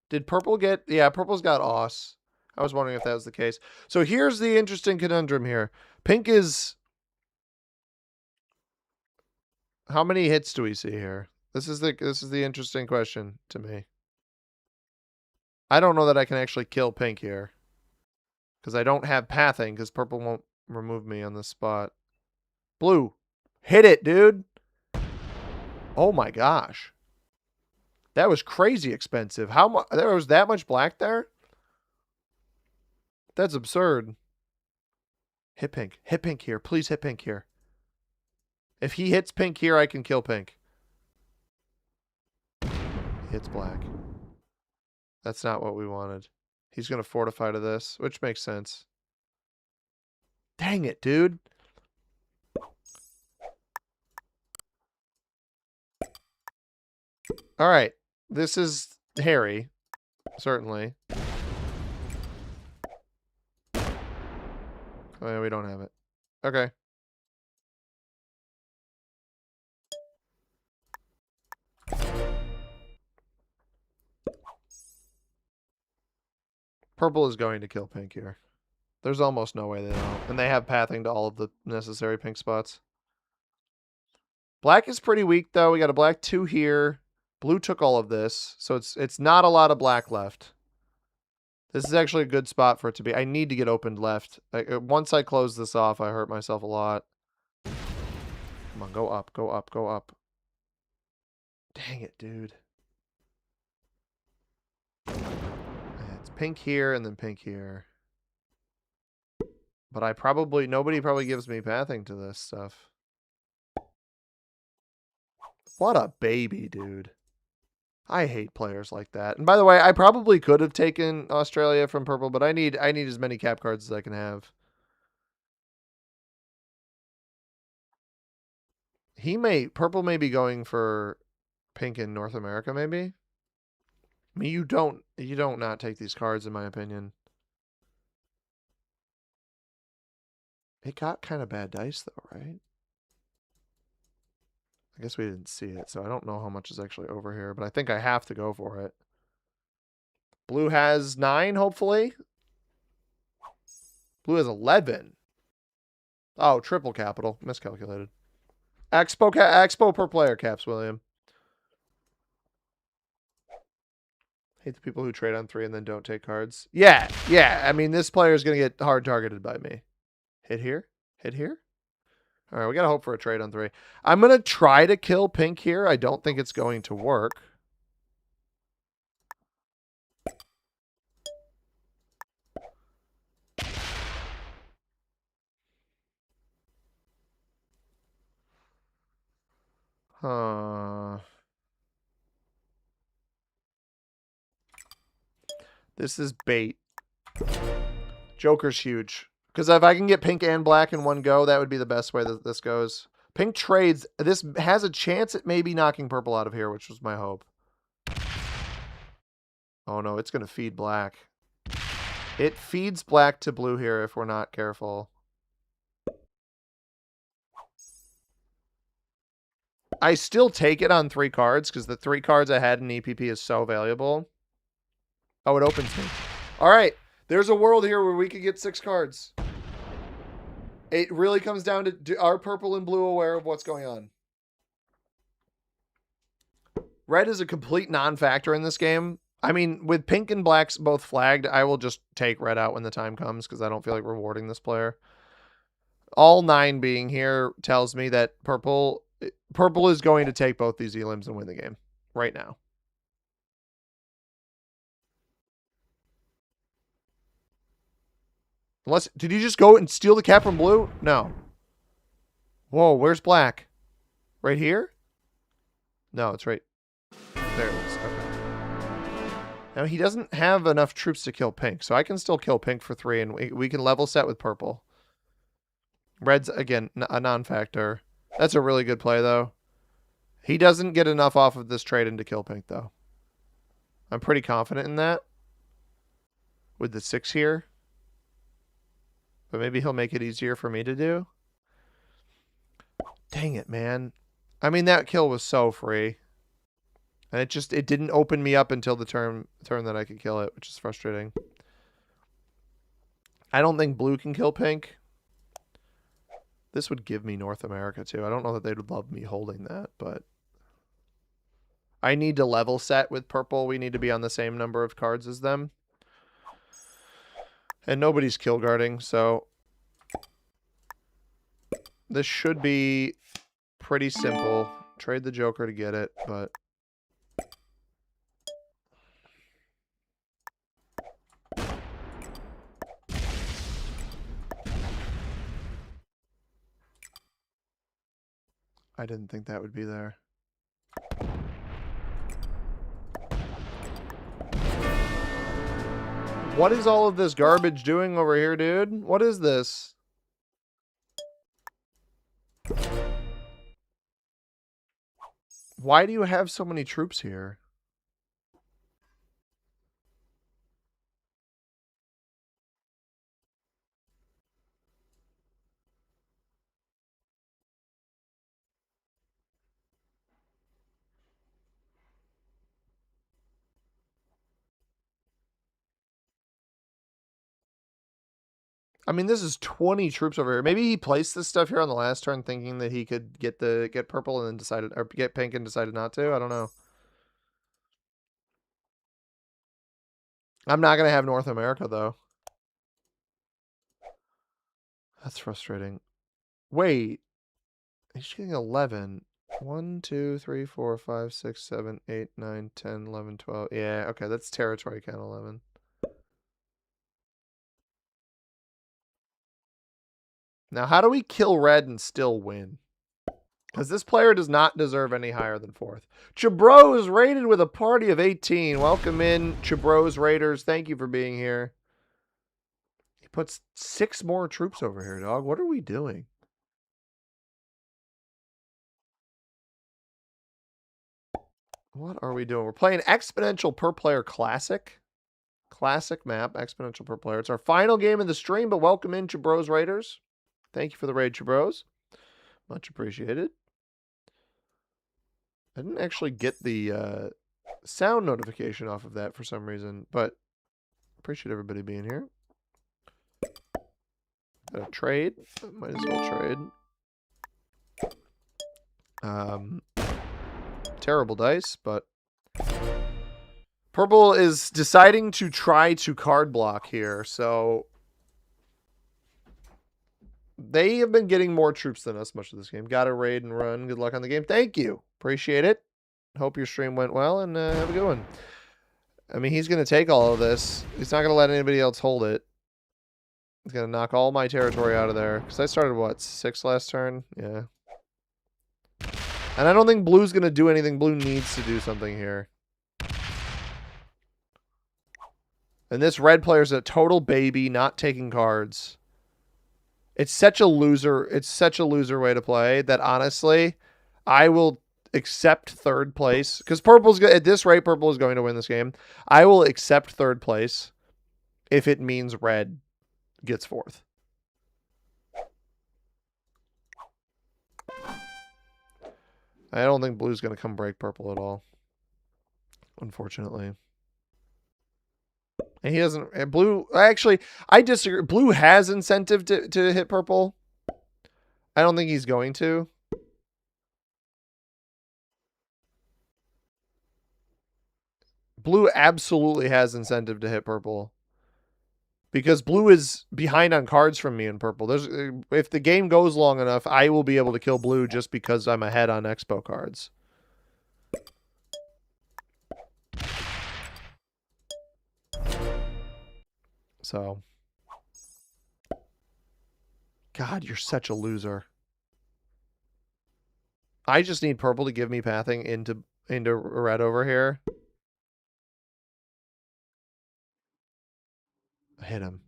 S1: Did purple get... Yeah, purple's got Os. I was wondering if that was the case. So here's the interesting conundrum here. Pink is... How many hits do we see here? This is the interesting question to me. I don't know that I can actually kill pink here. Because I don't have pathing, because purple won't remove me on this spot. Blue. Hit it, dude. Oh my gosh. That was crazy expensive. How much? There was that much black there? That's absurd. Hit pink. Hit pink here. Please hit pink here. If he hits pink here, I can kill pink. He hits black. That's not what we wanted. He's going to fortify to this, which makes sense. Dang it, dude. All right. This is hairy. Certainly. Oh, yeah, we don't have it. Okay. Purple is going to kill pink here. There's almost no way they don't. And they have pathing to all of the necessary pink spots. Black is pretty weak, though. We got a black 2 here. Blue took all of this, so it's not a lot of black left. This is actually a good spot for it to be. I need to get opened left. Once I close this off, I hurt myself a lot. Come on, go up, go up, go up. Dang it, dude. It's pink here and then pink here. But nobody probably gives me pathing to this stuff. What a baby, dude. I hate players like that. And by the way, I probably could have taken Australia from purple, but I need as many cap cards as I can have. Purple may be going for pink in North America, maybe. I mean, you don't not take these cards, in my opinion. It got kind of bad dice, though, right? I guess we didn't see it, so I don't know how much is actually over here, but I think I have to go for it. Blue has 9, hopefully. Blue has 11. Oh, triple capital. Miscalculated. Expo per player caps, William. Hate the people who trade on 3 and then don't take cards. Yeah. I mean, this player is going to get hard targeted by me. Hit here. Hit here. All right, we got to hope for a trade on 3. I'm going to try to kill pink here. I don't think it's going to work. This is bait. Joker's huge. Because if I can get pink and black in one go, that would be the best way that this goes. Pink trades. This has a chance at maybe knocking purple out of here, which was my hope. Oh, no. It's going to feed black. It feeds black to blue here if we're not careful. I still take it on 3 cards because the 3 cards I had in EPP is so valuable. Oh, it opens me. All right. There's a world here where we could get 6 cards. It really comes down to, are purple and blue aware of what's going on? Red is a complete non-factor in this game. I mean, with pink and blacks both flagged, I will just take red out when the time comes because I don't feel like rewarding this player. All 9 being here tells me that purple is going to take both these elims and win the game right now. Unless, did you just go and steal the cap from blue? No. Whoa, where's black? Right here? No, it's right. There it is. Okay. Now, he doesn't have enough troops to kill pink, so I can still kill pink for 3, and we can level set with purple. Red's, again, a non-factor. That's a really good play, though. He doesn't get enough off of this trade-in to kill pink, though. I'm pretty confident in that. With the 6 here. But maybe he'll make it easier for me to do. Dang it, man. I mean, that kill was so free. And it didn't open me up until the turn that I could kill it, which is frustrating. I don't think blue can kill pink. This would give me North America, too. I don't know that they would love me holding that, but I need to level set with purple. We need to be on the same number of cards as them. And nobody's kill guarding, so this should be pretty simple. Trade the Joker to get it, but I didn't think that would be there. What is all of this garbage doing over here, dude? What is this? Why do you have so many troops here? I mean, this is 20 troops over here. Maybe he placed this stuff here on the last turn thinking that he could get purple and then decided, or get pink and decided not to. I don't know. I'm not going to have North America, though. That's frustrating. Wait. He's getting 11. 1, 2, 3, 4, 5, 6, 7, 8, 9, 10, 11, 12. Yeah, okay, that's territory count 11. Now, how do we kill red and still win? Because this player does not deserve any higher than 4th. Chabro is rated with a party of 18. Welcome in, Chabro's Raiders. Thank you for being here. He puts 6 more troops over here, dog. What are we doing? What are we doing? We're playing Exponential Per Player Classic. Classic map, Exponential Per Player. It's our final game of the stream, but welcome in, Chabro's Raiders. Thank you for the raid, Chabros. Much appreciated. I didn't actually get the sound notification off of that for some reason, but appreciate everybody being here. Got a trade. Might as well trade. Terrible dice, but purple is deciding to try to card block here, so they have been getting more troops than us much of this game. Got a raid and run. Good luck on the game. Thank you. Appreciate it. Hope your stream went well, and have a good one. I mean, he's going to take all of this. He's not going to let anybody else hold it. He's going to knock all my territory out of there. Because I started, what, 6 last turn? Yeah. And I don't think blue's going to do anything. Blue needs to do something here. And this red player's a total baby, not taking cards. It's such a loser. It's such a loser way to play that, honestly, I will accept 3rd place. Because purple's, at this rate, purple is going to win this game. I will accept 3rd place if it means red gets 4th. I don't think blue's going to come break purple at all, unfortunately. And he doesn't... And blue... Actually, I disagree. Blue has incentive to hit purple. I don't think he's going to. Blue absolutely has incentive to hit purple. Because blue is behind on cards from me in purple. If the game goes long enough, I will be able to kill blue just because I'm ahead on expo cards. So. God, you're such a loser. I just need purple to give me pathing into red over here. Hit him.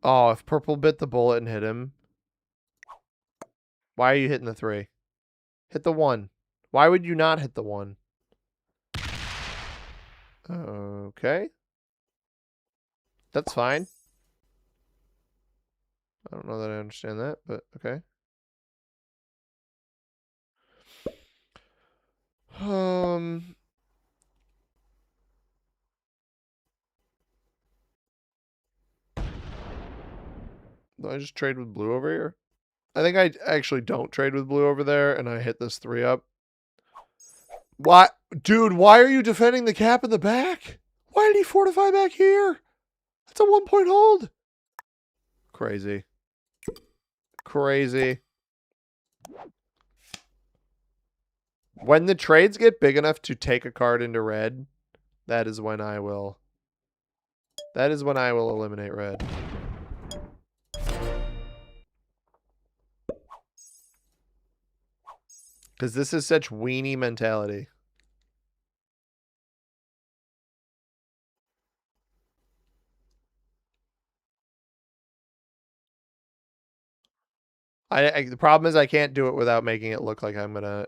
S1: Oh, if purple bit the bullet and hit him. Why are you hitting the 3? Hit the 1. Why would you not hit the 1? Okay. That's fine. I don't know that I understand that, but okay. Do I just trade with blue over here? I think I actually don't trade with blue over there, and I hit this 3 up. Why? Dude, why are you defending the cap in the back? Why did he fortify back here? That's a 1-point hold. Crazy. Crazy. When the trades get big enough to take a card into red, that is when I will... That is when I will eliminate red. Because this is such weenie mentality. The problem is I can't do it without making it look like I'm going to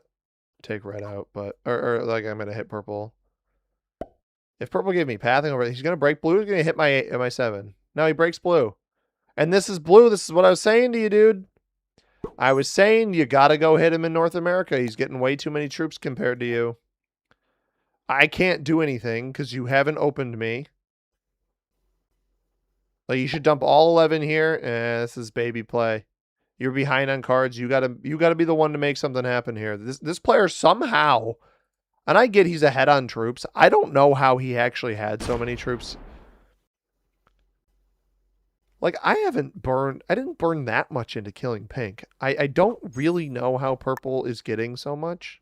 S1: take red out, but or like I'm going to hit purple. If purple gave me pathing over, he's going to break blue. He's going to hit my 7. No, he breaks blue. And this is blue. This is what I was saying to you, dude. I was saying you got to go hit him in North America. He's getting way too many troops compared to you. I can't do anything because you haven't opened me. Like, you should dump all 11 here. This is baby play. You're behind on cards. You gotta be the one to make something happen here. This player somehow, and I get he's ahead on troops. I don't know how he actually had so many troops. Like, I didn't burn that much into killing pink. I don't really know how purple is getting so much.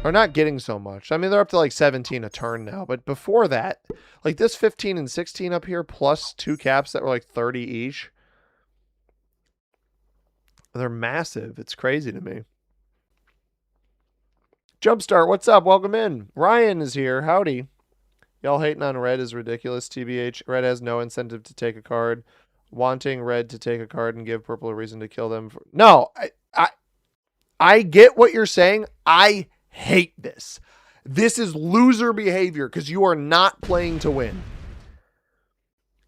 S1: Or not getting so much. I mean, they're up to like 17 a turn now. But before that, like this 15 and 16 up here, plus 2 caps that were like 30 each. They're massive. It's crazy to me. Jumpstart, what's up? Welcome in. Ryan is here. Howdy. Y'all hating on red is ridiculous. TBH. Red has no incentive to take a card. Wanting red to take a card and give purple a reason to kill them. No, I get what you're saying. I hate this. This is loser behavior because you are not playing to win.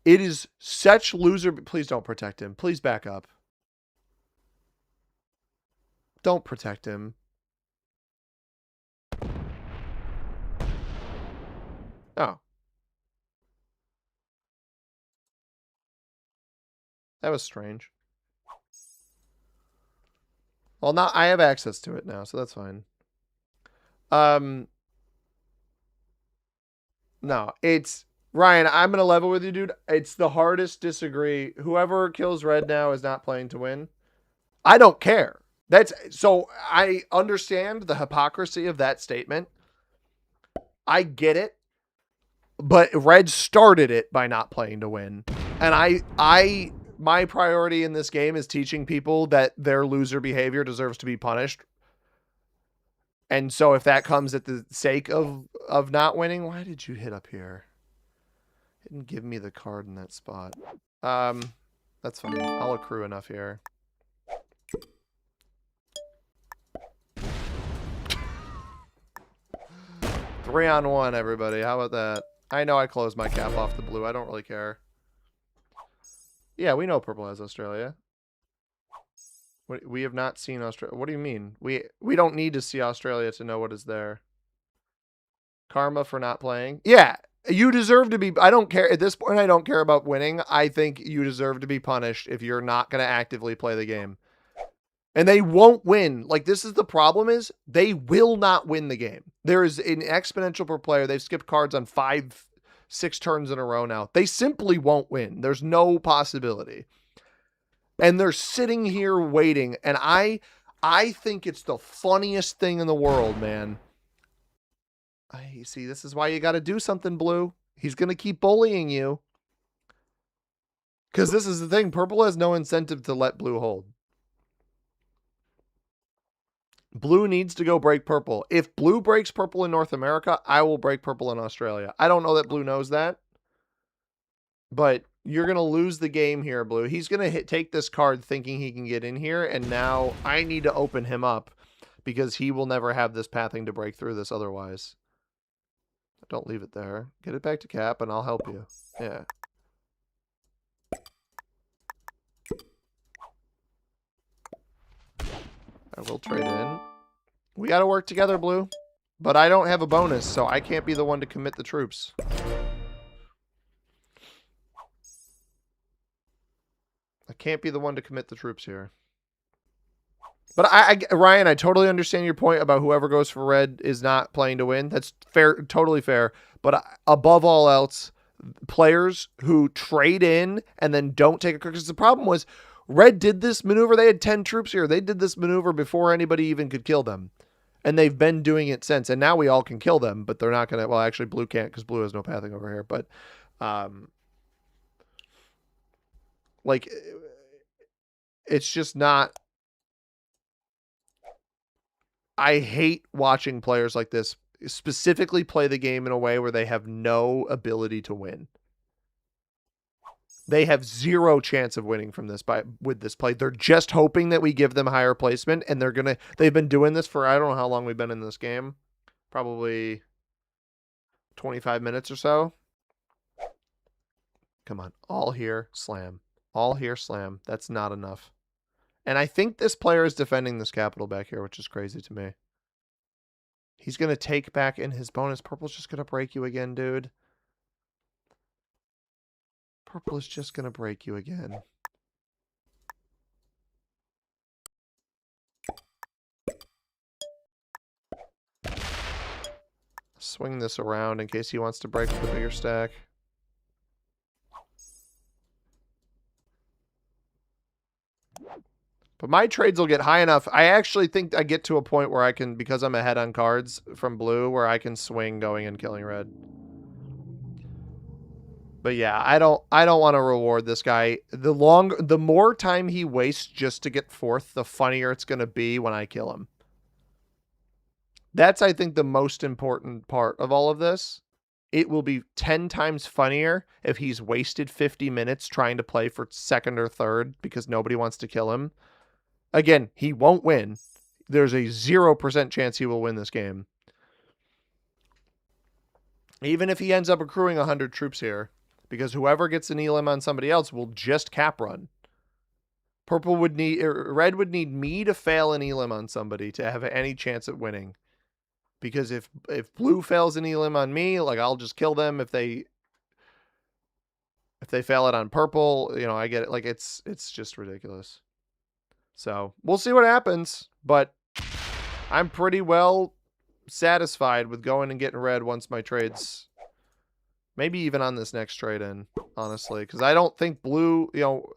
S1: It is such loser. Please don't protect him. Please back up. Don't protect him. Oh. That was strange. Well, now I have access to it now, so that's fine. No, it's Ryan. I'm gonna level with you, dude. It's the hardest disagree. Whoever kills red now is not playing to win. I don't care. That's so I understand the hypocrisy of that statement. I get it, but red started it by not playing to win, and my priority in this game is teaching people that their loser behavior deserves to be punished. And so if that comes at the sake of not winning, why did you hit up here? Didn't give me the card in that spot. That's fine. I'll accrue enough here. Three on one, everybody. How about that? I know I closed my cap off the blue. I don't really care. Yeah, we know purple has Australia. We have not seen Australia. What do you mean? We don't need to see Australia to know what is there. Karma for not playing. Yeah, you deserve to be. I don't care. At this point, I don't care about winning. I think you deserve to be punished if you're not going to actively play the game. And they won't win. Like, this is the problem is they will not win the game. There is an exponential per player. They've skipped cards on 5-6 turns in a row now. They simply won't win. There's no possibility. And they're sitting here waiting. And I think it's the funniest thing in the world, man. You see, this is why you got to do something, Blue. He's going to keep bullying you. Because this is the thing. Purple has no incentive to let Blue hold. Blue needs to go break purple. If Blue breaks purple in North America, I will break purple in Australia. I don't know that Blue knows that. But you're going to lose the game here, Blue. He's going to take this card thinking he can get in here. And now I need to open him up because he will never have this pathing to break through this otherwise. Don't leave it there. Get it back to cap and I'll help you. Yeah. I will trade in. We got to work together, Blue. But I don't have a bonus, so I can't be the one to commit the troops. I can't be the one to commit the troops here. But Ryan, I totally understand your point about whoever goes for red is not playing to win. That's fair, totally fair. But above all else, players who trade in and then don't take a card. Because the problem was red did this maneuver. They had 10 troops here. They did this maneuver before anybody even could kill them. And they've been doing it since. And now we all can kill them, but they're not going to. Well, actually, Blue can't because Blue has no pathing over here. But like, it's just not. I hate watching players like this specifically play the game in a way where they have no ability to win. They have zero chance of winning from this with this play. They're just hoping that we give them higher placement, and they've been doing this for I don't know how long we've been in this game. Probably 25 minutes or so. Come on. All here, slam. All here, slam. That's not enough. And I think this player is defending this capital back here, which is crazy to me. He's going to take back in his bonus. Purple's just going to break you again, dude. Purple is just going to break you again. swing this around in case he wants to break the bigger stack. But my trades will get high enough. I actually think I get to a point where I can, because I'm ahead on cards from blue, where I can swing going and killing red. But yeah, I don't want to reward this guy. The more time he wastes just to get fourth, the funnier it's going to be when I kill him. That's, I think, the most important part of all of this. It will be 10 times funnier if he's wasted 50 minutes trying to play for second or third because nobody wants to kill him. Again, he won't win. There's a 0% chance he will win this game. Even if he ends up accruing 100 troops here, because whoever gets an elim on somebody else will just cap run. Red would need me to fail an elim on somebody to have any chance at winning. Because if blue fails an elim on me, like, I'll just kill them. If they fail it on purple, you know, I get it. Like, it's just ridiculous. So we'll see what happens, but I'm pretty well satisfied with going and getting red once my trades, maybe even on this next trade in, honestly, because I don't think blue, you know,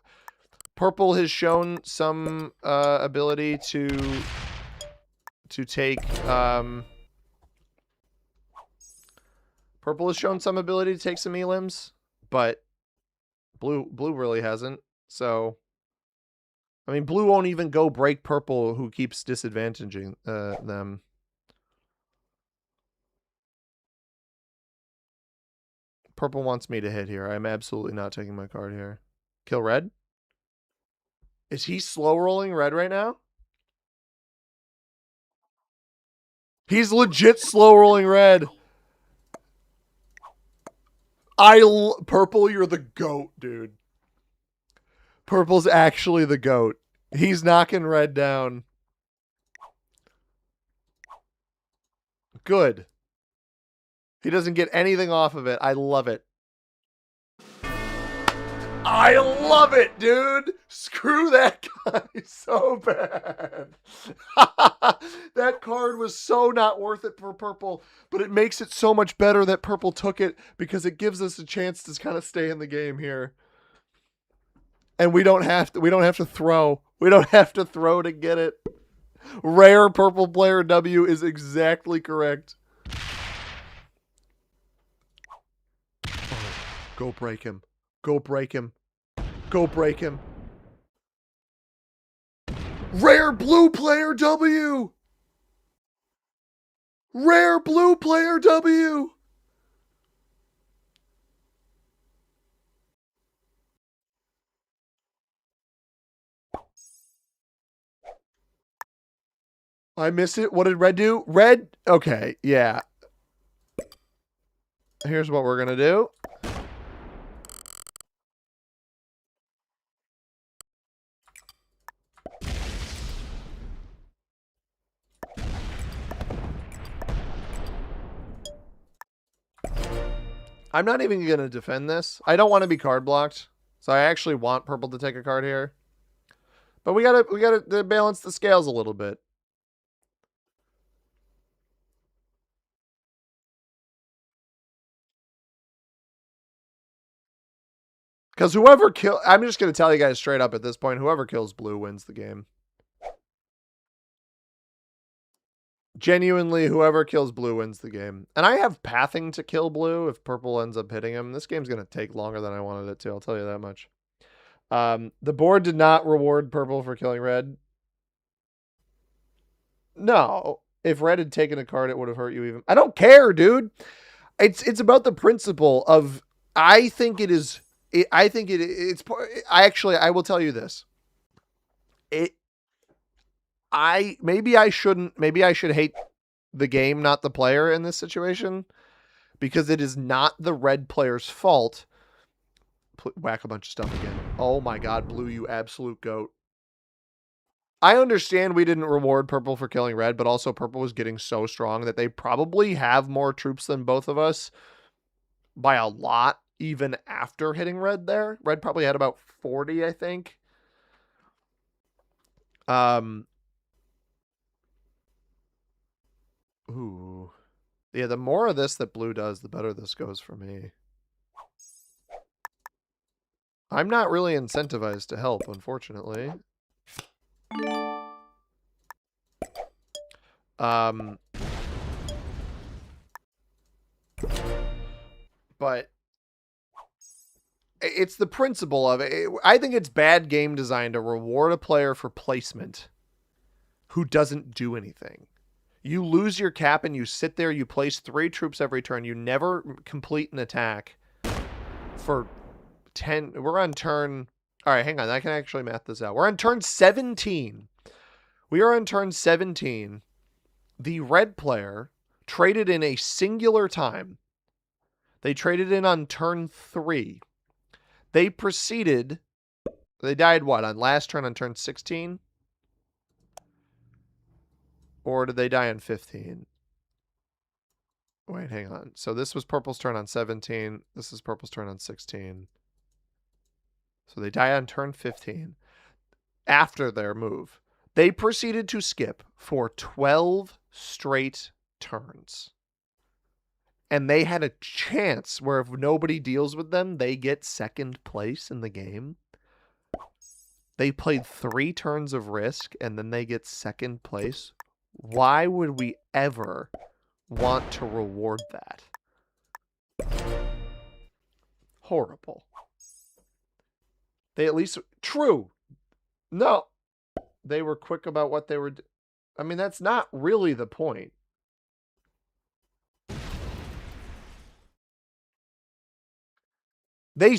S1: purple has shown some ability to take purple has shown some ability to take some elims, but blue really hasn't. So I mean, blue won't even go break purple, who keeps disadvantaging them. Purple wants me to hit here. I'm absolutely not taking my card here. Kill red? Is he slow rolling red right now? He's legit slow rolling red. Purple, you're the GOAT, dude. Purple's actually the GOAT. He's knocking red down. Good. He doesn't get anything off of it. I love it. I love it, dude. Screw that guy so bad. That card was so not worth it for purple, but it makes it so much better that purple took it because it gives us a chance to kind of stay in the game here. And we don't have to throw. We don't have to throw to get it. Rare purple player W is exactly correct. Oh, go break him. Go break him. Go break him. Rare blue player W. Rare blue player W. I missed it. What did red do? Red? Okay, yeah. Here's what we're going to do. I'm not even going to defend this. I don't want to be card blocked. So I actually want purple to take a card here. But we gotta balance the scales a little bit. Because I'm just going to tell you guys straight up at this point, whoever kills blue wins the game. Genuinely, whoever kills blue wins the game. And I have pathing to kill blue if purple ends up hitting him. This game's going to take longer than I wanted it to, I'll tell you that much. The board did not reward purple for killing red. No. If red had taken a card, it would have hurt you even. I don't care, dude. It's about the principle of, I think it is... I will tell you this. Maybe I should hate the game, not the player in this situation, because it is not the red player's fault. Whack a bunch of stuff again. Oh my God, blue, you absolute goat. I understand we didn't reward purple for killing red, but also purple was getting so strong that they probably have more troops than both of us by a lot, even after hitting red there. Red probably had about 40, I think. Ooh. Yeah, the more of this that blue does, the better this goes for me. I'm not really incentivized to help, unfortunately. But it's the principle of it. I think it's bad game design to reward a player for placement who doesn't do anything. You lose your cap and you sit there, you place 3 troops every turn. You never complete an attack for 10. We're on turn. All right, hang on. I can actually math this out. We're on turn 17. We are on turn 17. The red player traded in a singular time. They traded in on turn 3. They proceeded. They died what? On last turn on turn 16? Or did they die on 15? Wait, hang on. So this was purple's turn on 17. This is purple's turn on 16. So they die on turn 15. After their move, they proceeded to skip for 12 straight turns. And they had a chance where if nobody deals with them, they get second place in the game. They played 3 turns of risk and then they get second place. Why would we ever want to reward that? Horrible. They at least... True. No. They were quick about what they were... I mean, that's not really the point. They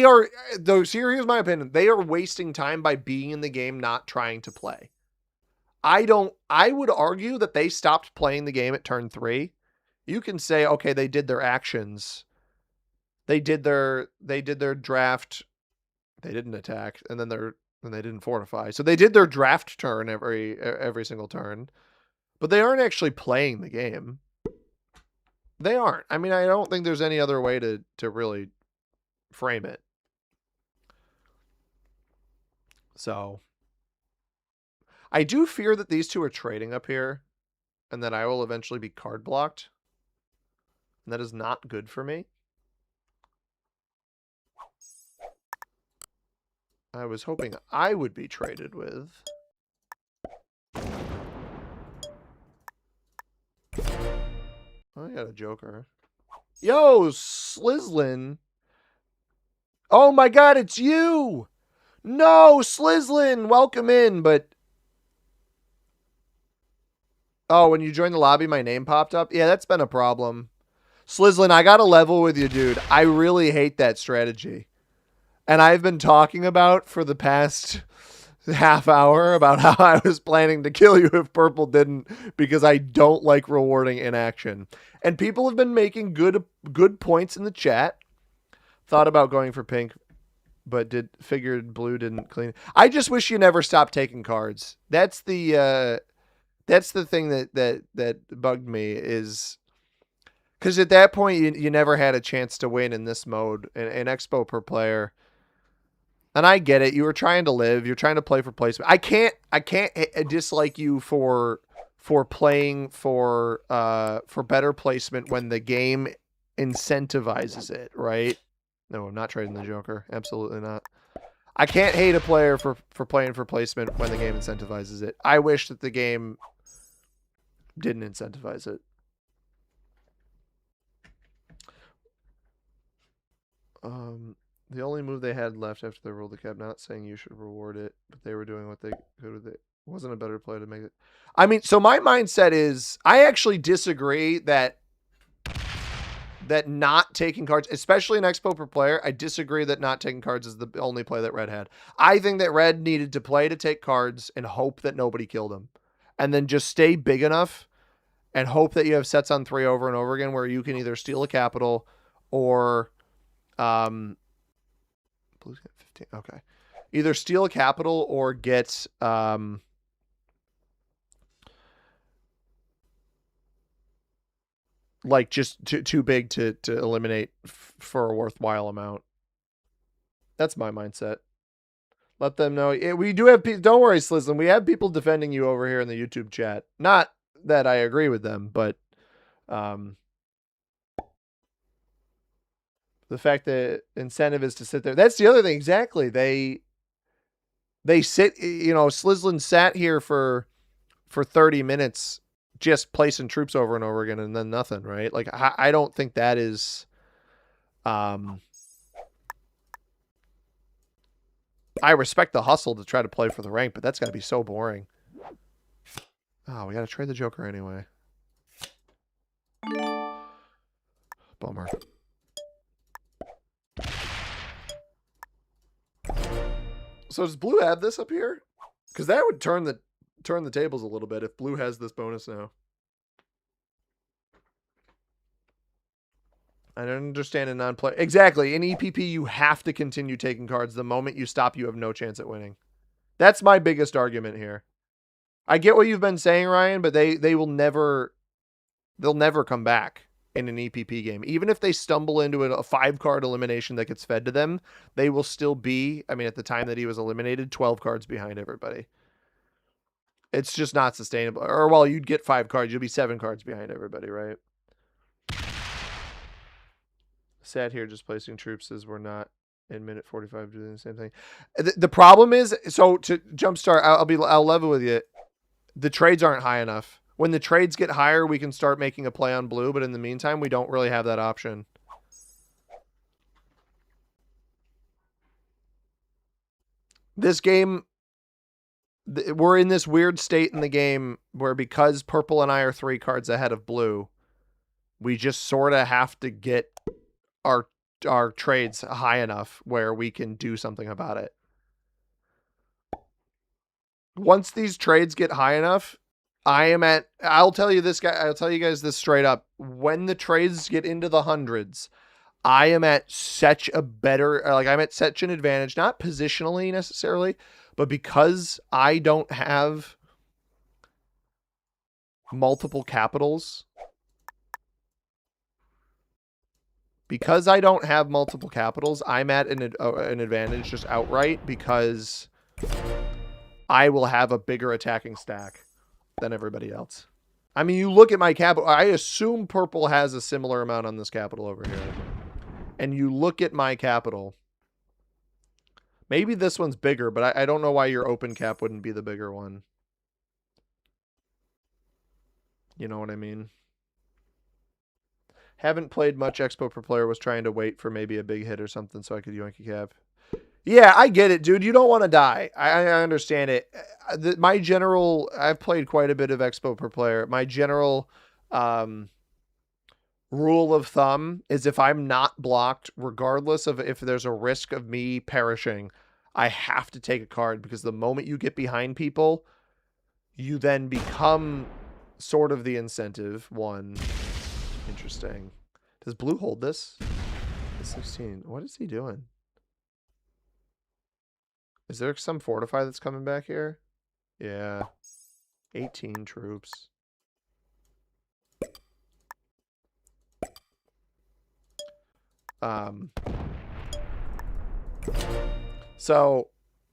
S1: are, though, here's my opinion. They are wasting time by being in the game, not trying to play. I would argue that they stopped playing the game at turn 3. You can say, okay, they did their actions. They did their draft. They didn't attack, and then they didn't fortify. So they did their draft turn every single turn. But they aren't actually playing the game. They aren't. I mean, I don't think there's any other way to really frame it. So I do fear that these two are trading up here and that I will eventually be card blocked. And that is not good for me. I was hoping I would be traded with. Oh, I got a Joker. Yo, Slislin. Oh my god, it's you! No, Slislin, welcome in, but... Oh, when you joined the lobby, my name popped up? Yeah, that's been a problem. Slislin, I got a level with you, dude. I really hate that strategy. And I've been talking about for the past half hour about how I was planning to kill you if purple didn't, because I don't like rewarding inaction. And people have been making good points in the chat. Thought about going for pink, but figured blue didn't clean. I just wish you never stopped taking cards. That's the thing that bugged me, is because at that point you never had a chance to win in this mode, an expo per player. And I get it. You were trying to live. You're trying to play for placement. I can't dislike you for playing for better placement when the game incentivizes it, right? No, I'm not trading the Joker. Absolutely not. I can't hate a player for playing for placement when the game incentivizes it. I wish that the game didn't incentivize it. The only move they had left after they rolled the cap, not saying you should reward it, but they were doing what they could with it. Wasn't a better play to make it. I mean, so my mindset is, I actually disagree that not taking cards, especially an expo per player, I disagree that not taking cards is the only play that red had. I think that red needed to play to take cards and hope that nobody killed him. And then just stay big enough and hope that you have sets on 3 over and over again where you can either steal a capital or... Blue's got 15. Okay. Either steal a capital or get... like just too big to eliminate for a worthwhile amount. That's my mindset. Let them know. We do have people. Don't worry, Slislin. We have people defending you over here in the YouTube chat. Not that I agree with them, but Um, the fact that incentive is to sit there. That's the other thing. Exactly. They sit. You know, Slislin sat here for 30 minutes just placing troops over and over again and then nothing, right? Like I don't think that is I respect the hustle to try to play for the rank, but that's got to be so boring. Oh, we got to trade the Joker anyway. Bummer. So does blue have this up here? Because that would turn the tables a little bit if blue has this bonus now. I don't understand a non-play. Exactly. In EPP, you have to continue taking cards. The moment you stop, you have no chance at winning. That's my biggest argument here. I get what you've been saying, Ryan, but they will never, they'll never come back in an EPP game. Even if they stumble into a 5-card elimination that gets fed to them, they will still be, I mean, at the time that he was eliminated, 12 cards behind everybody. It's just not sustainable. Or, well, you'd get 5 cards. You'll be 7 cards behind everybody, right? Sat here just placing troops as we're not in minute 45 doing the same thing. The problem is, so to jumpstart, I'll level with you. The trades aren't high enough. When the trades get higher, we can start making a play on blue, but in the meantime, we don't really have that option. This game, we're in this weird state in the game where because purple and I are 3 cards ahead of blue, we just sort of have to get our trades high enough where we can do something about it. Once these trades get high enough, I'll tell you guys this straight up. When the trades get into the hundreds, I am at such a better, I'm at such an advantage, not positionally necessarily, but because I don't have multiple capitals. Because I don't have multiple capitals, I'm at an advantage just outright because I will have a bigger attacking stack than everybody else. I mean, you look at my capital. I assume purple has a similar amount on this capital over here. And you look at my capital. Maybe this one's bigger, but I don't know why your open cap wouldn't be the bigger one. You know what I mean? Haven't played much Expo per player. Was trying to wait for maybe a big hit or something so I could yoink a cap. Yeah, I get it, dude. You don't want to die. I understand it. I've played quite a bit of Expo per player. My general rule of thumb is if I'm not blocked, regardless of if there's a risk of me perishing, I have to take a card because the moment you get behind people, you then become sort of the incentive one. Interesting. Does blue hold this? 16. What is he doing? Is there some fortify that's coming back here? Yeah. 18 troops. So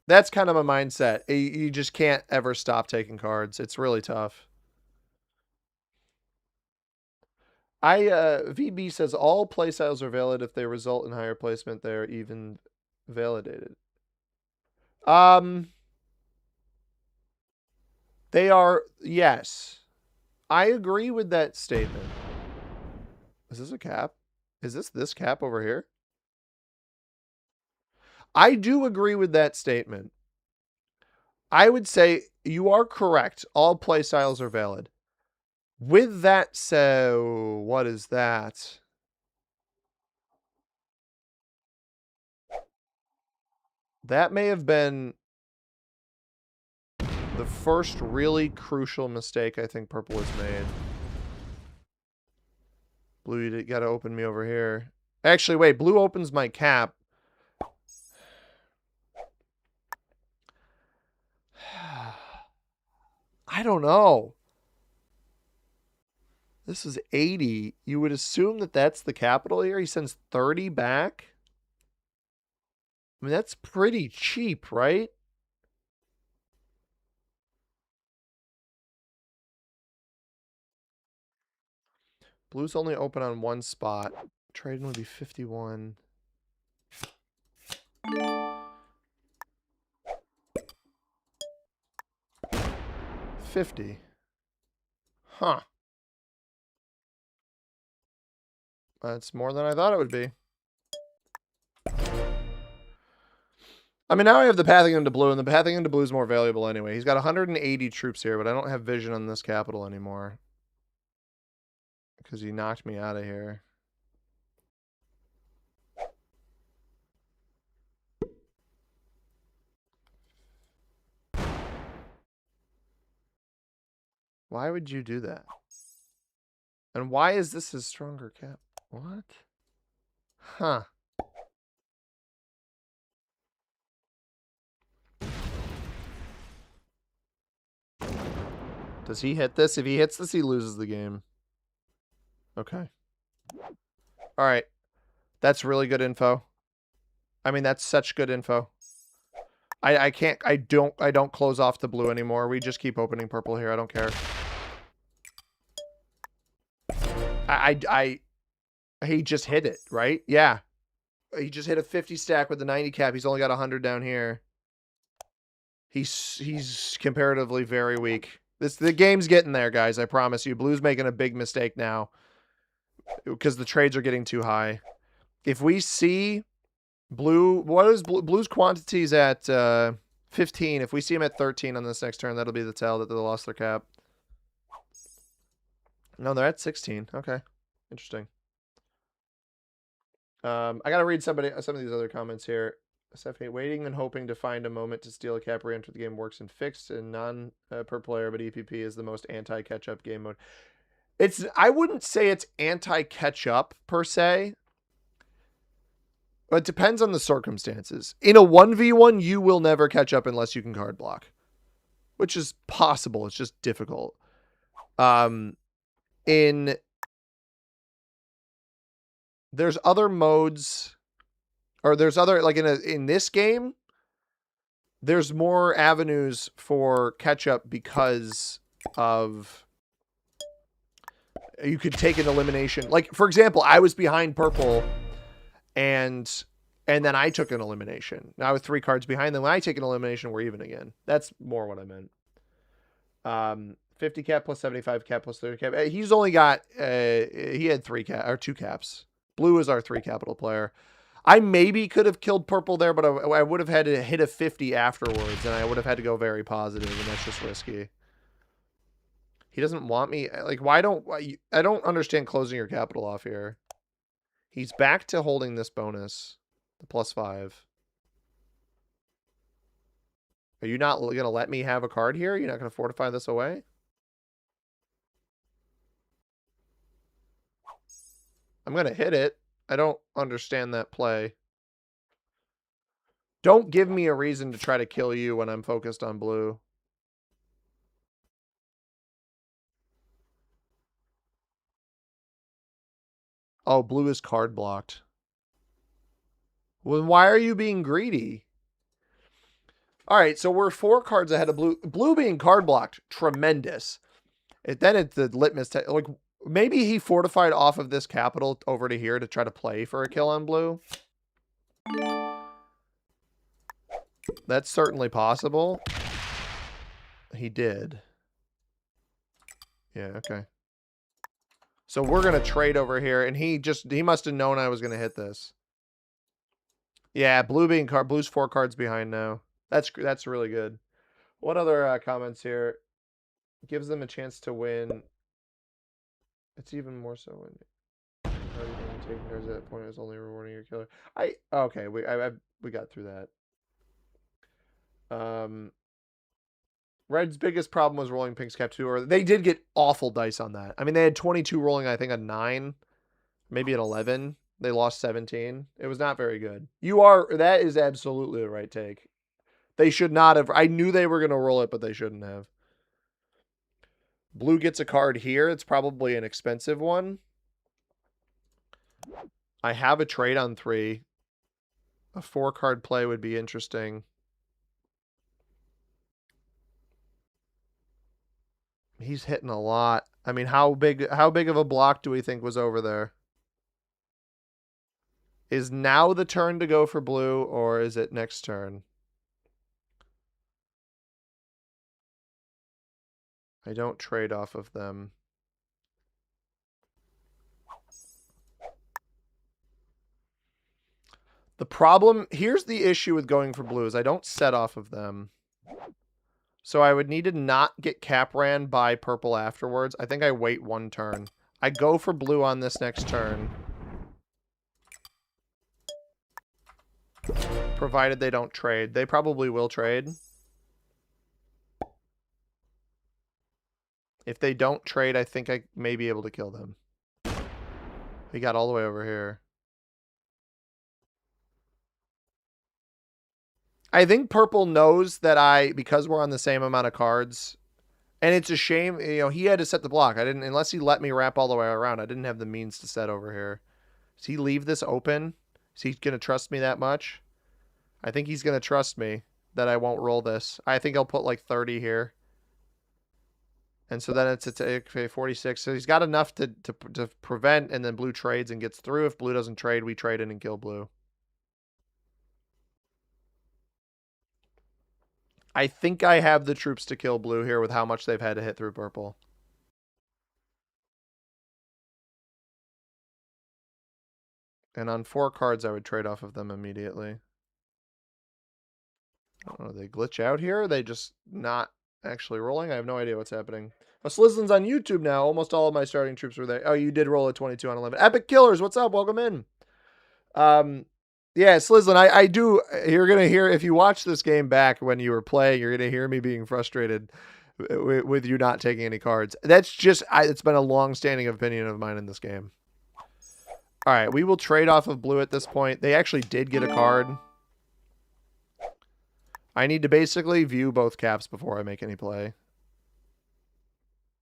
S1: that's kind of a mindset. You just can't ever stop taking cards. It's really tough. VB says all playstyles are valid if they result in higher placement. They are even validated. They are, yes. I agree with that statement. Is this a cap? Is this cap over here? I do agree with that statement. I would say you are correct. All playstyles are valid. With that, so what is that? That may have been the first really crucial mistake I think purple has made. Blue, you got to open me over here. Actually, wait. Blue opens my cap. I don't know. This is 80. You would assume that that's the capital here. He sends 30 back. I mean, that's pretty cheap, right? Blue's only open on one spot. Trading would be 51. $50. Huh. That's more than I thought it would be. I mean, now I have the pathing into blue, and the pathing into blue is more valuable anyway. He's got 180 troops here, but I don't have vision on this capital anymore. Because he knocked me out of here. Why would you do that? And why is this his stronger cap? What? Huh. Does he hit this? If he hits this, he loses the game. Okay. All right. That's really good info. I mean, that's such good info. I don't close off the blue anymore. We just keep opening purple here. I don't care. He just hit it, right? Yeah. He just hit a 50 stack with the 90 cap. He's only got 100 down here. He's comparatively very weak. The game's getting there, guys. I promise you. Blue's making a big mistake now because the trades are getting too high. If we see blue, what is blue's quantities at 15? If we see him at 13 on this next turn, that'll be the tell that they lost their cap. No, they're at 16. Okay, interesting. I gotta read some of these other comments here. Stephanie, waiting and hoping to find a moment to steal a cap or enter the game works in fixed and non per player, but EPP is the most anti catch up game mode. I wouldn't say it's anti catch up per se. But it depends on the circumstances. In a 1v1, you will never catch up unless you can card block, which is possible. It's just difficult. There's other modes, or there's other, like in this game, there's more avenues for catch up because of you could take an elimination. Like, for example, I was behind purple and then I took an elimination. Now I was 3 cards behind them. When I take an elimination, we're even again. That's more what I meant. 50 cap plus 75 cap plus 30 cap. He's only got, he had 2 caps. Blue is our 3 capital player. I maybe could have killed purple there, but I would have had to hit a 50 afterwards, and I would have had to go very positive, and that's just risky. He doesn't want me. Like, I don't understand closing your capital off here. He's back to holding this bonus, the +5. Are you not going to let me have a card here? You're not going to fortify this away? I'm going to hit it. I don't understand that play. Don't give me a reason to try to kill you when I'm focused on blue. Oh, blue is card blocked. Well, why are you being greedy? All right, so we're 4 cards ahead of blue. Blue being card blocked, tremendous. Then it's the litmus test. Like, maybe he fortified off of this capital over to here to try to play for a kill on blue. That's certainly possible. He did. Yeah, okay. So we're going to trade over here, and he must have known I was going to hit this. Yeah, blue's 4 cards behind now. That's really good. What other comments here? Gives them a chance to win. It's even more so when taking cards at that point is only rewarding your killer. Okay, we got through that. Red's biggest problem was rolling Pink's cap 2, or they did get awful dice on that. I mean, they had 22 rolling, I think, a 9, maybe an 11. They lost 17. It was not very good. That is absolutely the right take. They should not have. I knew they were going to roll it, but they shouldn't have. Blue gets a card here. It's probably an expensive one. I have a trade on 3. A 4-card play would be interesting. He's hitting a lot. I mean, how big of a block do we think was over there? Is now the turn to go for blue, or is it next turn? I don't trade off of them. The problem, here's the issue with going for blue, is I don't set off of them. So I would need to not get cap ran by purple afterwards. I think I wait one turn. I go for blue on this next turn. Provided they don't trade. They probably will trade. If they don't trade, I think I may be able to kill them. He got all the way over here. I think purple knows that because we're on the same amount of cards, and it's a shame, you know, he had to set the block. I didn't, unless he let me wrap all the way around, I didn't have the means to set over here. Does he leave this open? Is he going to trust me that much? I think he's going to trust me that I won't roll this. I think I'll put like 30 here. And so then it's okay, 46. So he's got enough to prevent, and then blue trades and gets through. If blue doesn't trade, we trade in and kill blue. I think I have the troops to kill blue here with how much they've had to hit through purple. And on 4 cards, I would trade off of them immediately. I don't know, they glitch out here? Are they just not actually rolling? I have no idea what's happening. Oh, Slizzlin's on YouTube now. Almost all of my starting troops were there. Oh, you did roll a 22 on 11. Epic Killers, what's up? Welcome in. Yeah, Slizzlin, I do. You're going to hear, if you watch this game back when you were playing, you're going to hear me being frustrated with you not taking any cards. That's just, it's been a long-standing opinion of mine in this game. All right, we will trade off of blue at this point. They actually did get a card. I need to basically view both caps before I make any play.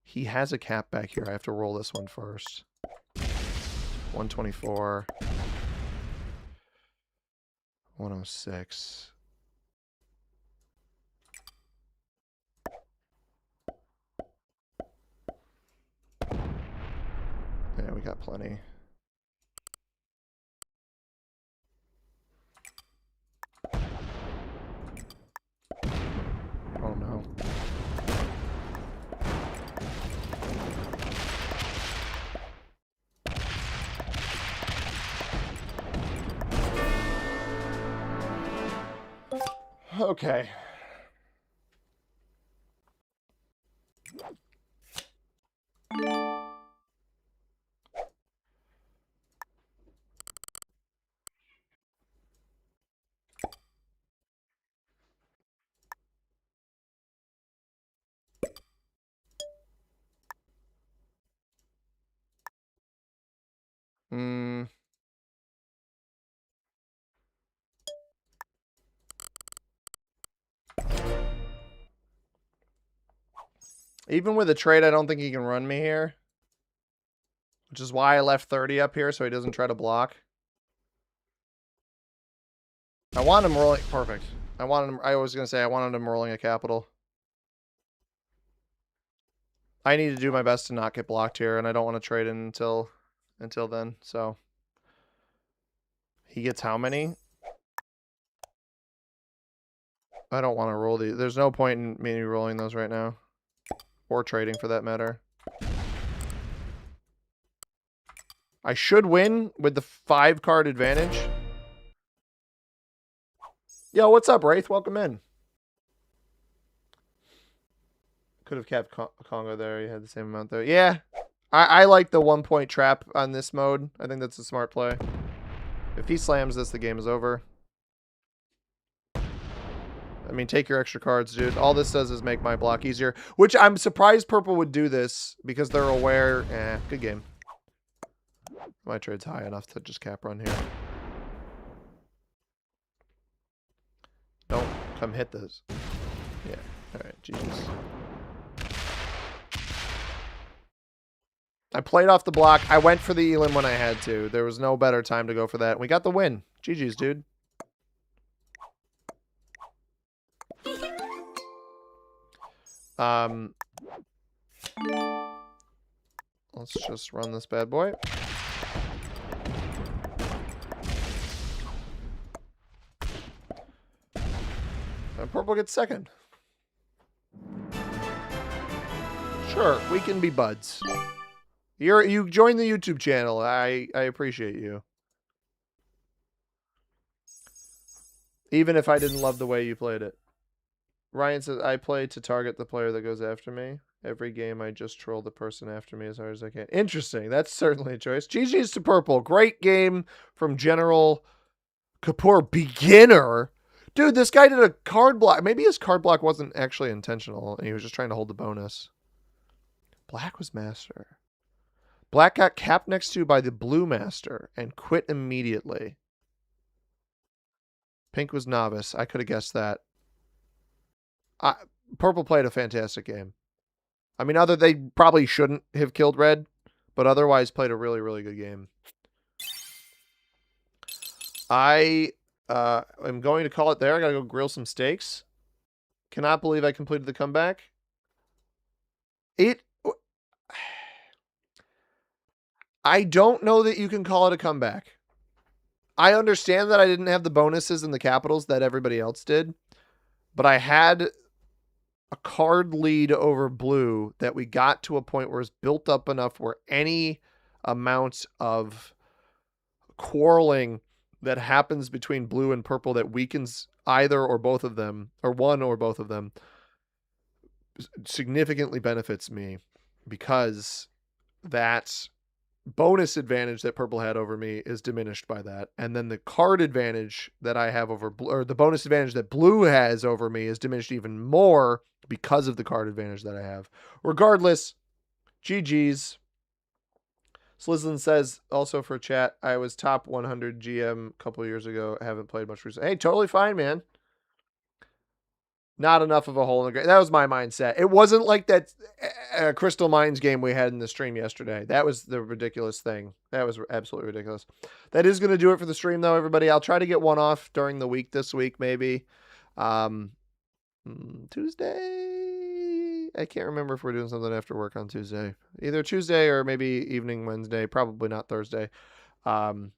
S1: He has a cap back here. I have to roll this one first. 124. 106. Yeah, we got plenty. Oh no. Okay. Even with a trade, I don't think he can run me here. Which is why I left 30 up here so he doesn't try to block. I want him rolling. Perfect. I was going to say I wanted him rolling a capital. I need to do my best to not get blocked here, and I don't want to trade in until then. So he gets how many? I don't want to roll these. There's no point in me rolling those right now. Or trading for that matter. I should win with the 5-card advantage. Yo, what's up, Wraith? Welcome in. Could have kept Congo there. You had the same amount there. Yeah. I like the 1-point trap on this mode. I think that's a smart play. If he slams this, the game is over. I mean, take your extra cards, dude. All this does is make my block easier. Which I'm surprised purple would do this because they're aware. Good game. My trade's high enough to just cap run here. Don't come hit this. Yeah. Alright, Jesus. I played off the block. I went for the Elim when I had to. There was no better time to go for that. We got the win. GG's, dude. Let's just run this bad boy. And purple gets second. Sure, we can be buds. You joined the YouTube channel. I appreciate you. Even if I didn't love the way you played it. Ryan says, I play to target the player that goes after me. Every game I just troll the person after me as hard as I can. Interesting. That's certainly a choice. GG's to purple. Great game from General Kapoor. Beginner. Dude, this guy did a card block. Maybe his card block wasn't actually intentional, and he was just trying to hold the bonus. Black was master. Black got capped next to by the blue master and quit immediately. Pink was novice. I could have guessed that. Purple played a fantastic game. I mean, they probably shouldn't have killed red, but otherwise played a really, really good game. I am going to call it there. I got to go grill some steaks. Cannot believe I completed the comeback. I don't know that you can call it a comeback. I understand that I didn't have the bonuses and the capitals that everybody else did, but I had a card lead over blue that we got to a point where it's built up enough where any amount of quarreling that happens between blue and purple that weakens either or both of them, or one or both of them, significantly benefits me, because that bonus advantage that purple had over me is diminished by that. And then the card advantage that I have over blue, or the bonus advantage that blue has over me, is diminished even more because of the card advantage that I have. Regardless, GG's. Slislin says, also for chat, I was top 100 GM a couple years ago. I haven't played much recently. Hey, totally fine, man. Not enough of a hole in the ground. That was my mindset. It wasn't like that Crystal Mines game we had in the stream yesterday. That was the ridiculous thing. That was absolutely ridiculous. That is going to do it for the stream, though, everybody. I'll try to get one off during the week this week, maybe. Tuesday? I can't remember if we're doing something after work on Tuesday. Either Tuesday or maybe evening Wednesday. Probably not Thursday. Grilling.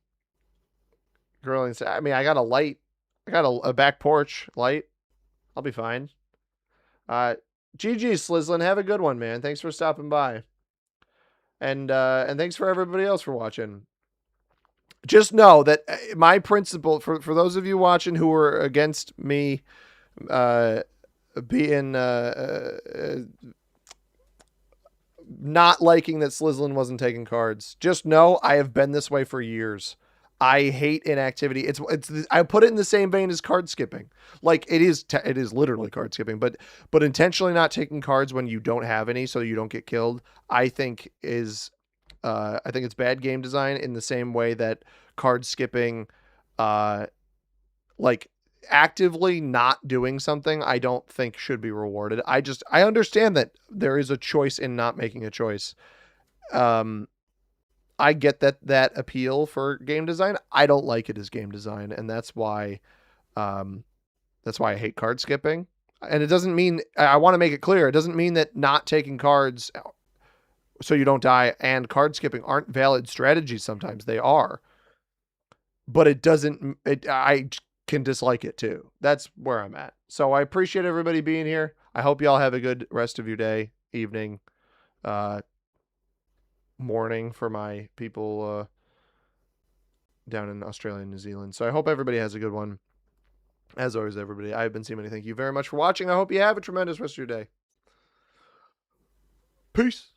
S1: I mean, I got a light. I got a back porch light. I'll be fine. GG, Slislin. Have a good one, man. Thanks for stopping by. And thanks for everybody else for watching. Just know that my principle, for those of you watching who are against me being not liking that Slislin wasn't taking cards, just know I have been this way for years. I hate inactivity. It's I put it in the same vein as card skipping. Like it is literally card skipping, but intentionally not taking cards when you don't have any so you don't get killed, I think it's bad game design, in the same way that card skipping, like actively not doing something, I don't think should be rewarded. I understand that there is a choice in not making a choice. I get that appeal for game design. I don't like it as game design, and that's why I hate card skipping. And it doesn't mean, I want to make it clear, it doesn't mean that not taking cards so you don't die and card skipping aren't valid strategies. Sometimes they are, but I can dislike it too. That's where I'm at. So I appreciate everybody being here. I hope y'all have a good rest of your day, evening, morning for my people down in Australia and New Zealand. So I hope everybody has a good one. As always, everybody, I've been Seamoney. Thank you very much for watching. I hope you have a tremendous rest of your day. Peace.